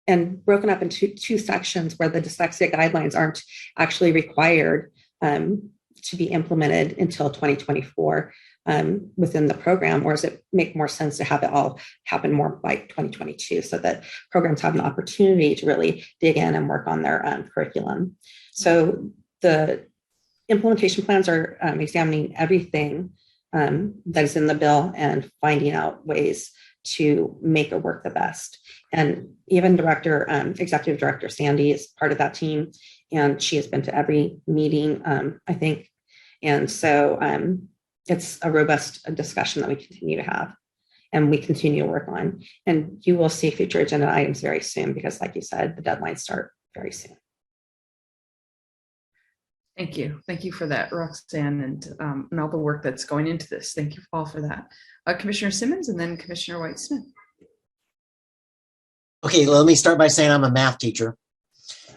and broken up into two sections where the dyslexia guidelines aren't actually required to be implemented until 2024, within the program, or does it make more sense to have it all happen more by 2022 so that programs have an opportunity to really dig in and work on their curriculum? So the implementation plans are examining everything that is in the bill and finding out ways to make it work the best. And even Executive Director Sandy is part of that team, and she has been to every meeting, I think. And so it's a robust discussion that we continue to have and we continue to work on. And you will see future agenda items very soon because, like you said, the deadlines start very soon. Thank you. Thank you for that, Roxanne, and all the work that's going into this. Thank you all for that. Commissioner Simmons and then Commissioner White-Smith. Okay, let me start by saying I'm a math teacher,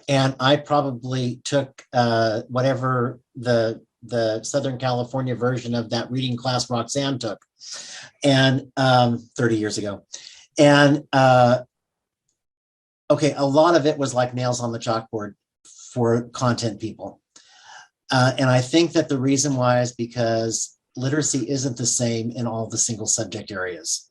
and I probably took whatever the Southern California version of that reading class Roxanne took, and 30 years ago. And okay, a lot of it was like nails on the chalkboard for content people. And I think that the reason why is because literacy isn't the same in all the single subject areas.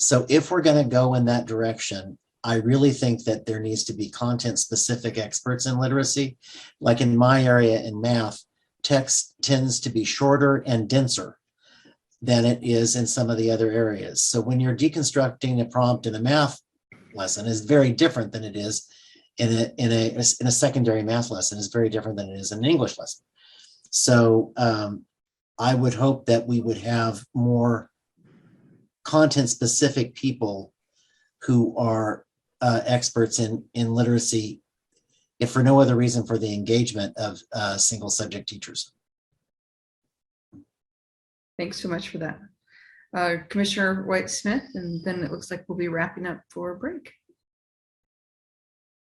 So if we're going to go in that direction, I really think that there needs to be content specific experts in literacy. Like in my area in math, text tends to be shorter and denser than it is in some of the other areas. So when you're deconstructing a prompt in a math lesson is very different than it is in a secondary math lesson, is very different than it is in an English lesson. So I would hope that we would have more content specific people who are experts in literacy, if for no other reason for the engagement of single subject teachers. Thanks so much for that. Commissioner White-Smith, and then it looks like we'll be wrapping up for a break.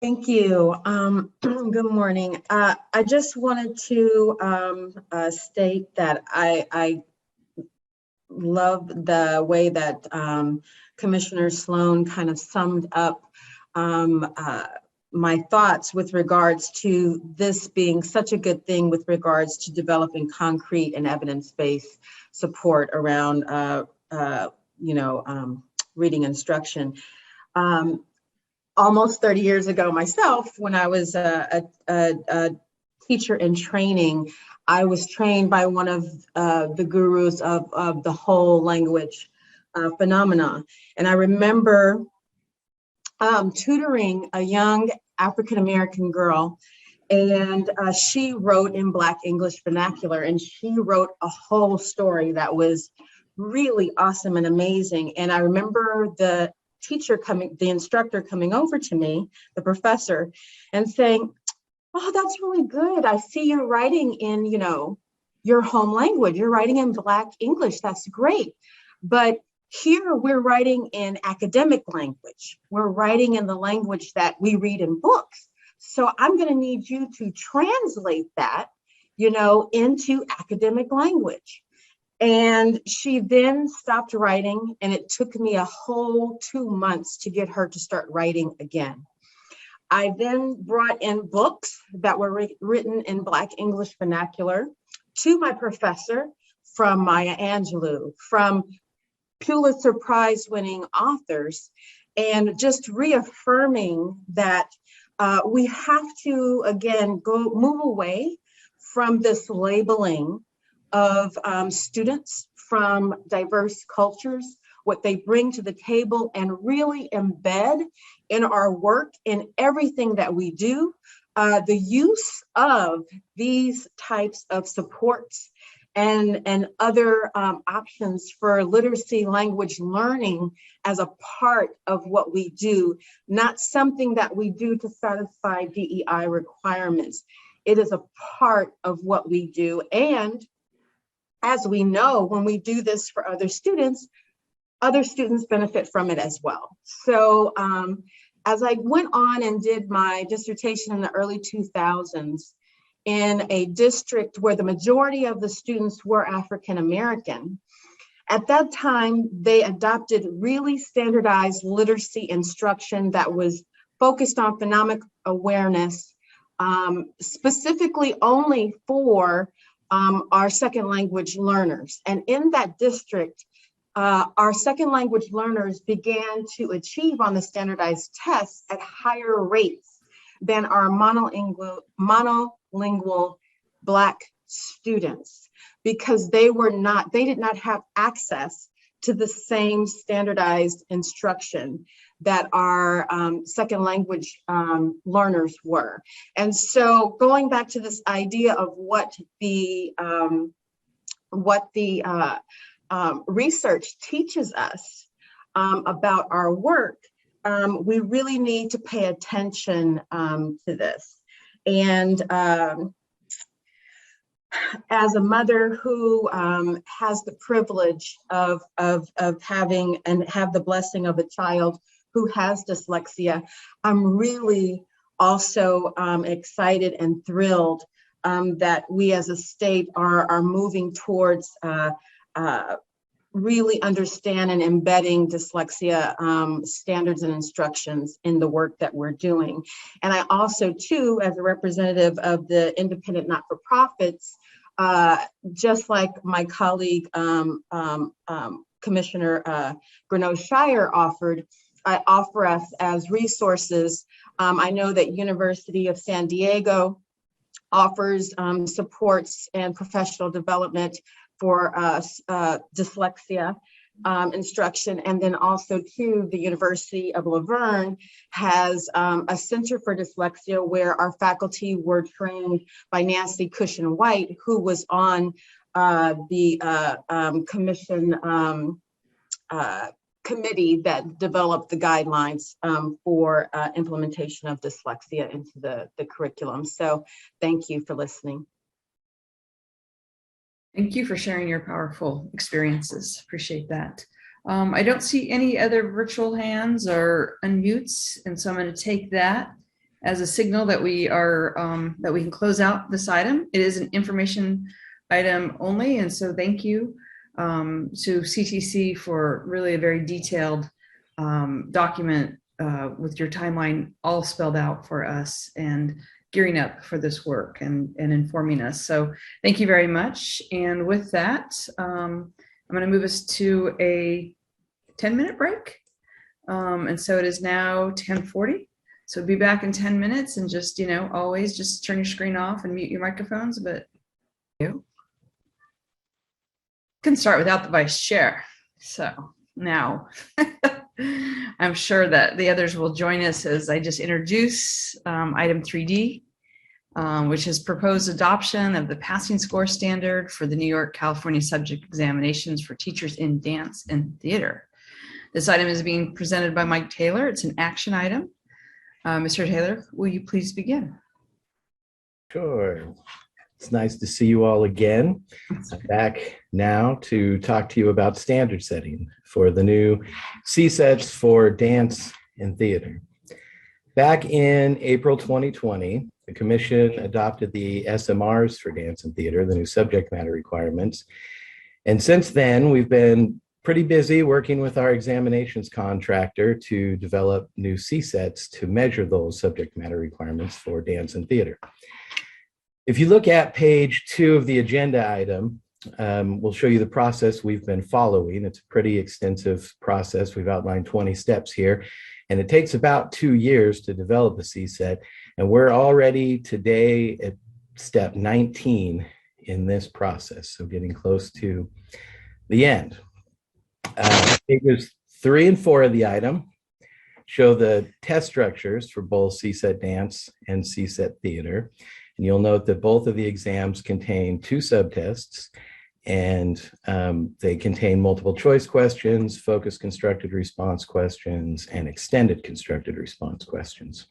Thank you. Good morning. I just wanted to state that I love the way that Commissioner Sloan kind of summed up my thoughts with regards to this being such a good thing with regards to developing concrete and evidence-based support around reading instruction. Almost 30 years ago myself, when I was a teacher in training, I was trained by one of the gurus of the whole language phenomena. And I remember tutoring a young African-American girl, and she wrote in Black English vernacular, and she wrote a whole story that was really awesome and amazing. And I remember the instructor coming over to me, the professor, and saying, "Oh, that's really good. I see you're writing in, your home language. You're writing in Black English. That's great. But here we're writing in academic language. We're writing in the language that we read in books. So I'm going to need you to translate that, into academic language." And she then stopped writing, and it took me a whole 2 months to get her to start writing again. I then brought in books that were written in Black English vernacular to my professor, from Maya Angelou, from Pulitzer Prize winning authors, and just reaffirming that we have to, again, move away from this labeling of students from diverse cultures, what they bring to the table, and really embed in our work, in everything that we do, the use of these types of supports and other options for literacy language learning as a part of what we do, not something that we do to satisfy DEI requirements. It is a part of what we do. And as we know, when we do this for other students benefit from it as well. So as I went on and did my dissertation in the early 2000s in a district where the majority of the students were African American, at that time, they adopted really standardized literacy instruction that was focused on phonemic awareness, specifically only for are second language learners. And in that district, our second language learners began to achieve on the standardized tests at higher rates than our monolingual Black students, because they did not have access to the same standardized instruction that our second language learners were. And so going back to this idea of what the research teaches us about our work, we really need to pay attention to this. And as a mother who has the privilege of having and have the blessing of a child who has dyslexia, I'm really also excited and thrilled that we as a state are moving towards really understand and embedding dyslexia standards and instructions in the work that we're doing. And I also, too, as a representative of the independent not-for-profits, just like my colleague, Commissioner Greneau-Shire offered, I offer us as resources. I know that University of San Diego offers supports and professional development for dyslexia instruction. And then also too, the University of Laverne has a Center for Dyslexia where our faculty were trained by Nancy Cushion White, who was on the commission committee that developed the guidelines for implementation of dyslexia into the curriculum. So thank you for listening. Thank you for sharing your powerful experiences. Appreciate that. I don't see any other virtual hands or unmutes, and so I'm going to take that as a signal that we are that we can close out this item. It is an information item only, and so thank you to CTC for really a very detailed document with your timeline all spelled out for us and gearing up for this work and informing us. So thank you very much. And with that, I'm going to move us to a 10-minute break. And so it is now 10:40. So be back in 10 minutes and just, you know, always just turn your screen off and mute your microphones, but you can start without the vice chair. So now I'm sure that the others will join us as I just introduce item 3D, which is proposed adoption of the passing score standard for the New York, California subject examinations for teachers in dance and theater. This item is being presented by Mike Taylor. It's an action item. Mr. Taylor, will you please begin? Sure. It's nice to see you all again. I'm back now to talk to you about standard setting for the new CSETs for dance and theater. Back in April 2020, the Commission adopted the SMRs for dance and theater, the new subject matter requirements. And since then, we've been pretty busy working with our examinations contractor to develop new CSETs to measure those subject matter requirements for dance and theater. If you look at page 2 of the agenda item, we'll show you the process we've been following. It's a pretty extensive process. We've outlined 20 steps here, and it takes about 2 years to develop a CSET. And we're already today at step 19 in this process, so getting close to the end. Pages 3 and 4 of the item show the test structures for both CSET dance and CSET theater. And you'll note that both of the exams contain 2 subtests, and they contain multiple choice questions, focused constructed response questions, and extended constructed response questions.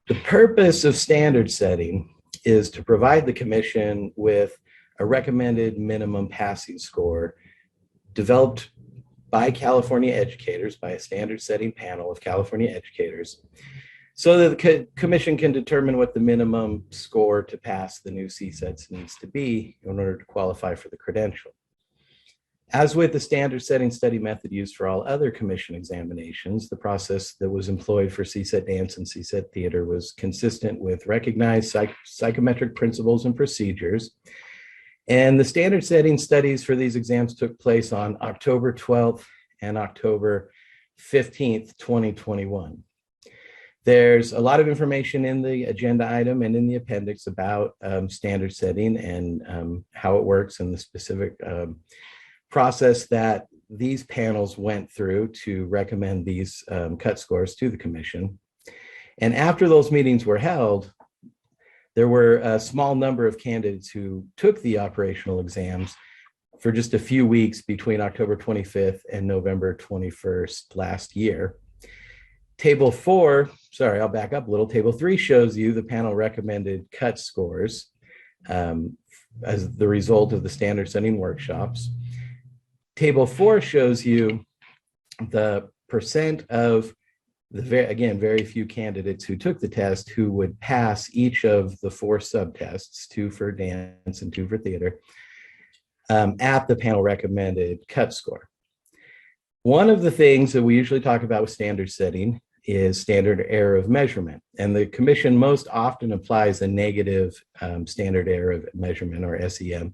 The purpose of standard setting is to provide the Commission with a recommended minimum passing score developed by California educators, by a standard setting panel of California educators, so that the Commission can determine what the minimum score to pass the new CSETs needs to be in order to qualify for the credential. As with the standard setting study method used for all other commission examinations, the process that was employed for CSET Dance and CSET Theater was consistent with recognized psychometric principles and procedures. And the standard setting studies for these exams took place on October 12th and October 15th, 2021. There's a lot of information in the agenda item and in the appendix about standard setting and how it works and the specific process that these panels went through to recommend these cut scores to the commission. And after those meetings were held, there were a small number of candidates who took the operational exams for just a few weeks between October 25th and November 21st last year. Table 4, sorry, I'll back up a little. Table 3 shows you the panel recommended cut scores as the result of the standard setting workshops. Table 4 shows you the percent of the, again, very few candidates who took the test who would pass each of the 4 subtests, 2 for dance and 2 for theater, at the panel recommended cut score. One of the things that we usually talk about with standard setting is standard error of measurement. And the commission most often applies a negative standard error of measurement, or SEM,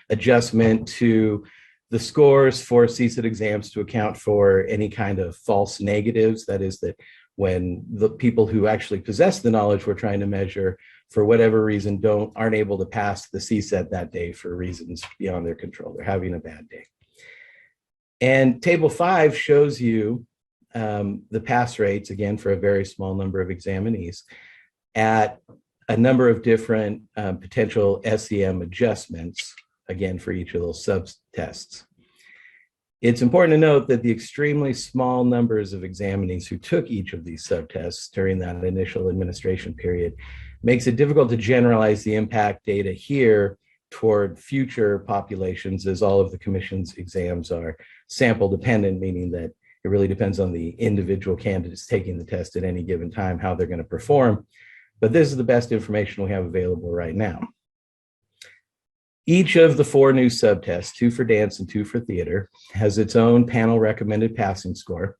adjustment to the scores for CSET exams to account for any kind of false negatives. That is, that when the people who actually possess the knowledge we're trying to measure, for whatever reason, aren't able to pass the CSET that day for reasons beyond their control. They're having a bad day. And table 5 shows you the pass rates, again, for a very small number of examinees at a number of different potential SEM adjustments, again, for each of those subtests. It's important to note that the extremely small numbers of examinees who took each of these subtests during that initial administration period makes it difficult to generalize the impact data here toward future populations, as all of the commission's exams are sample dependent, meaning that it really depends on the individual candidates taking the test at any given time, how they're going to perform. But this is the best information we have available right now. Each of the 4 new subtests, 2 for dance and 2 for theater, has its own panel recommended passing score.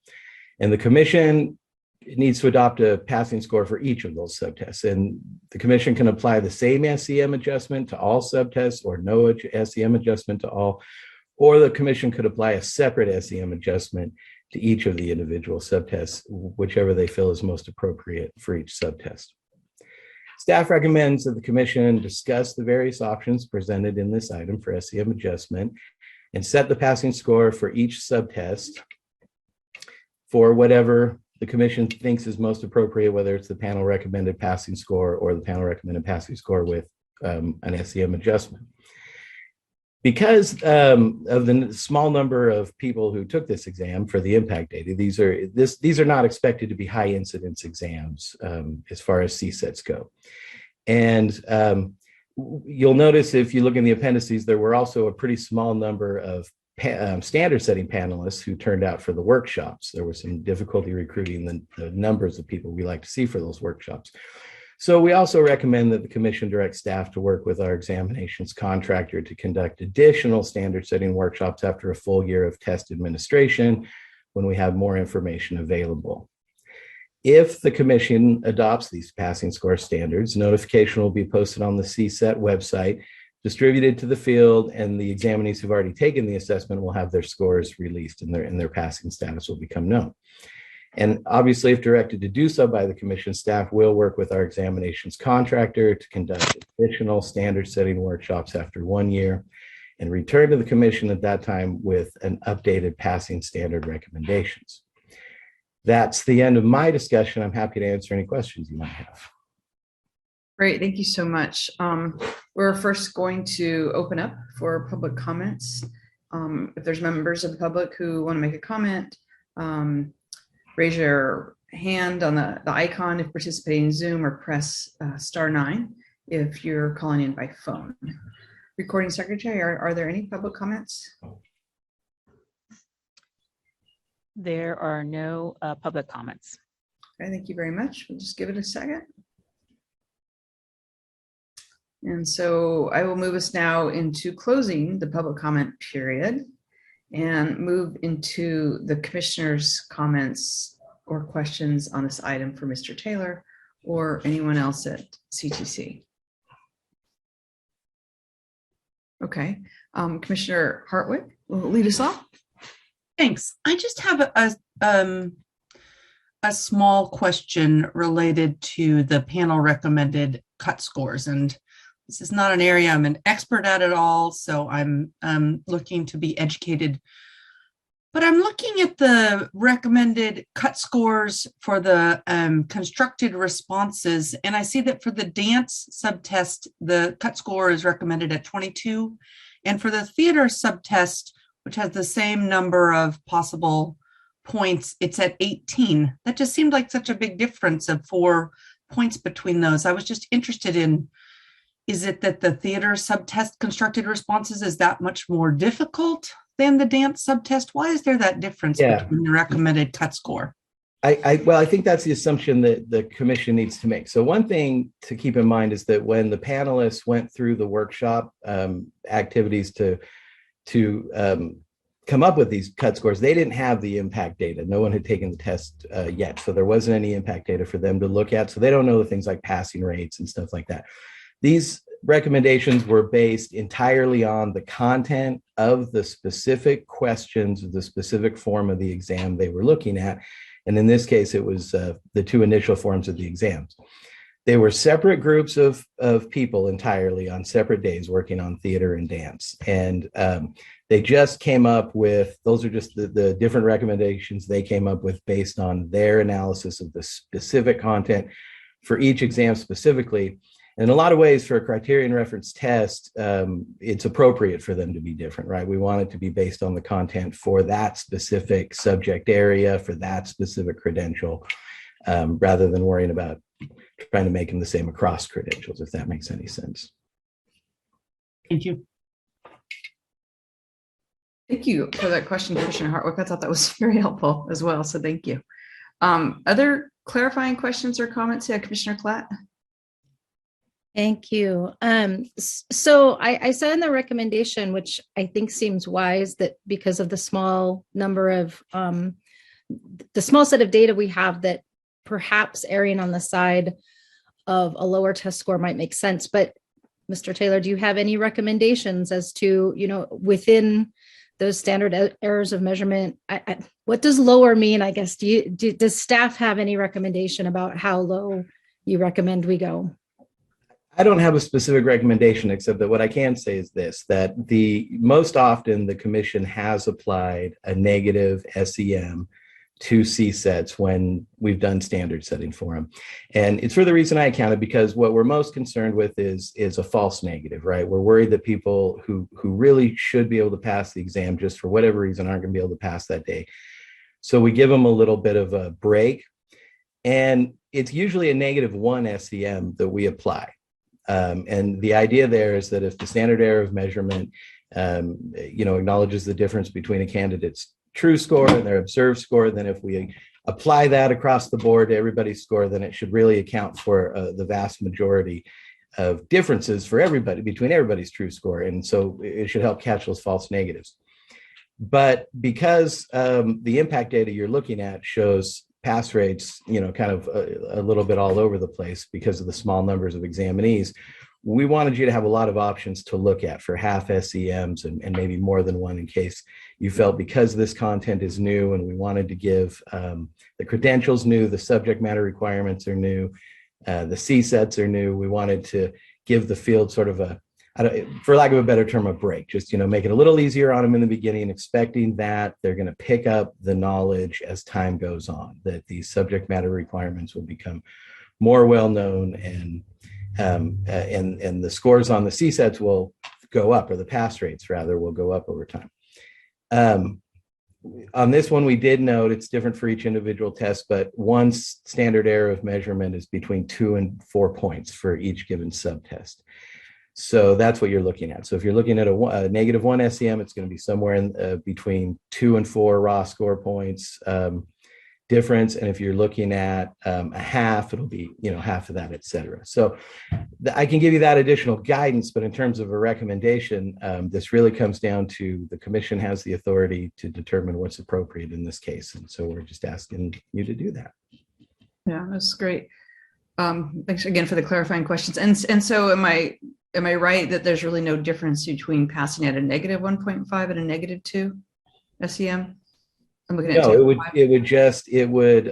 And the commission needs to adopt a passing score for each of those subtests. And the commission can apply the same SEM adjustment to all subtests or no SEM adjustment to all, or the commission could apply a separate SEM adjustment to each of the individual subtests, whichever they feel is most appropriate for each subtest. Staff recommends that the commission discuss the various options presented in this item for SEM adjustment and set the passing score for each subtest for whatever the commission thinks is most appropriate, whether it's the panel recommended passing score or the panel recommended passing score with an SEM adjustment. Because of the small number of people who took this exam for the impact data, these are not expected to be high incidence exams as far as CSETs go. And you'll notice if you look in the appendices, there were also a pretty small number of standard setting panelists who turned out for the workshops. There was some difficulty recruiting the numbers of people we like to see for those workshops. So we also recommend that the commission direct staff to work with our examinations contractor to conduct additional standard setting workshops after a full year of test administration when we have more information available. If the commission adopts these passing score standards, notification will be posted on the CSET website, distributed to the field, and the examinees who've already taken the assessment will have their scores released and their passing status will become known. And obviously, if directed to do so by the commission, staff will work with our examinations contractor to conduct additional standard setting workshops after 1 year and return to the commission at that time with an updated passing standard recommendations. That's the end of my discussion. I'm happy to answer any questions you might have. Great, thank you so much. We're first going to open up for public comments. If there's members of the public who want to make a comment, raise your hand on the icon if participating in Zoom, or press *9 if you're calling in by phone. Recording secretary, are there any public comments? There are no public comments. Okay, thank you very much. We'll just give it a second. And so I will move us now into closing the public comment period. and move into the commissioner's comments or questions on this item for Mr. Taylor or anyone else at CTC. Okay, Commissioner Hartwick will lead us off. Thanks. I just have a small question related to the panel recommended cut scores. And this is not an area I'm an expert at all, so I'm looking to be educated. But I'm looking at the recommended cut scores for the constructed responses, and I see that for the dance subtest, the cut score is recommended at 22, and for the theater subtest, which has the same number of possible points, it's at 18. That just seemed like such a big difference of 4 points between those. I was just interested in, is it that the theater subtest constructed responses is that much more difficult than the dance subtest? Why is there that difference between the recommended cut score? Well, I think that's the assumption that the commission needs to make. So one thing to keep in mind is that when the panelists went through the workshop activities to come up with these cut scores, they didn't have the impact data. No one had taken the test yet. So there wasn't any impact data for them to look at. So they don't know the things like passing rates and stuff like that. These recommendations were based entirely on the content of the specific questions of the specific form of the exam they were looking at. And in this case, it was the 2 initial forms of the exams. They were separate groups of people entirely on separate days working on theater and dance. And they just came up with, those are just the different recommendations they came up with based on their analysis of the specific content for each exam specifically. In a lot of ways, for a criterion reference test, it's appropriate for them to be different, right? We want it to be based on the content for that specific subject area, for that specific credential, rather than worrying about trying to make them the same across credentials, if that makes any sense. Thank you. Thank you for that question, Commissioner Hartwick. I thought that was very helpful as well, so thank you. Other clarifying questions or comments? Yeah, Commissioner Klatt. Thank you. So I said in the recommendation, which I think seems wise, that because of the small number of, the small set of data we have, that perhaps erring on the side of a lower test score might make sense. But Mr. Taylor, do you have any recommendations as to, within those standard errors of measurement, what does lower mean, I guess? Does staff have any recommendation about how low you recommend we go? I don't have a specific recommendation, except that what I can say is this, that most often the commission has applied a negative SEM to CSETs when we've done standard setting for them. And it's for the reason I accounted, because what we're most concerned with is a false negative, right? We're worried that people who really should be able to pass the exam just for whatever reason aren't going to be able to pass that day. So we give them a little bit of a break. And it's usually a -1 SEM that we apply. And the idea there is that if the standard error of measurement, acknowledges the difference between a candidate's true score and their observed score, then if we apply that across the board to everybody's score, then it should really account for the vast majority of differences for everybody between everybody's true score. And so it should help catch those false negatives. But because the impact data you're looking at shows pass rates, kind of a little bit all over the place because of the small numbers of examinees, we wanted you to have a lot of options to look at for half SEMs and maybe more than one, in case you felt, because this content is new and we wanted to give the credentials new, the subject matter requirements are new, the CSETs are new. We wanted to give the field sort of for lack of a better term, a break, just, make it a little easier on them in the beginning, expecting that they're going to pick up the knowledge as time goes on, that these subject matter requirements will become more well-known, and the scores on the CSETs will go up, or the pass rates rather will go up over time. On this one, we did note it's different for each individual test, but one standard error of measurement is between 2 and 4 points for each given subtest. So that's what you're looking at. So if you're looking at a -1 SEM, it's going to be somewhere in between 2 and 4 raw score points. difference. And if you're looking at a half, it'll be, half of that, et cetera. So I can give you that additional guidance, but in terms of a recommendation, this really comes down to the commission has the authority to determine what's appropriate in this case. And so we're just asking you to do that. Yeah, that's great. Thanks again for the clarifying questions. And so am I right that there's really no difference between passing at a negative 1.5 and a negative 2 SEM? I'm looking at no, it would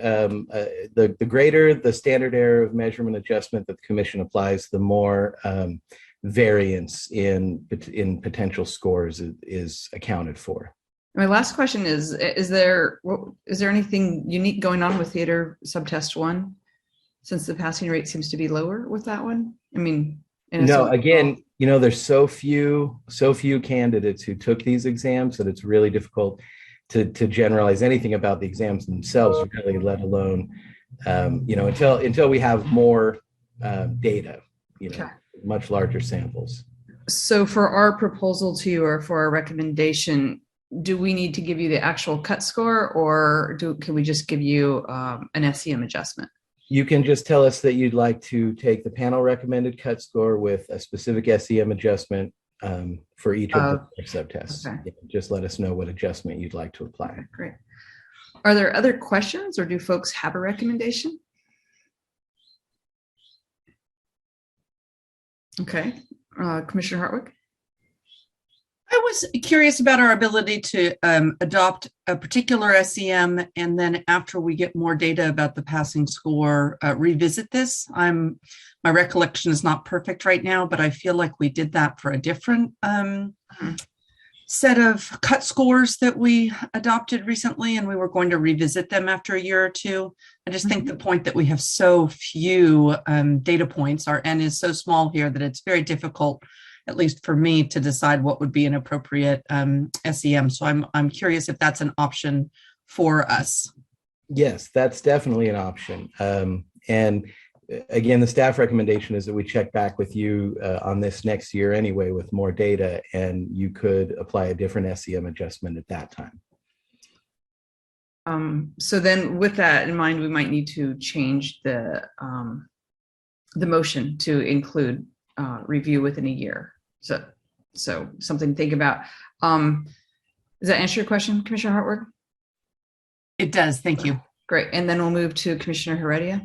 the greater the standard error of measurement adjustment that the commission applies, the more variance in potential scores is accounted for. My last question is there anything unique going on with theater subtest 1, since the passing rate seems to be lower with that one? I mean, no, again, there's so few candidates who took these exams that it's really difficult to generalize anything about the exams themselves, really, let alone, until we have more data, much larger samples. So for our proposal to you, or for our recommendation, do we need to give you the actual cut score, or can we just give you an SEM adjustment? You can just tell us that you'd like to take the panel recommended cut score with a specific SEM adjustment for each of the subtests. Okay. Just let us know what adjustment you'd like to apply. Okay, great. Are there other questions, or do folks have a recommendation? Okay, Commissioner Hartwick. I was curious about our ability to adopt a particular SEM, and then after we get more data about the passing score, revisit this. My recollection is not perfect right now, but I feel like we did that for a different set of cut scores that we adopted recently, and we were going to revisit them after a year or two. I just think the point that we have so few data points, our N is so small here, that it's very difficult, at least for me, to decide what would be an appropriate SEM. So I'm curious if that's an option for us. Yes, that's definitely an option. And again, the staff recommendation is that we check back with you on this next year anyway with more data, and you could apply a different SEM adjustment at that time. So then with that in mind, we might need to change the motion to include review within a year. So something to think about. Does that answer your question, Commissioner Hartwig? It does. Thank you. Great. And then we'll move to Commissioner Heredia.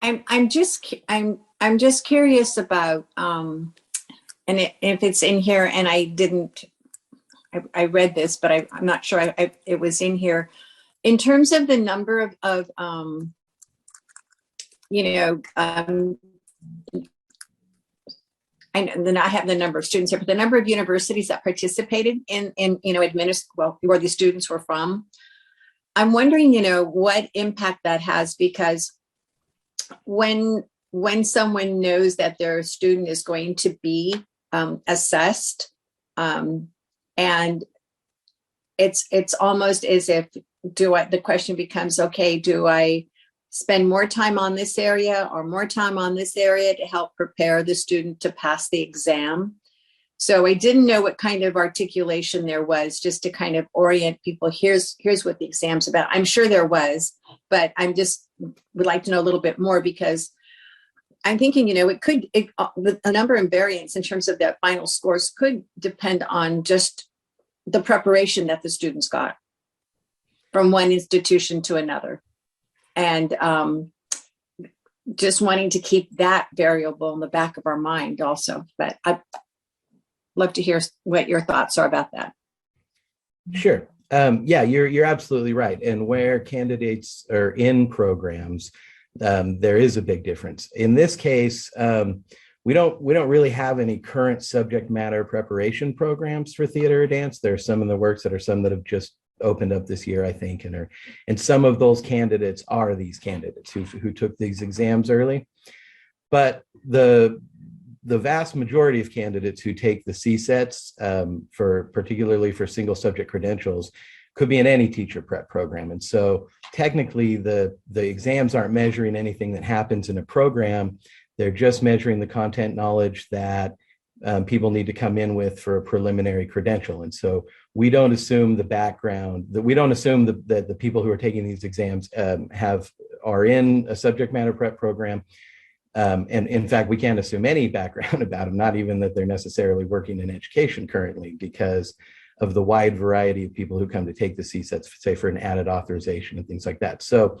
I'm just curious about and if it's in here, and I read this, but I'm not sure it was in here. In terms of the number of and then I have the number of students here, but the number of universities that participated in where the students were from. I'm wondering, what impact that has, because when someone knows that their student is going to be assessed, and it's almost as if the question becomes, okay, do I spend more time on this area or more time on this area to help prepare the student to pass the exam? So I didn't know what kind of articulation there was, just to kind of orient people. Here's what the exam's about. I'm sure there was, but would like to know a little bit more, because I'm thinking, the number and variance in terms of that final scores could depend on just the preparation that the students got from one institution to another. And just wanting to keep that variable in the back of our mind also. But I'd love to hear what your thoughts are about that. Sure. Yeah, you're absolutely right. And where candidates are in programs, there is a big difference. In this case, we don't really have any current subject matter preparation programs for theater or dance. There are some in the works, that have just opened up this year, I think, and some of those candidates are these candidates who took these exams early. But the vast majority of candidates who take the CSETs, particularly for single subject credentials, could be in any teacher prep program. And so technically the exams aren't measuring anything that happens in a program. They're just measuring the content knowledge that people need to come in with for a preliminary credential. And so we don't assume the background, that we don't assume that the people who are taking these exams are in a subject matter prep program. And in fact, we can't assume any background about them, not even that they're necessarily working in education currently, because of the wide variety of people who come to take the CSETs, say for an added authorization and things like that. So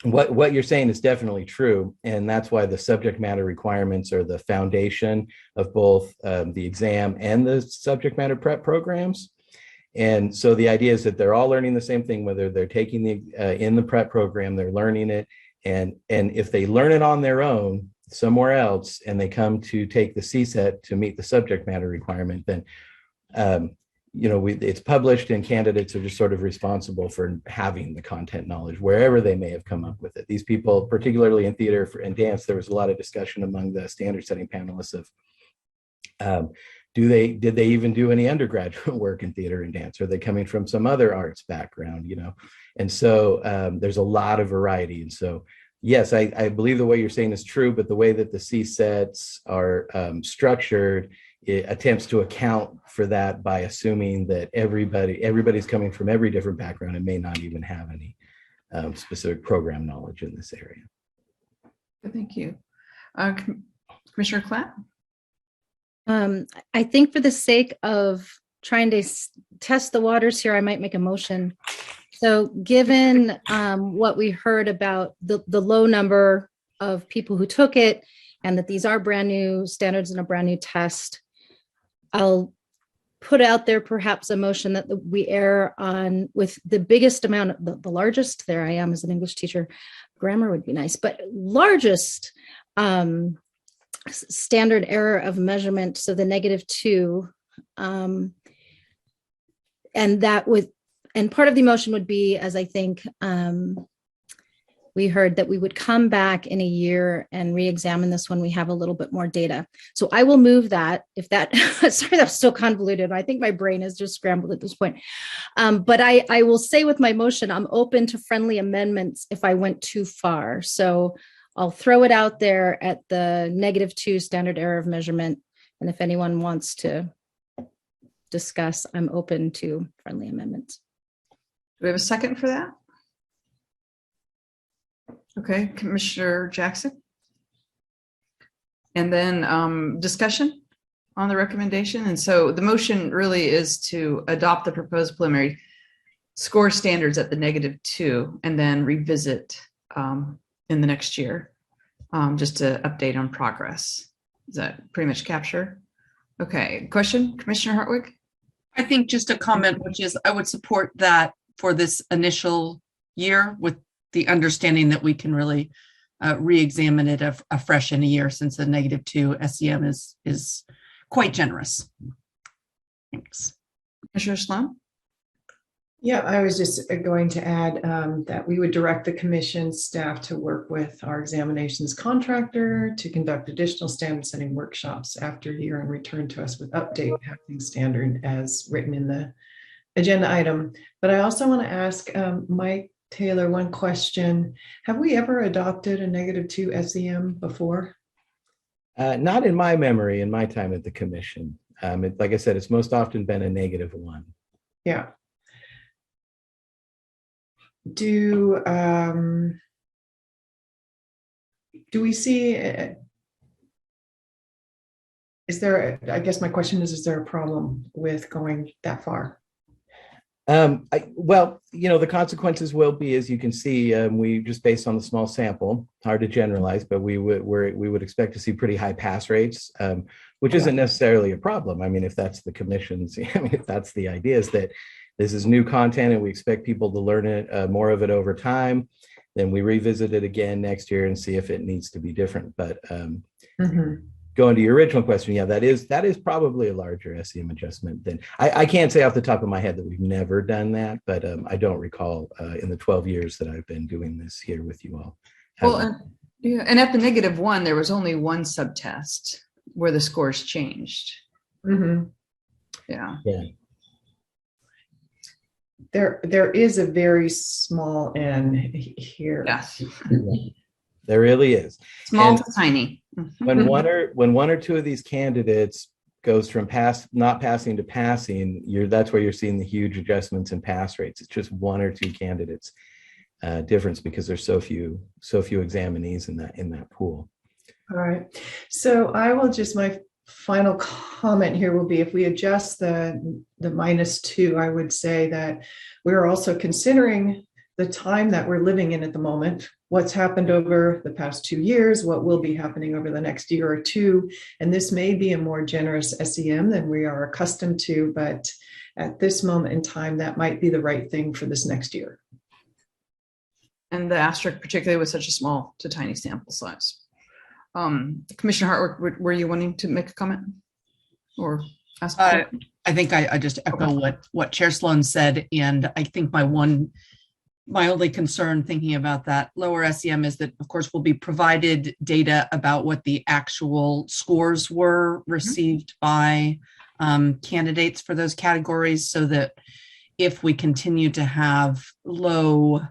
what you're saying is definitely true. And that's why the subject matter requirements are the foundation of both the exam and the subject matter prep programs. And so the idea is that they're all learning the same thing, whether they're taking in the prep program, they're learning it. And if they learn it on their own somewhere else and they come to take the CSET to meet the subject matter requirement, then it's published and candidates are just sort of responsible for having the content knowledge wherever they may have come up with it. These people, particularly in theater and dance, there was a lot of discussion among the standard setting panelists of did they even do any undergraduate work in theater and dance? Are they coming from some other arts background, And so there's a lot of variety. And so, yes, I believe the way you're saying is true, but the way that the CSETs are structured, it attempts to account for that by assuming that everybody's coming from every different background and may not even have any specific program knowledge in this area. Thank you. Commissioner Klatt? I think for the sake of trying to test the waters here, I might make a motion. So given what we heard about the low number of people who took it and that these are brand new standards and a brand new test, I'll put out there perhaps a motion that we err on with the biggest amount, the largest, there I am as an English teacher, grammar would be nice, but largest standard error of measurement, so the -2, and part of the motion would be, as I think we heard, that we would come back in a year and re-examine this when we have a little bit more data. So I will move that, if that, sorry, that's so convoluted. I think my brain is just scrambled at this point. But I will say with my motion, I'm open to friendly amendments if I went too far. So I'll throw it out there at the -2 standard error of measurement. And if anyone wants to discuss, I'm open to friendly amendments. Do we have a second for that? Okay, Commissioner Jackson. And then discussion on the recommendation. And so the motion really is to adopt the proposed preliminary score standards at the -2 and then revisit in the next year, just to update on progress. Does that pretty much capture? Okay, question, Commissioner Hartwig? I think just a comment, which is I would support that for this initial year, with the understanding that we can really re-examine it afresh in a year, since the -2 SEM is quite generous. Thanks. Commissioner Sloan? Yeah, I was just going to add that we would direct the commission staff to work with our examinations contractor to conduct additional standard setting workshops after a year and return to us with update passing standard as written in the agenda item. But I also want to ask Mike Taylor one question. Have we ever adopted a -2 SEM before? Not in my memory, in my time at the commission. Like I said, it's most often been a -1. Yeah. Do we see, I guess my question is there a problem with going that far? Well, the consequences will be, as you can see, we just based on the small sample, hard to generalize, but we would expect to see pretty high pass rates, which isn't necessarily a problem. I mean, if that's the commission's, if that's the idea, is that this is new content and we expect people to learn it, more of it over time, then we revisit it again next year and see if it needs to be different. But going to your original question, yeah, that is probably a larger SEM adjustment than I can't say off the top of my head that we've never done that, but I don't recall in the 12 years that I've been doing this here with you all. Well, and at the -1, there was only one subtest where the scores changed. Yeah. There is a very small N here. Yes. There really is. Small And to tiny. when one or two of these candidates goes from not passing to passing, that's where you're seeing the huge adjustments in pass rates. It's just one or two candidates difference because there's so few examinees in that pool. All right. So I will my final comment here will be, if we adjust the -2, I would say that we're also considering the time that we're living in at the moment, what's happened over the past 2 years, what will be happening over the next year or two. And this may be a more generous SEM than we are accustomed to, but at this moment in time, that might be the right thing for this next year. And the asterisk, particularly with such a small to tiny sample size. Commissioner Hartwick, were you wanting to make a comment or ask? I think I just echo what Chair Sloan said, and I think my only concern thinking about that lower SEM is that, of course, we'll be provided data about what the actual scores were received by candidates for those categories, so that if we continue to have low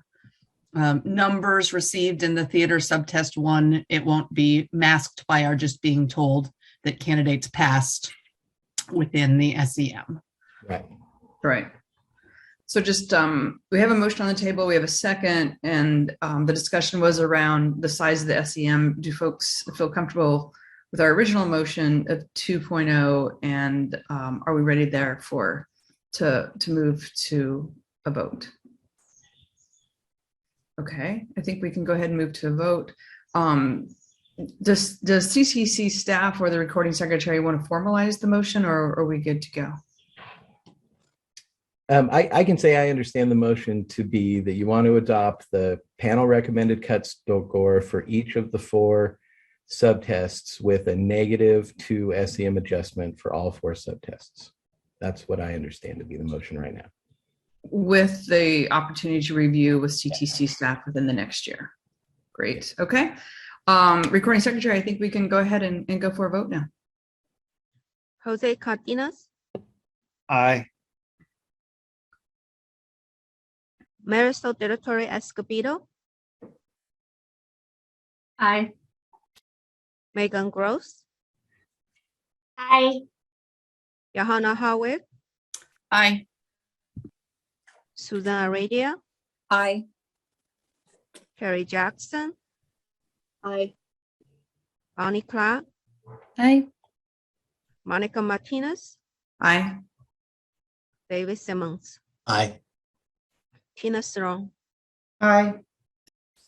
numbers received in the theater subtest 1, it won't be masked by our just being told that candidates passed within the SEM. Right. Right. So just, we have a motion on the table, we have a second, and the discussion was around the size of the SEM. Do folks feel comfortable with our original motion of 2.0, and are we ready there to move to a vote? Okay, I think we can go ahead and move to a vote. Does CCC staff or the recording secretary want to formalize the motion, or are we good to go? I can say I understand the motion to be that you want to adopt the panel recommended cut score for each of the 4 subtests with a -2 SEM adjustment for all 4 subtests. That's what I understand to be the motion right now. With the opportunity to review with CTC staff within the next year. Great, okay. Recording secretary, I think we can go ahead and go for a vote now. Jose Cardenas, Aye. Marisol de la Torre Escobedo, Aye. Megan Gross, Aye. Johanna Howard, Aye. Susan Aradia, Aye. Carrie Jackson, Aye. Bonnie Clark, Aye. Monica Martinez, Aye. David Simmons, Aye. Tina Strong. Aye.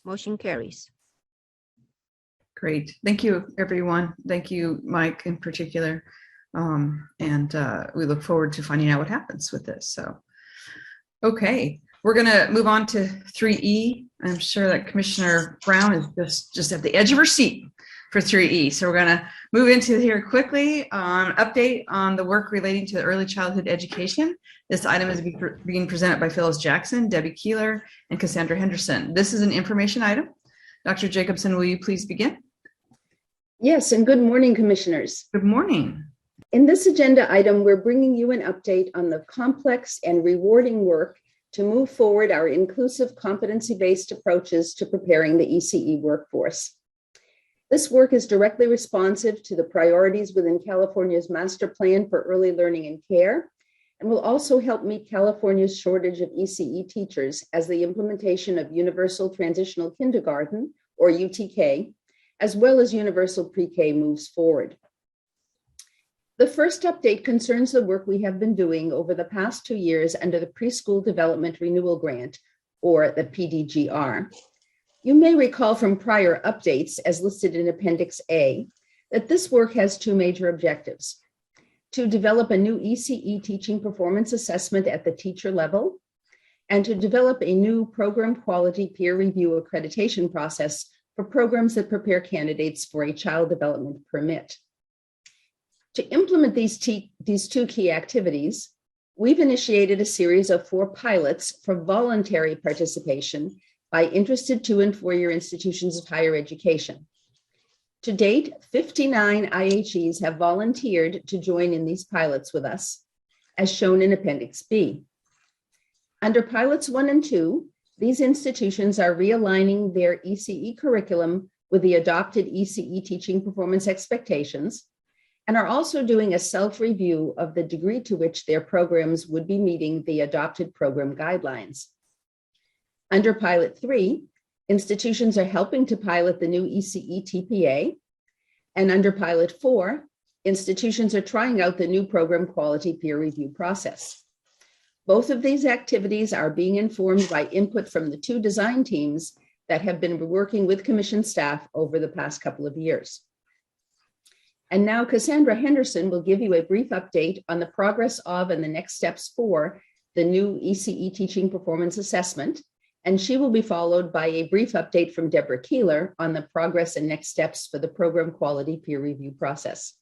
Motion carries. Great, thank you, everyone. Thank you, Mike, in particular. And we look forward to finding out what happens with this, so. Okay, we're gonna move on to 3E. I'm sure that Commissioner Brown is just at the edge of her seat for 3E. So we're gonna move into here quickly on update on the work relating to early childhood education. This item is being presented by Phyllis Jackson, Debbie Keeler, and Cassandra Henderson. This is an information item. Dr. Jacobson, will you please begin? Yes, and good morning, commissioners. Good morning. In this agenda item, we're bringing you an update on the complex and rewarding work to move forward our inclusive competency-based approaches to preparing the ECE workforce. This work is directly responsive to the priorities within California's Master Plan for Early Learning and Care, and will also help meet California's shortage of ECE teachers as the implementation of Universal Transitional Kindergarten, or UTK, as well as Universal Pre-K moves forward. The first update concerns the work we have been doing over the past 2 years under the Preschool Development Renewal Grant, or the PDGR. You may recall from prior updates, as listed in Appendix A, that this work has 2 major objectives: to develop a new ECE teaching performance assessment at the teacher level, and to develop a new program quality peer review accreditation process for programs that prepare candidates for a child development permit. To implement these 2 key activities, we've initiated a series of 4 pilots for voluntary participation by interested 2- and 4-year institutions of higher education. To date, 59 IHEs have volunteered to join in these pilots with us, as shown in Appendix B. Under pilots 1 and 2, these institutions are realigning their ECE curriculum with the adopted ECE teaching performance expectations, and are also doing a self-review of the degree to which their programs would be meeting the adopted program guidelines. Under Pilot 3, institutions are helping to pilot the new ECE TPA, and under Pilot 4, institutions are trying out the new program quality peer review process. Both of these activities are being informed by input from the two design teams that have been working with Commission staff over the past couple of years. And now Cassandra Henderson will give you a brief update on the progress of and the next steps for the new ECE teaching performance assessment. And she will be followed by a brief update from Deborah Keeler on the progress and next steps for the program quality peer review process.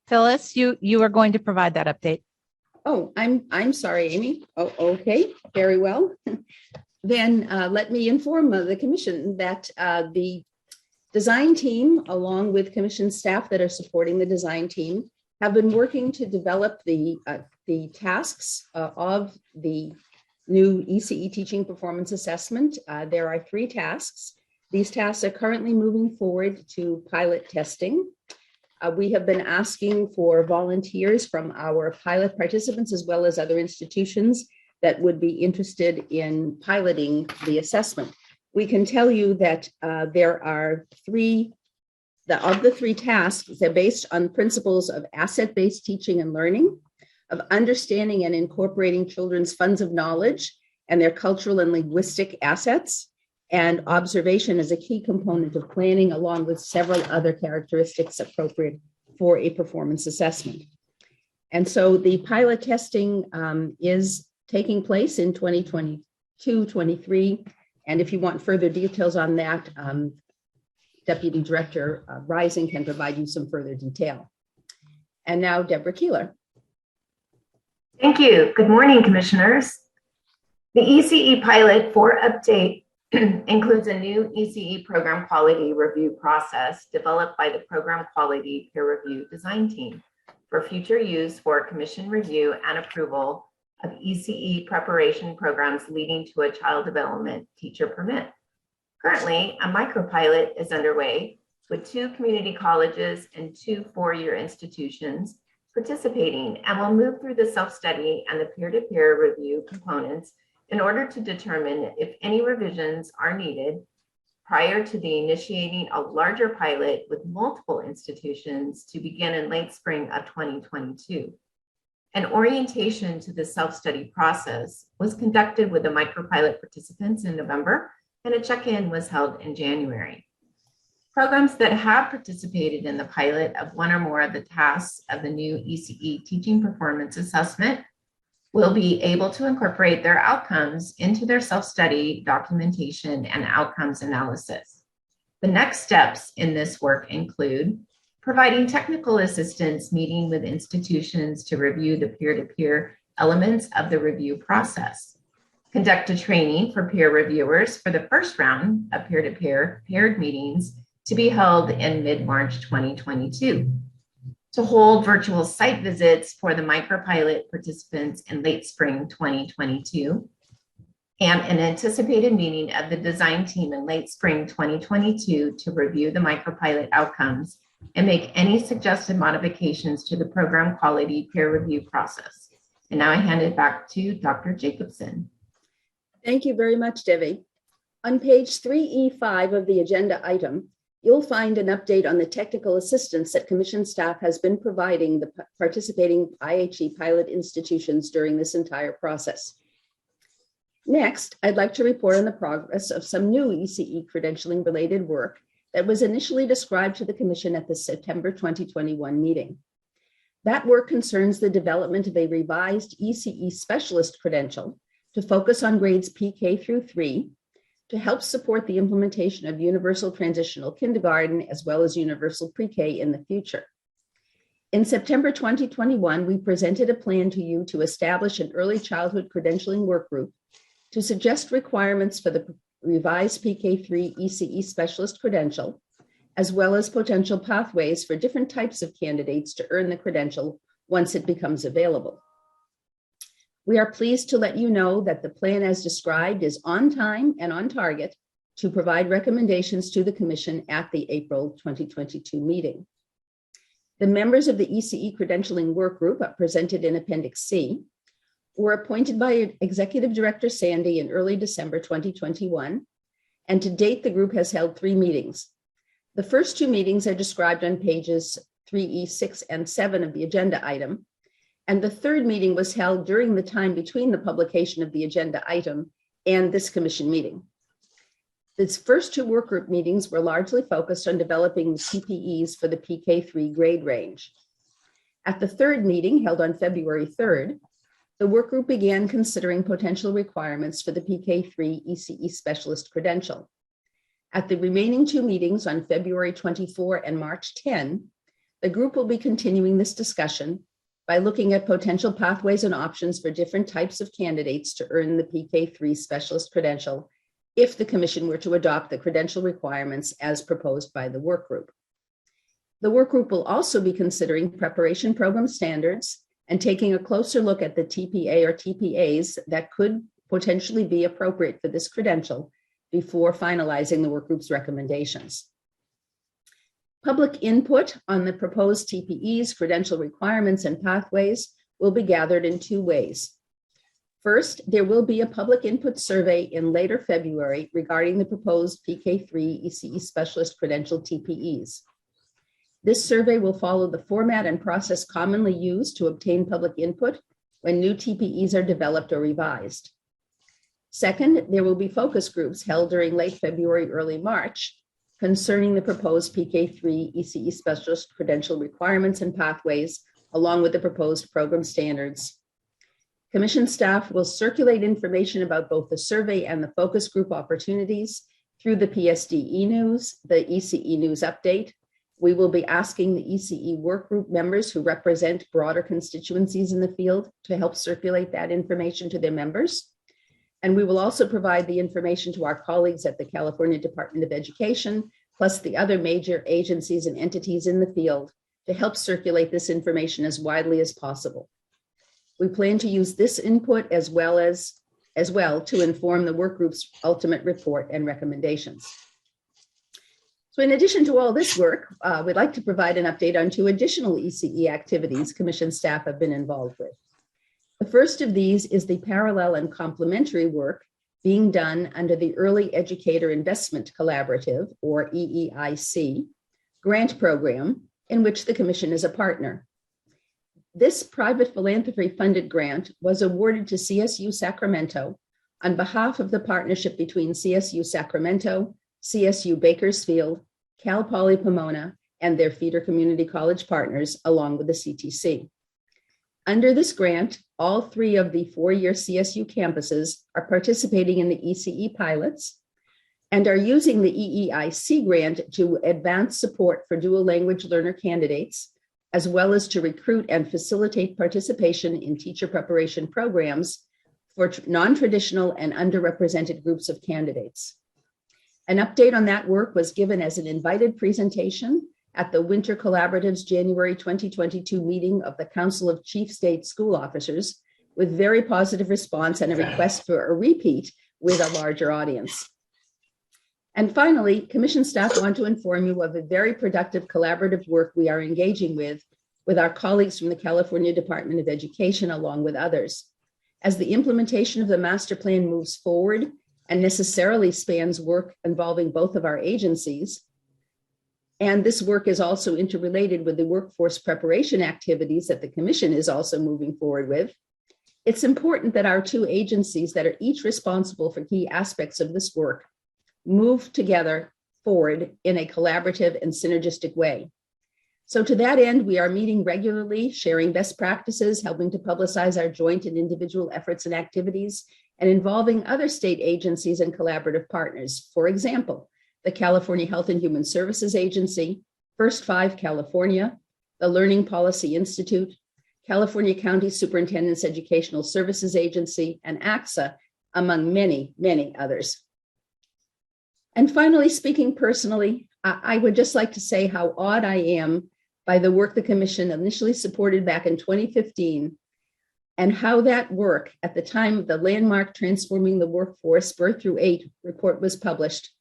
Phyllis, you are going to provide that update. Oh, I'm sorry, Amy. Oh, okay, very well. Then let me inform the Commission that the design team, along with Commission staff that are supporting the design team, have been working to develop the tasks of the new ECE teaching performance assessment. There are 3 tasks. These tasks are currently moving forward to pilot testing. We have been asking for volunteers from our pilot participants as well as other institutions that would be interested in piloting the assessment. We can tell you that there are 3 of the 3 tasks. They're based on principles of asset-based teaching and learning, of understanding and incorporating children's funds of knowledge and their cultural and linguistic assets, and observation is a key component of planning, along with several other characteristics appropriate for a performance assessment. And so the pilot testing is taking place in 2022-23. And if you want further details on that, Deputy Director Rising can provide you some further detail. And now Deborah Keeler. Thank you. Good morning, Commissioners. The ECE Pilot 4 update includes a new ECE program quality review process developed by the Program Quality Peer Review Design Team for future use for Commission review and approval of ECE preparation programs leading to a child development teacher permit. Currently, a micropilot is underway with 2 community colleges and 2 four-year institutions participating, and will move through the self-study and the peer-to-peer review components in order to determine if any revisions are needed prior to the initiating a larger pilot with multiple institutions to begin in late spring of 2022. An orientation to the self-study process was conducted with the micropilot participants in November, and a check-in was held in January. Programs that have participated in the pilot of one or more of the tasks of the new ECE teaching performance assessment will be able to incorporate their outcomes into their self-study documentation and outcomes analysis. The next steps in this work include providing technical assistance, meeting with institutions to review the peer-to-peer elements of the review process, conduct a training for peer reviewers for the first round of peer-to-peer paired meetings to be held in mid-March 2022, to hold virtual site visits for the micropilot participants in late spring 2022, and an anticipated meeting of the design team in late spring 2022 to review the micropilot outcomes and make any suggested modifications to the program quality peer review process. And now I hand it back to Dr. Jacobson. Thank you very much, Debbie. On page 3E5 of the agenda item, you'll find an update on the technical assistance that Commission staff has been providing the participating IHE pilot institutions during this entire process. Next, I'd like to report on the progress of some new ECE credentialing related work that was initially described to the Commission at the September 2021 meeting. That work concerns the development of a revised ECE specialist credential to focus on grades PK through 3, to help support the implementation of universal transitional kindergarten as well as universal pre-K in the future. In September 2021, we presented a plan to you to establish an early childhood credentialing work group to suggest requirements for the revised PK3 ECE specialist credential, as well as potential pathways for different types of candidates to earn the credential once it becomes available. We are pleased to let you know that the plan as described is on time and on target to provide recommendations to the Commission at the April 2022 meeting. The members of the ECE Credentialing Work Group, presented in Appendix C, were appointed by Executive Director Sandy in early December 2021, and to date, the group has held 3 meetings. The first 2 meetings are described on pages 3E, 6, and 7 of the agenda item, and the third meeting was held during the time between the publication of the agenda item and this Commission meeting. These first 2 work group meetings were largely focused on developing the TPEs for the PK3 grade range. At the third meeting, held on February 3rd, the work group began considering potential requirements for the PK3 ECE Specialist Credential. At the remaining 2 meetings on February 24 and March 10, the group will be continuing this discussion by looking at potential pathways and options for different types of candidates to earn the PK3 Specialist Credential if the Commission were to adopt the credential requirements as proposed by the work group. The work group will also be considering preparation program standards and taking a closer look at the TPA or TPAs that could potentially be appropriate for this credential before finalizing the work group's recommendations. Public input on the proposed TPEs, credential requirements, and pathways will be gathered in 2 ways. First, there will be a public input survey in later February regarding the proposed PK3 ECE Specialist Credential TPEs. This survey will follow the format and process commonly used to obtain public input when new TPEs are developed or revised. Second, there will be focus groups held during late February, early March concerning the proposed PK3 ECE Specialist Credential requirements and pathways, along with the proposed program standards. Commission staff will circulate information about both the survey and the focus group opportunities through the PSD e-news, the ECE News Update. We will be asking the ECE work group members who represent broader constituencies in the field to help circulate that information to their members. And we will also provide the information to our colleagues at the California Department of Education, plus the other major agencies and entities in the field to help circulate this information as widely as possible. We plan to use this input as well to inform the work group's ultimate report and recommendations. So in addition to all this work, we'd like to provide an update on 2 additional ECE activities Commission staff have been involved with. The first of these is the parallel and complementary work being done under the Early Educator Investment Collaborative, or EEIC, grant program in which the Commission is a partner. This private philanthropy funded grant was awarded to CSU Sacramento on behalf of the partnership between CSU Sacramento, CSU Bakersfield, Cal Poly Pomona, and their feeder community college partners, along with the CTC. Under this grant, all 3 of the 4-year CSU campuses are participating in the ECE pilots and are using the EEIC grant to advance support for dual language learner candidates, as well as to recruit and facilitate participation in teacher preparation programs for non-traditional and underrepresented groups of candidates. An update on that work was given as an invited presentation at the Winter Collaborative's January 2022 meeting of the Council of Chief State School Officers, with very positive response and a request for a repeat with a larger audience. And finally, Commission staff want to inform you of a very productive collaborative work we are engaging with our colleagues from the California Department of Education, along with others. As the implementation of the master plan moves forward and necessarily spans work involving both of our agencies, and this work is also interrelated with the workforce preparation activities that the Commission is also moving forward with, it's important that our 2 agencies that are each responsible for key aspects of this work move together forward in a collaborative and synergistic way. So to that end, we are meeting regularly, sharing best practices, helping to publicize our joint and individual efforts and activities, and involving other state agencies and collaborative partners. For example, the California Health and Human Services Agency, First 5 California, the Learning Policy Institute, California County Superintendent's Educational Services Agency, and AXA, among many, many others. And finally, speaking personally, I would just like to say how awed I am by the work the Commission initially supported back in 2015 and how that work at the time of the landmark Transforming the Workforce Birth through 8 report was published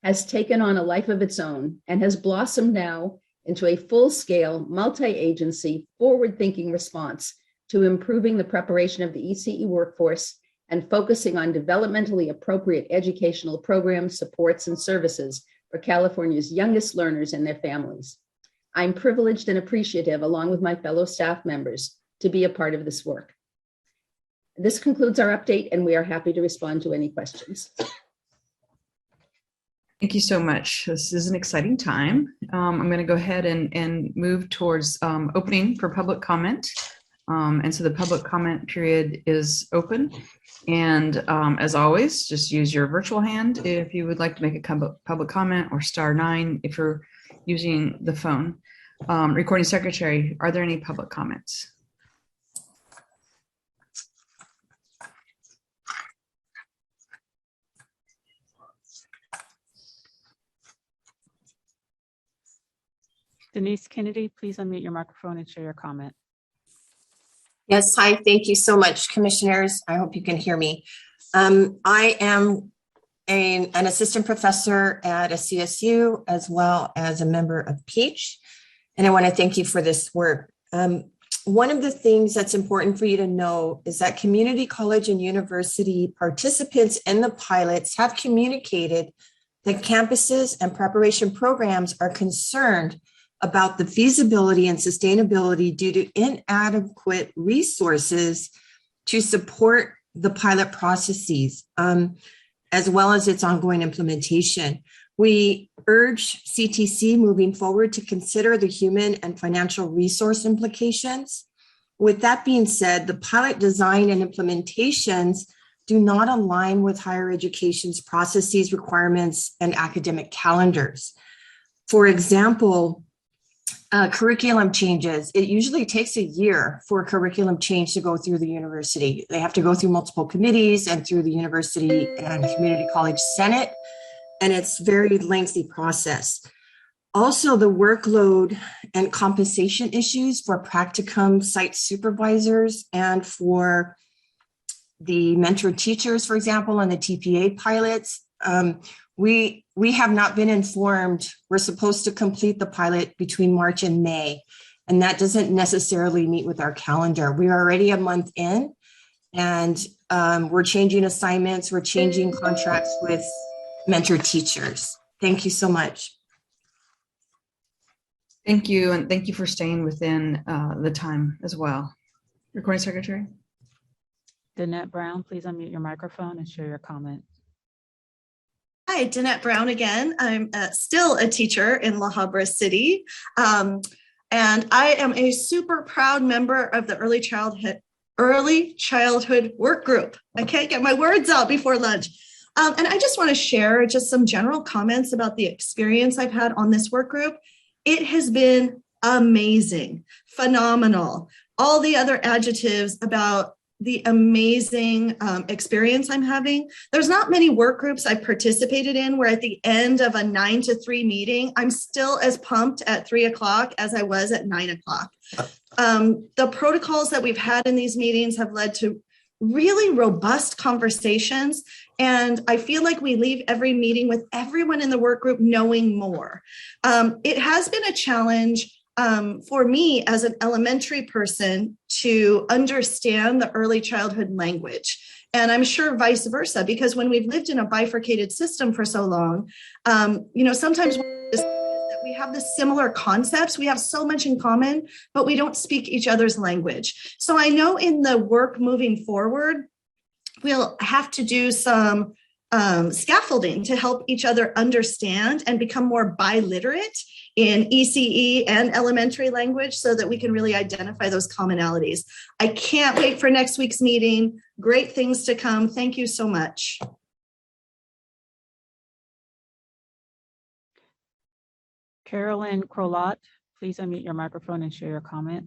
has taken on a life of its own and has blossomed now into a full-scale, multi-agency, forward-thinking response to improving the preparation of the ECE workforce and focusing on developmentally appropriate educational programs, supports, and services for California's youngest learners and their families. I'm privileged and appreciative, along with my fellow staff members, to be a part of this work. This concludes our update, and we are happy to respond to any questions. Thank you so much. This is an exciting time. I'm going to go ahead and move towards opening for public comment. And so the public comment period is open. And as always, just use your virtual hand if you would like to make a public comment, or *9 if you're using the phone. Recording secretary, are there any public comments? Denise Kennedy, please unmute your microphone and share your comment. Yes, hi, thank you so much, commissioners. I hope you can hear me. I am an assistant professor at a CSU, as well as a member of PEACH, and I want to thank you for this work. One of the things that's important for you to know is that community college and university participants in the pilots have communicated that campuses and preparation programs are concerned about the feasibility and sustainability due to inadequate resources to support the pilot processes, as well as its ongoing implementation. We urge CTC moving forward to consider the human and financial resource implications. With that being said, the pilot design and implementations do not align with higher education's processes, requirements, and academic calendars. For example, curriculum changes. It usually takes a year for a curriculum change to go through the university. They have to go through multiple committees and through the university and community college senate, and it's a very lengthy process. Also, the workload and compensation issues for practicum site supervisors and for the mentor teachers, for example, and the TPA pilots. We have not been informed. We're supposed to complete the pilot between March and May, and that doesn't necessarily meet with our calendar. We're already a month in, and we're changing assignments. We're changing contracts with mentor teachers. Thank you so much. Thank you, and thank you for staying within the time as well. Recording secretary. Danette Brown, please unmute your microphone and share your comment. Hi, Danette Brown again. I'm still a teacher in La Habra City. And I am a super proud member of the early childhood work group. I can't get my words out before lunch. And I just want to share just some general comments about the experience I've had on this work group. It has been amazing, phenomenal, all the other adjectives about the amazing experience I'm having. There's not many work groups I've participated in where at the end of a 9 to 3 meeting, I'm still as pumped at 3 o'clock as I was at 9 o'clock. The protocols that we've had in these meetings have led to really robust conversations. And I feel like we leave every meeting with everyone in the work group knowing more. It has been a challenge for me as an elementary person to understand the early childhood language. And I'm sure vice versa, because when we've lived in a bifurcated system for so long, sometimes we have the similar concepts. We have so much in common, but we don't speak each other's language. So I know in the work moving forward, we'll have to do some scaffolding to help each other understand and become more biliterate in ECE and elementary language so that we can really identify those commonalities. I can't wait for next week's meeting. Great things to come. Thank you so much. Carolyn Crolot, please unmute your microphone and share your comment.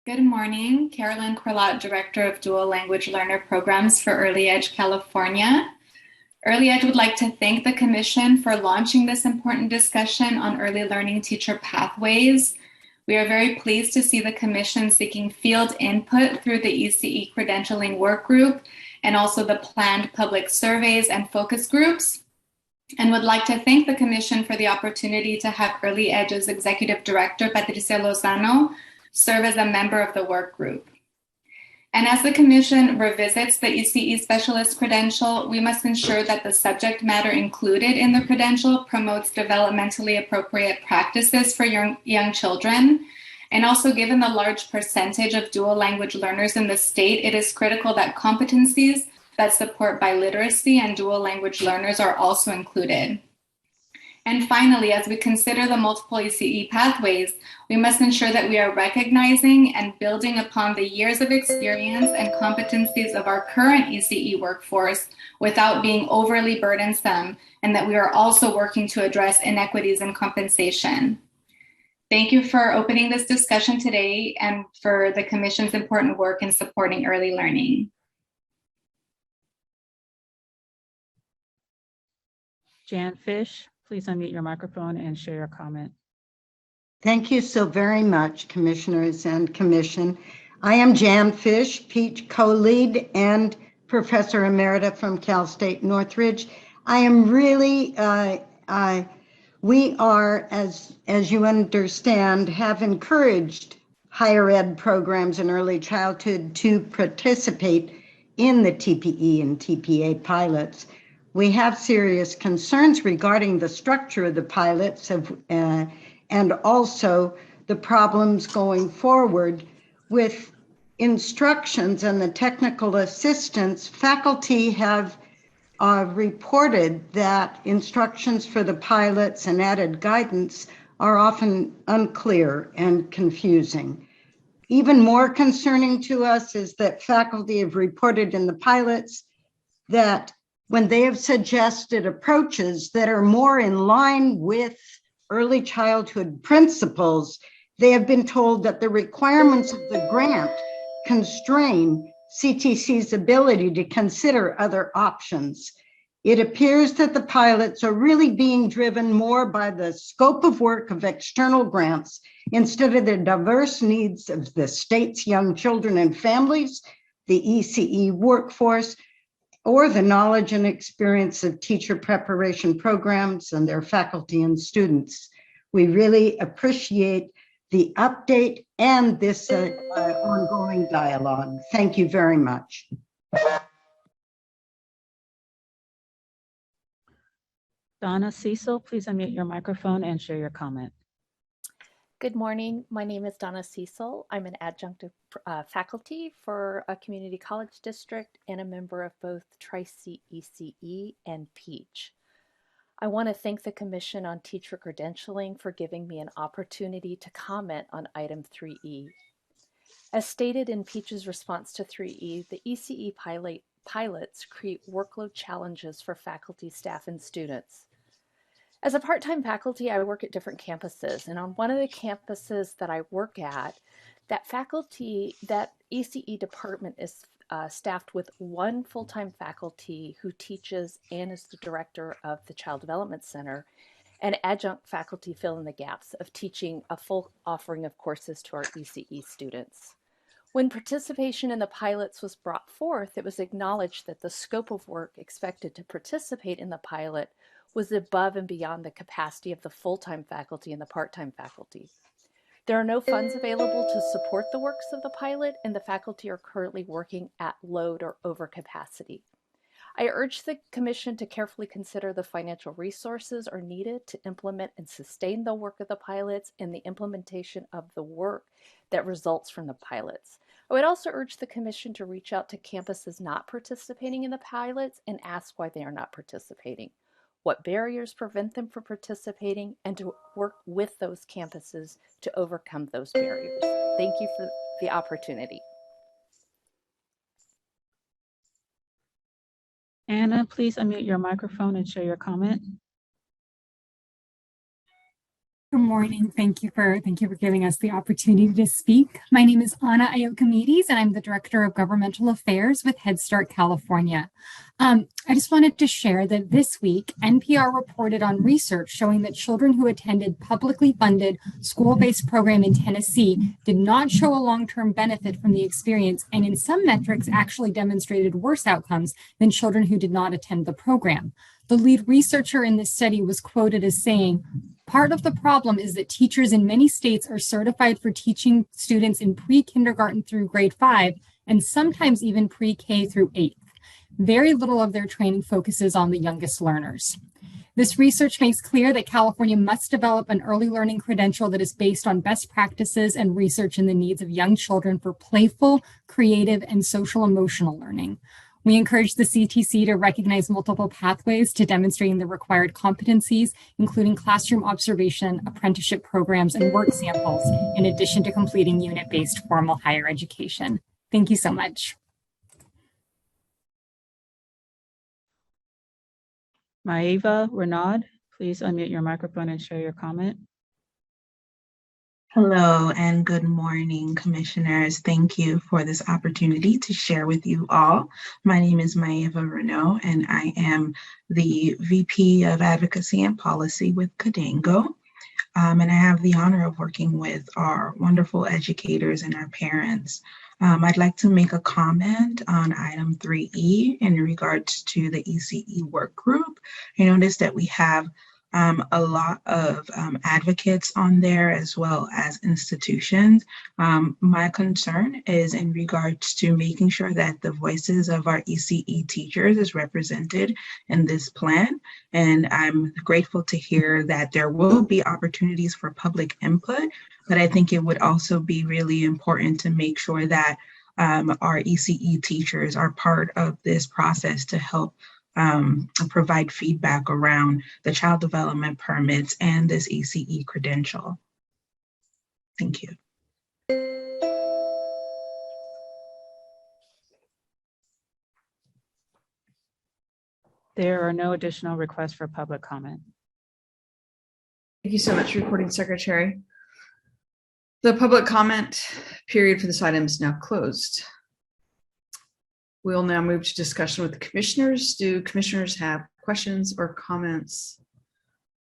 Good morning, Carolyn Crolot, Director of Dual Language Learner Programs for Early Edge California. Early Edge would like to thank the Commission for launching this important discussion on early learning teacher pathways. We are very pleased to see the Commission seeking field input through the ECE credentialing work group and also the planned public surveys and focus groups, and would like to thank the Commission for the opportunity to have Early Edge's Executive Director, Patricia Lozano, serve as a member of the work group. And as the Commission revisits the ECE Specialist Credential, we must ensure that the subject matter included in the credential promotes developmentally appropriate practices for young children. And also, given the large percentage of dual language learners in the state, it is critical that competencies that support biliteracy and dual language learners are also included. And finally, as we consider the multiple ECE pathways, we must ensure that we are recognizing and building upon the years of experience and competencies of our current ECE workforce without being overly burdensome, and that we are also working to address inequities in compensation. Thank you for opening this discussion today and for the Commission's important work in supporting early learning. Jan Fish, please unmute your microphone and share your comment. Thank you so very much, Commissioners and Commission. I am Jan Fish, Peach co-lead and Professor Emerita from Cal State Northridge. I am really, we are, as you understand, have encouraged higher ed programs in early childhood to participate in the TPE and TPA pilots. We have serious concerns regarding the structure of the pilots and also the problems going forward with instructions and the technical assistance. Faculty have reported that instructions for the pilots and added guidance are often unclear and confusing. Even more concerning to us is that faculty have reported in the pilots that when they have suggested approaches that are more in line with early childhood principles, they have been told that the requirements of the grant constrain CTC's ability to consider other options. It appears that the pilots are really being driven more by the scope of work of external grants instead of the diverse needs of the state's young children and families, the ECE workforce, or the knowledge and experience of teacher preparation programs and their faculty and students. We really appreciate the update and this ongoing dialogue. Thank you very much. Donna Cecil, please unmute your microphone and share your comment. Good morning. My name is Donna Cecil. I'm an adjunct faculty for a community college district and a member of both Tri-C ECE and Peach. I want to thank the Commission on Teacher Credentialing for giving me an opportunity to comment on item 3E. As stated in Peach's response to 3E, the ECE pilots create workload challenges for faculty, staff, and students. As a part-time faculty, I work at different campuses, and on one of the campuses that I work at, that ECE department is staffed with one full-time faculty who teaches and is the director of the Child Development Center, and adjunct faculty fill in the gaps of teaching a full offering of courses to our ECE students. When participation in the pilots was brought forth, it was acknowledged that the scope of work expected to participate in the pilot was above and beyond the capacity of the full-time faculty and the part-time faculty. There are no funds available to support the works of the pilot, and the faculty are currently working at load or overcapacity. I urge the Commission to carefully consider the financial resources are needed to implement and sustain the work of the pilots and the implementation of the work that results from the pilots. I would also urge the Commission to reach out to campuses not participating in the pilots and ask why they are not participating, what barriers prevent them from participating, and to work with those campuses to overcome those barriers. Thank you for the opportunity. Anna, please unmute your microphone and share your comment. Good morning. Thank you for giving us the opportunity to speak. My name is Anna Iokimedes, and I'm the Director of Governmental Affairs with Head Start California. I just wanted to share that this week, NPR reported on research showing that children who attended publicly funded school-based program in Tennessee did not show a long-term benefit from the experience, and in some metrics actually demonstrated worse outcomes than children who did not attend the program. The lead researcher in this study was quoted as saying, "Part of the problem is that teachers in many states are certified for teaching students in pre-kindergarten through grade 5, and sometimes even pre-K through 8th. Very little of their training focuses on the youngest learners." This research makes clear that California must develop an early learning credential that is based on best practices and research in the needs of young children for playful, creative, and social emotional learning. We encourage the CTC to recognize multiple pathways to demonstrating the required competencies, including classroom observation, apprenticeship programs, and work samples, in addition to completing unit-based formal higher education. Thank you so much. Maeva Renaud, please unmute your microphone and share your comment. Hello and good morning, commissioners. Thank you for this opportunity to share with you all. My name is Maeva Renaud, and I am the VP of Advocacy and Policy with Credential. And I have the honor of working with our wonderful educators and our parents. I'd like to make a comment on item 3E in regards to the ECE work group. I noticed that we have a lot of advocates on there as well as institutions. My concern is in regards to making sure that the voices of our ECE teachers is represented in this plan. And I'm grateful to hear that there will be opportunities for public input, but I think it would also be really important to make sure that our ECE teachers are part of this process to help provide feedback around the child development permits and this ECE credential. Thank you. There are no additional requests for public comment. Thank you so much, Recording Secretary. The public comment period for this item is now closed. We'll now move to discussion with the commissioners. Do commissioners have questions or comments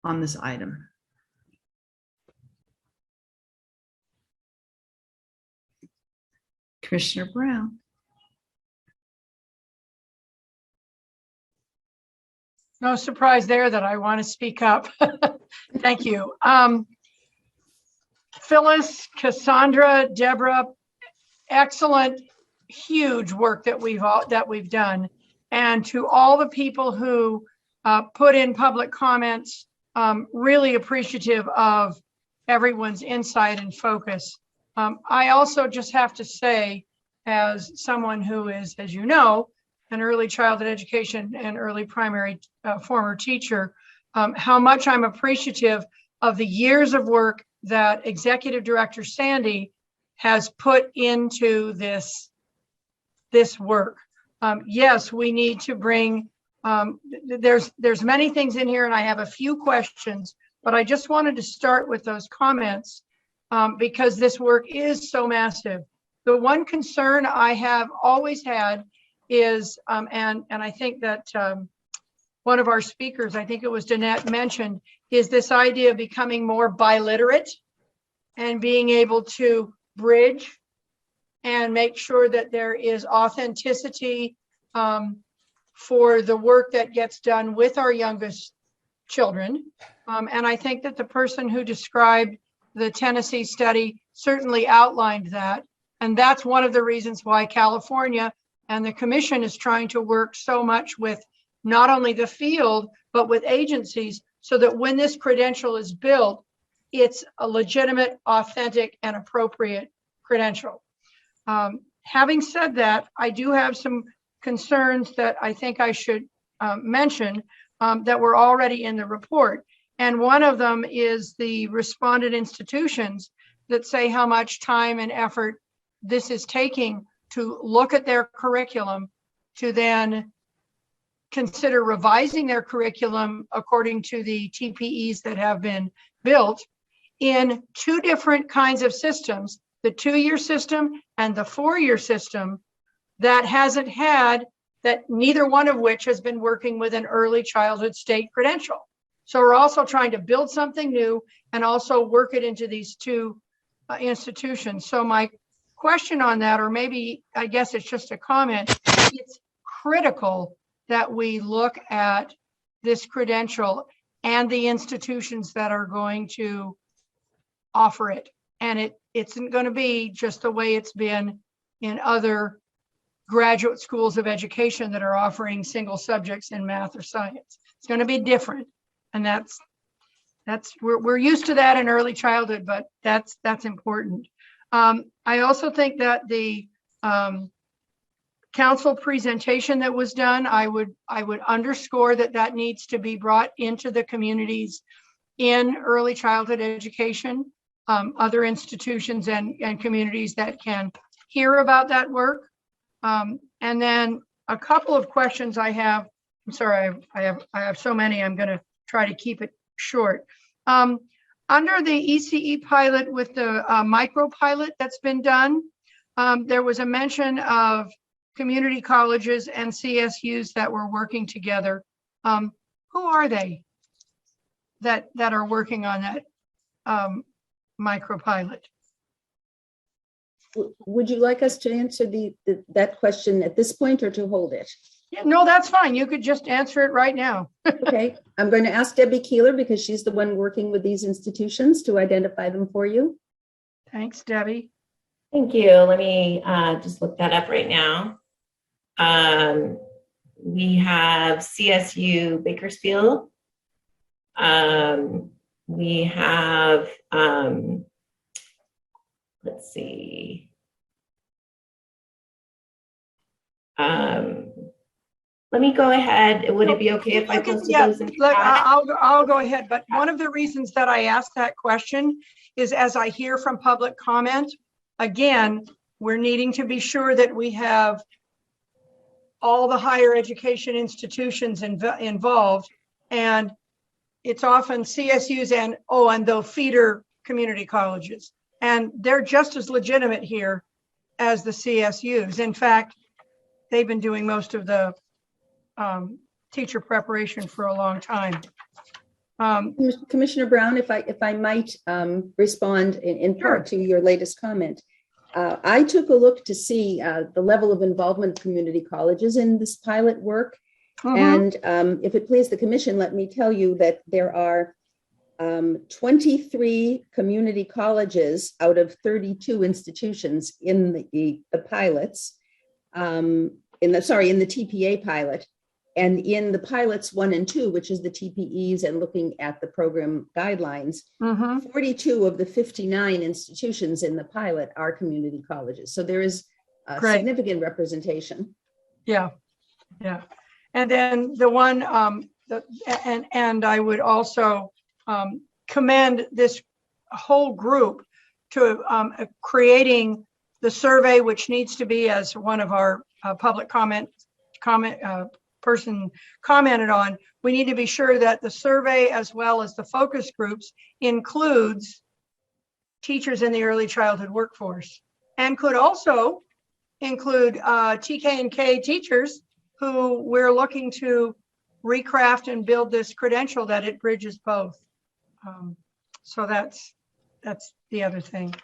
on this item? Commissioner Brown. No surprise there that I want to speak up. Thank you. Phyllis, Cassandra, Deborah, excellent, huge work that we've done. And to all the people who put in public comments, really appreciative of everyone's insight and focus. I also just have to say, as someone who is, as you know, an early childhood education and early primary former teacher, how much I'm appreciative of the years of work that Executive Director Sandy has put into this work. Yes, we need to bring, there's many things in here and I have a few questions, but I just wanted to start with those comments because this work is so massive. The one concern I have always had is, and I think that one of our speakers, I think it was Danette, mentioned, is this idea of becoming more biliterate and being able to bridge and make sure that there is authenticity for the work that gets done with our youngest children. And I think that the person who described the Tennessee study certainly outlined that. And that's one of the reasons why California and the commission is trying to work so much with not only the field, but with agencies so that when this credential is built, it's a legitimate, authentic, and appropriate credential. Having said that, I do have some concerns that I think I should mention that were already in the report. And one of them is the respondent institutions that say how much time and effort this is taking to look at their curriculum, to then consider revising their curriculum according to the TPEs that have been built, in two different kinds of systems, the 2-year system and the 4-year system, that hasn't had, that neither one of which has been working with an early childhood state credential. So we're also trying to build something new and also work it into these two institutions. So my question on that, or maybe I guess it's just a comment, it's critical that we look at this credential and the institutions that are going to offer it. And it isn't going to be just the way it's been in other graduate schools of education that are offering single subjects in math or science. It's going to be different. And that's we're used to that in early childhood, but that's important. I also think that the council presentation that was done, I would underscore that needs to be brought into the communities in early childhood education, other institutions and communities that can hear about that work. And then a couple of questions I have. I'm sorry, I have so many. I'm going to try to keep it short. Under the ECE pilot with the micro pilot that's been done, there was a mention of community colleges and CSUs that were working together. Who are they that are working on that micro pilot? Would you like us to answer that question at this point or to hold it? Yeah, no, that's fine. You could just answer it right now. Okay, I'm going to ask Debbie Keeler because she's the one working with these institutions to identify them for you. Thanks, Debbie. Thank you. Let me just look that up right now. We have CSU Bakersfield. We have, let's see. Let me go ahead. Would it be okay if I posted those in chat? I'll go ahead. But one of the reasons that I asked that question is as I hear from public comment, again, we're needing to be sure that we have all the higher education institutions involved. And it's often CSUs and the feeder community colleges. And they're just as legitimate here as the CSUs. In fact, they've been doing most of the teacher preparation for a long time. Commissioner Brown, if I might respond in part to your latest comment. I took a look to see the level of involvement of community colleges in this pilot work. And if it please the commission, let me tell you that there are 23 community colleges out of 32 institutions in the pilots, in the TPA pilot. And in the pilots 1 and 2, which is the TPEs and looking at the program guidelines, 42 of the 59 institutions in the pilot are community colleges. So there is a significant representation. Yeah. And then the one, and I would also commend this whole group to creating the survey, which needs to be, as one of our public person commented on, we need to be sure that the survey as well as the focus groups includes teachers in the early childhood workforce and could also include TK and K teachers who we're looking to recraft and build this credential that it bridges both. So that's the other thing.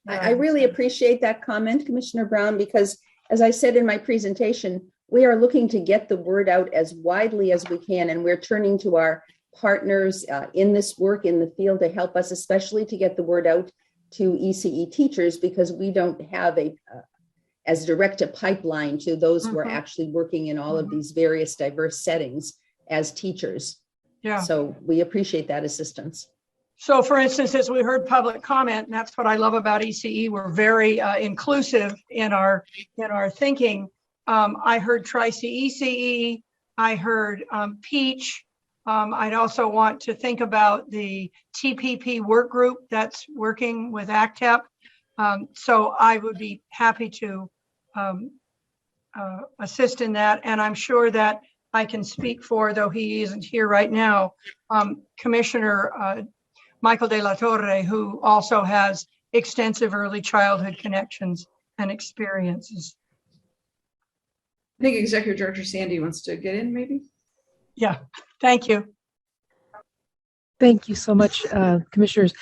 I really appreciate that comment, Commissioner Brown, because as I said in my presentation, we are looking to get the word out as widely as we can, and we're turning to our partners in this work in the field to help us, especially to get the word out to ECE teachers, because we don't have as direct a pipeline to those who are actually working in all of these various diverse settings as teachers. Yeah. So we appreciate that assistance. So for instance, as we heard public comment, and that's what I love about ECE, we're very inclusive in our thinking. I heard Tri-C-ECE, I heard Peach. I'd also want to think about the TPP work group that's working with ACTEP. So I would be happy to assist in that. And I'm sure that I can speak for, though he isn't here right now, Commissioner Michael De La Torre, who also has extensive early childhood connections and experiences. I think Executive Director Sandy wants to get in, maybe. Yeah, thank you. Thank you so much, Commissioners.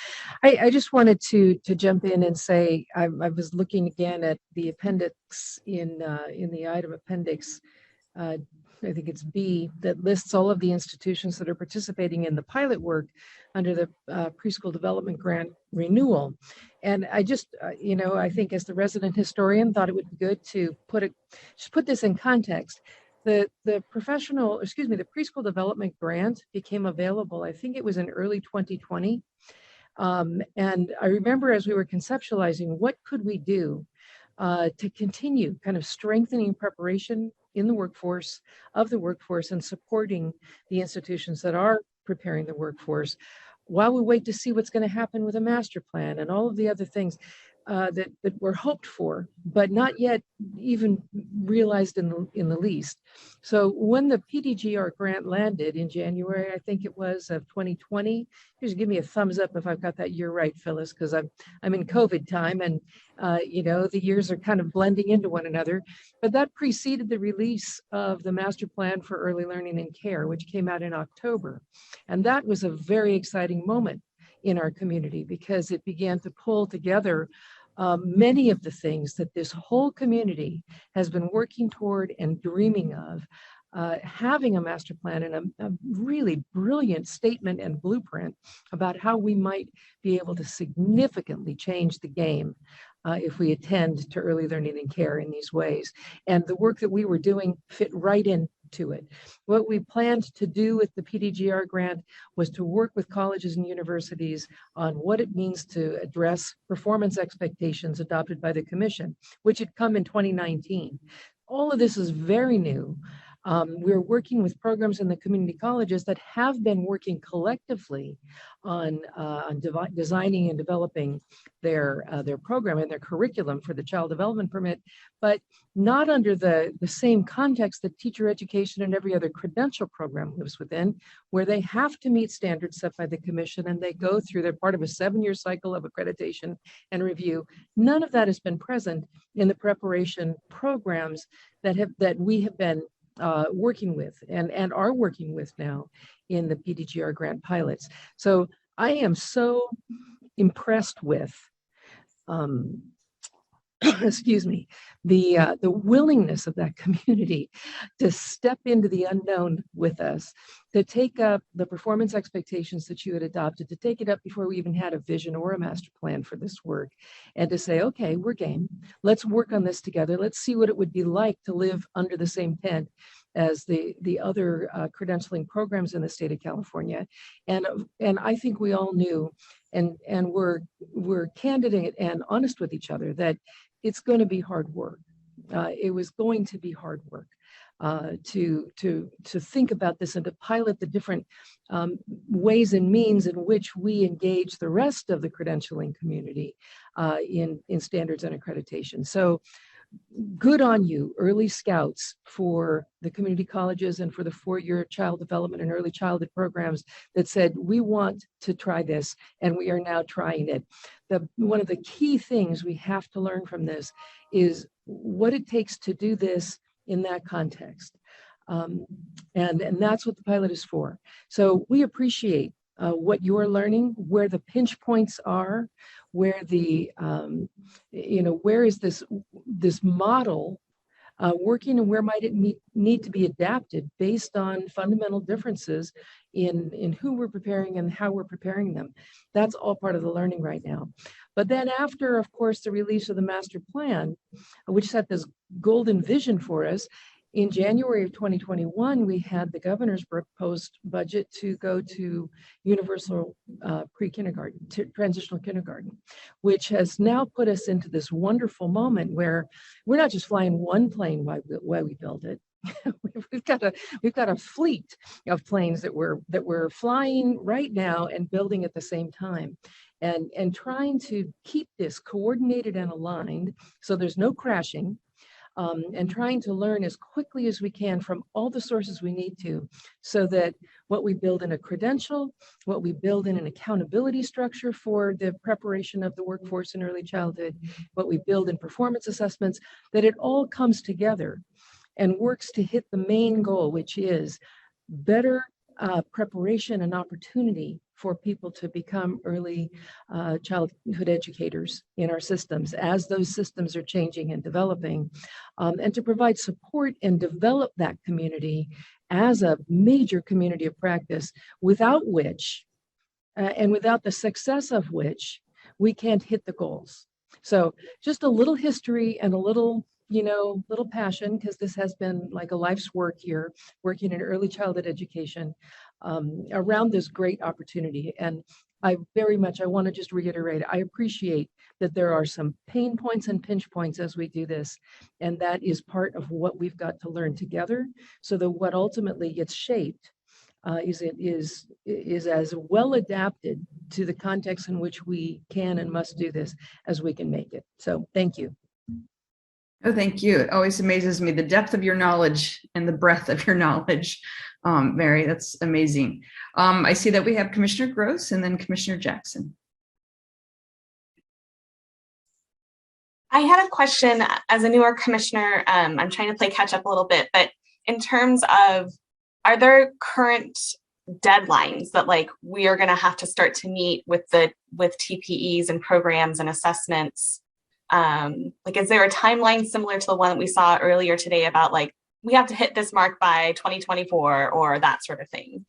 I just wanted to jump in and say I was looking again at the appendix in the item appendix. I think it's B, that lists all of the institutions that are participating in the pilot work under the preschool development grant renewal. And I just, I think as the resident historian, thought it would be good to just put this in context. The preschool development grant became available, I think it was in early 2020. And I remember as we were conceptualizing, what could we do to continue kind of strengthening preparation in the workforce, and supporting the institutions that are preparing the workforce while we wait to see what's going to happen with a master plan and all of the other things that were hoped for, but not yet even realized in the least. So when the PDGR grant landed in January, I think it was, of 2020, just give me a thumbs up if I've got that year right, Phyllis, because I'm in COVID time, and the years are kind of blending into one another. But that preceded the release of the master plan for early learning and care, which came out in October. And that was a very exciting moment in our community because it began to pull together many of the things that this whole community has been working toward and dreaming of. Having a master plan and a really brilliant statement and blueprint about how we might be able to significantly change the game if we attend to early learning and care in these ways. And the work that we were doing fit right into it. What we planned to do with the PDGR grant was to work with colleges and universities on what it means to address performance expectations adopted by the Commission, which had come in 2019. All of this is very new. We're working with programs in the community colleges that have been working collectively on designing and developing their program and their curriculum for the child development permit, but not under the same context that teacher education and every other credential program lives within, where they have to meet standards set by the Commission and they're part of a 7-year cycle of accreditation and review. None of that has been present in the preparation programs that we have been working with and are working with now in the PDGR grant pilots. So I am so impressed with excuse me, the willingness of that community to step into the unknown with us, to take up the performance expectations that you had adopted, to take it up before we even had a vision or a master plan for this work, and to say, okay, we're game. Let's work on this together. Let's see what it would be like to live under the same tent as the other credentialing programs in the state of California. And I think we all knew and we're candid and honest with each other that it's going to be hard work. It was going to be hard work to think about this and to pilot the different ways and means in which we engage the rest of the credentialing community in standards and accreditation. So good on you, early scouts, for the community colleges and for the 4-year child development and early childhood programs that said, we want to try this, and we are now trying it. One of the key things we have to learn from this is what it takes to do this in that context. And that's what the pilot is for. So we appreciate what you're learning, where the pinch points are, where where is this model working, and where might it need to be adapted based on fundamental differences in who we're preparing and how we're preparing them. That's all part of the learning right now. But then after, of course, the release of the master plan, which set this golden vision for us, in January of 2021, we had the governor's proposed budget to go to universal pre-kindergarten, transitional kindergarten, which has now put us into this wonderful moment where we're not just flying one plane while we build it. we've got a fleet of planes that we're flying right now and building at the same time, and trying to keep this coordinated and aligned so there's no crashing. and trying to learn as quickly as we can from all the sources we need to, so that what we build in a credential, what we build in an accountability structure for the preparation of the workforce in early childhood, what we build in performance assessments, that it all comes together and works to hit the main goal, which is better preparation and opportunity for people to become early childhood educators in our systems as those systems are changing and developing, and to provide support and develop that community as a major community of practice, without which, and without the success of which, we can't hit the goals. So just a little history and a little little passion, because this has been like a life's work here, working in early childhood education around this great opportunity. And I want to just reiterate, I appreciate that there are some pain points and pinch points as we do this. And that is part of what we've got to learn together, so that what ultimately gets shaped is as well adapted to the context in which we can and must do this as we can make it. So thank you. Oh, thank you. It always amazes me the depth of your knowledge and the breadth of your knowledge, Mary. That's amazing. I see that we have Commissioner Gross and then Commissioner Jackson. I had a question as a newer commissioner. I'm trying to play catch up a little bit, but in terms of, are there current deadlines that like we are going to have to start to meet with TPEs and programs and assessments? Like, is there a timeline similar to the one that we saw earlier today about like, we have to hit this mark by 2024 or that sort of thing?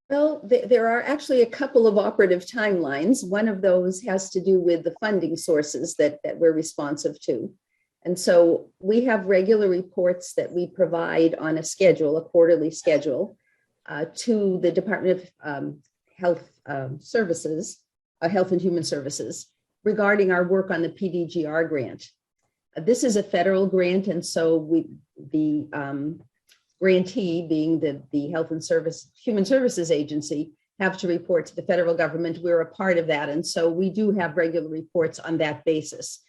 Well, there are actually a couple of operative timelines. One of those has to do with the funding sources that we're responsive to. And so we have regular reports that we provide on a schedule, a quarterly schedule, to the Department of Health Services, Health and Human Services, regarding our work on the PDGR grant. This is a federal grant, and so the grantee, being the Health and Human Services Agency, have to report to the federal government. We're a part of that, and so we do have regular reports on that basis.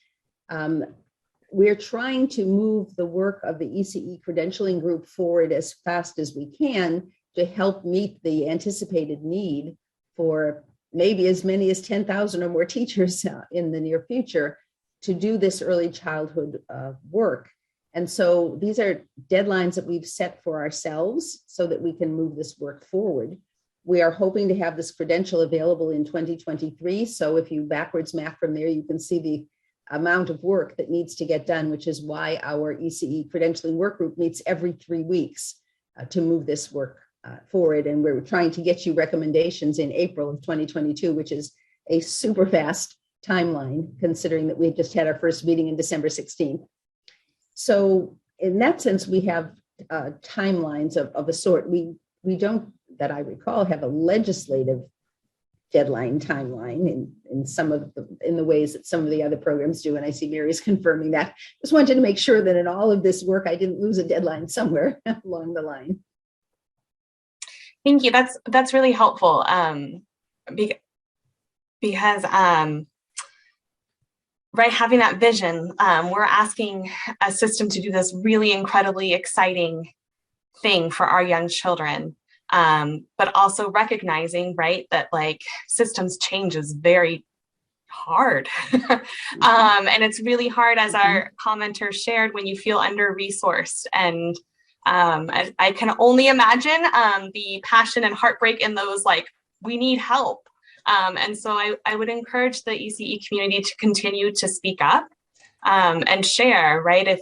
We're trying to move the work of the ECE credentialing group forward as fast as we can to help meet the anticipated need for maybe as many as 10,000 or more teachers in the near future to do this early childhood work. And so these are deadlines that we've set for ourselves so that we can move this work forward. We are hoping to have this credential available in 2023. So if you backwards map from there, you can see the amount of work that needs to get done, which is why our ECE credentialing work group meets every 3 weeks to move this work forward. And we're trying to get you recommendations in April of 2022, which is a super fast timeline, considering that we just had our first meeting in December 16th. So in that sense, we have timelines of a sort. We don't, that I recall, have a legislative deadline timeline in the ways that some of the other programs do. And I see Mary's confirming that. Just wanted to make sure that in all of this work, I didn't lose a deadline somewhere along the line. Thank you. That's really helpful. Because right, having that vision, we're asking a system to do this really incredibly exciting thing for our young children, but also recognizing, right, that like systems change is very hard. And it's really hard, as our commenter shared, when you feel under-resourced. And I can only imagine the passion and heartbreak in those, like, we need help. And so I would encourage the ECE community to continue to speak up and share, right? If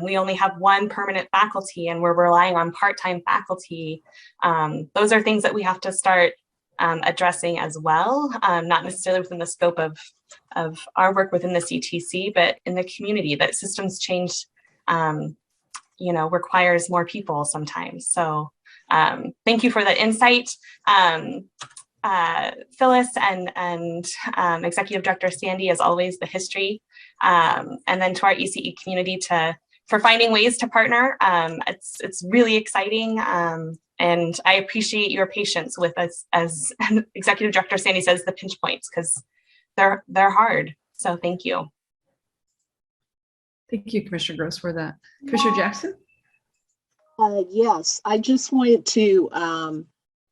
we only have one permanent faculty and we're relying on part-time faculty, those are things that we have to start addressing as well, not necessarily within the scope of our work within the CTC, but in the community. That systems change, requires more people sometimes. So thank you for the insight. Phyllis and Executive Director Sandy, as always, the history, and then to our ECE community for finding ways to partner. It's really exciting, and I appreciate your patience with us, as Executive Director Sandy says, the pinch points, because they're hard. So thank you. Thank you, Commissioner Gross, for that. Commissioner Jackson? Yes, I just wanted to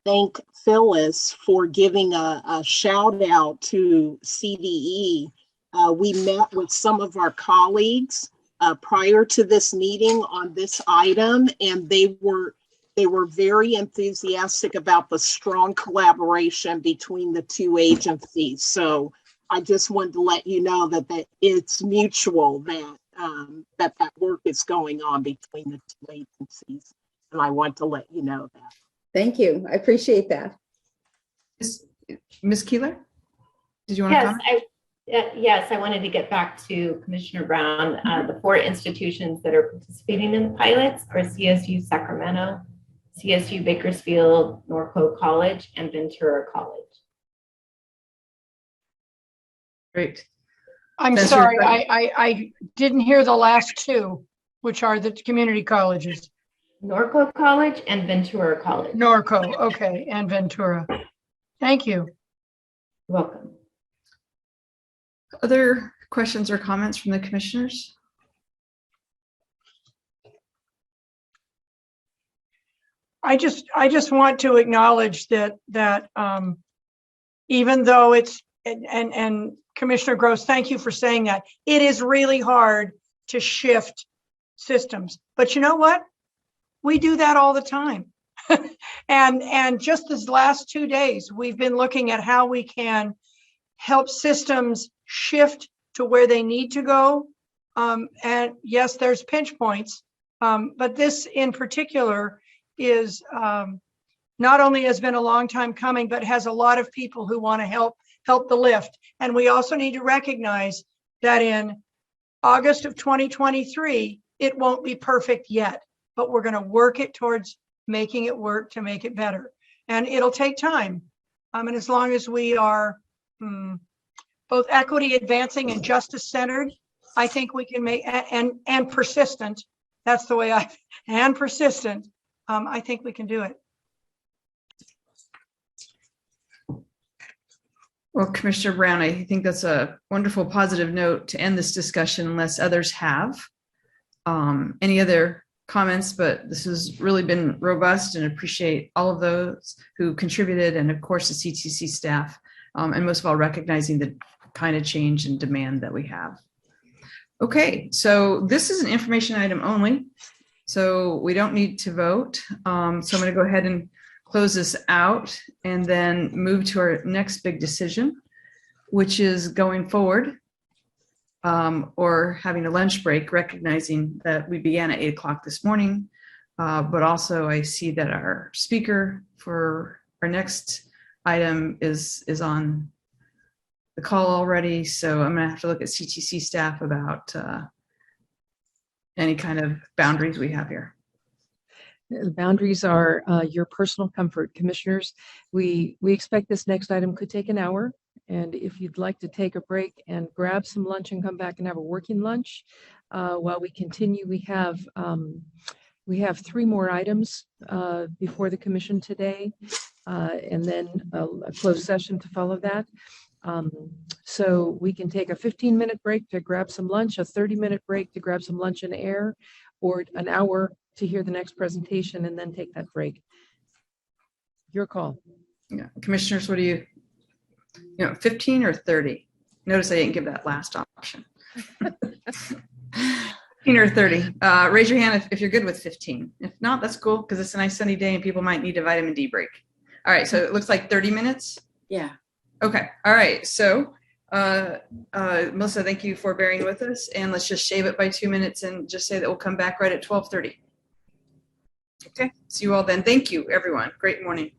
thank Phyllis for giving a shout out to CDE. We met with some of our colleagues prior to this meeting on this item, and they were very enthusiastic about the strong collaboration between the two agencies. So I just wanted to let you know that it's mutual, that work is going on between the two agencies. And I want to let you know that. Thank you. I appreciate that. Ms. Keeler, did you want to comment? Yes, I wanted to get back to Commissioner Brown. The 4 institutions that are participating in the pilots are CSU Sacramento, CSU Bakersfield, Norco College, and Ventura College. Great. I'm sorry, I didn't hear the last 2, which are the community colleges. Norco College and Ventura College. Norco, okay, and Ventura. Thank you. You're welcome. Other questions or comments from the commissioners? I just want to acknowledge that even though it's and Commissioner Gross, thank you for saying that. It is really hard to shift systems, but you know what? We do that all the time. and just this last 2 days, we've been looking at how we can help systems shift to where they need to go. And yes, there's pinch points, but this in particular is not only has been a long time coming, but has a lot of people who want to help the lift. And we also need to recognize that in August of 2023, it won't be perfect yet, but we're going to work it towards making it work to make it better. And it'll take time. And as long as we are both equity advancing and justice centered, I think we can make, and persistent, that's the way and persistent, I think we can do it. Well, Commissioner Brown, I think that's a wonderful positive note to end this discussion unless others have any other comments, but this has really been robust and appreciate all of those who contributed and of course the CTC staff and most of all recognizing the kind of change and demand that we have. Okay, so this is an information item only, so we don't need to vote. So I'm going to go ahead and close this out and then move to our next big decision, which is going forward or having a lunch break, recognizing that we began at 8 o'clock this morning, but also I see that our speaker for our next item is on the call already. So I'm gonna have to look at CTC staff about any kind of boundaries we have here. The boundaries are your personal comfort. Commissioners, we expect this next item could take an hour. And if you'd like to take a break and grab some lunch and come back and have a working lunch, while we continue, we have 3 more items before the commission today, and then a closed session to follow that. So we can take a 15-minute break to grab some lunch, a 30-minute break to grab some lunch and air, or an hour to hear the next presentation and then take that break. Your call. Yeah, commissioners, what do you 15 or 30? Notice I didn't give that last option. 15 or 30. Raise your hand if you're good with 15. If not, that's cool because it's a nice sunny day and people might need a vitamin D break. All right, so it looks like 30 minutes. Yeah. Okay. All right. So, Melissa, thank you for bearing with us, and let's just shave it by 2 minutes and just say that we'll come back right at 12:30. Okay. See you all then. Thank you, everyone. Great morning.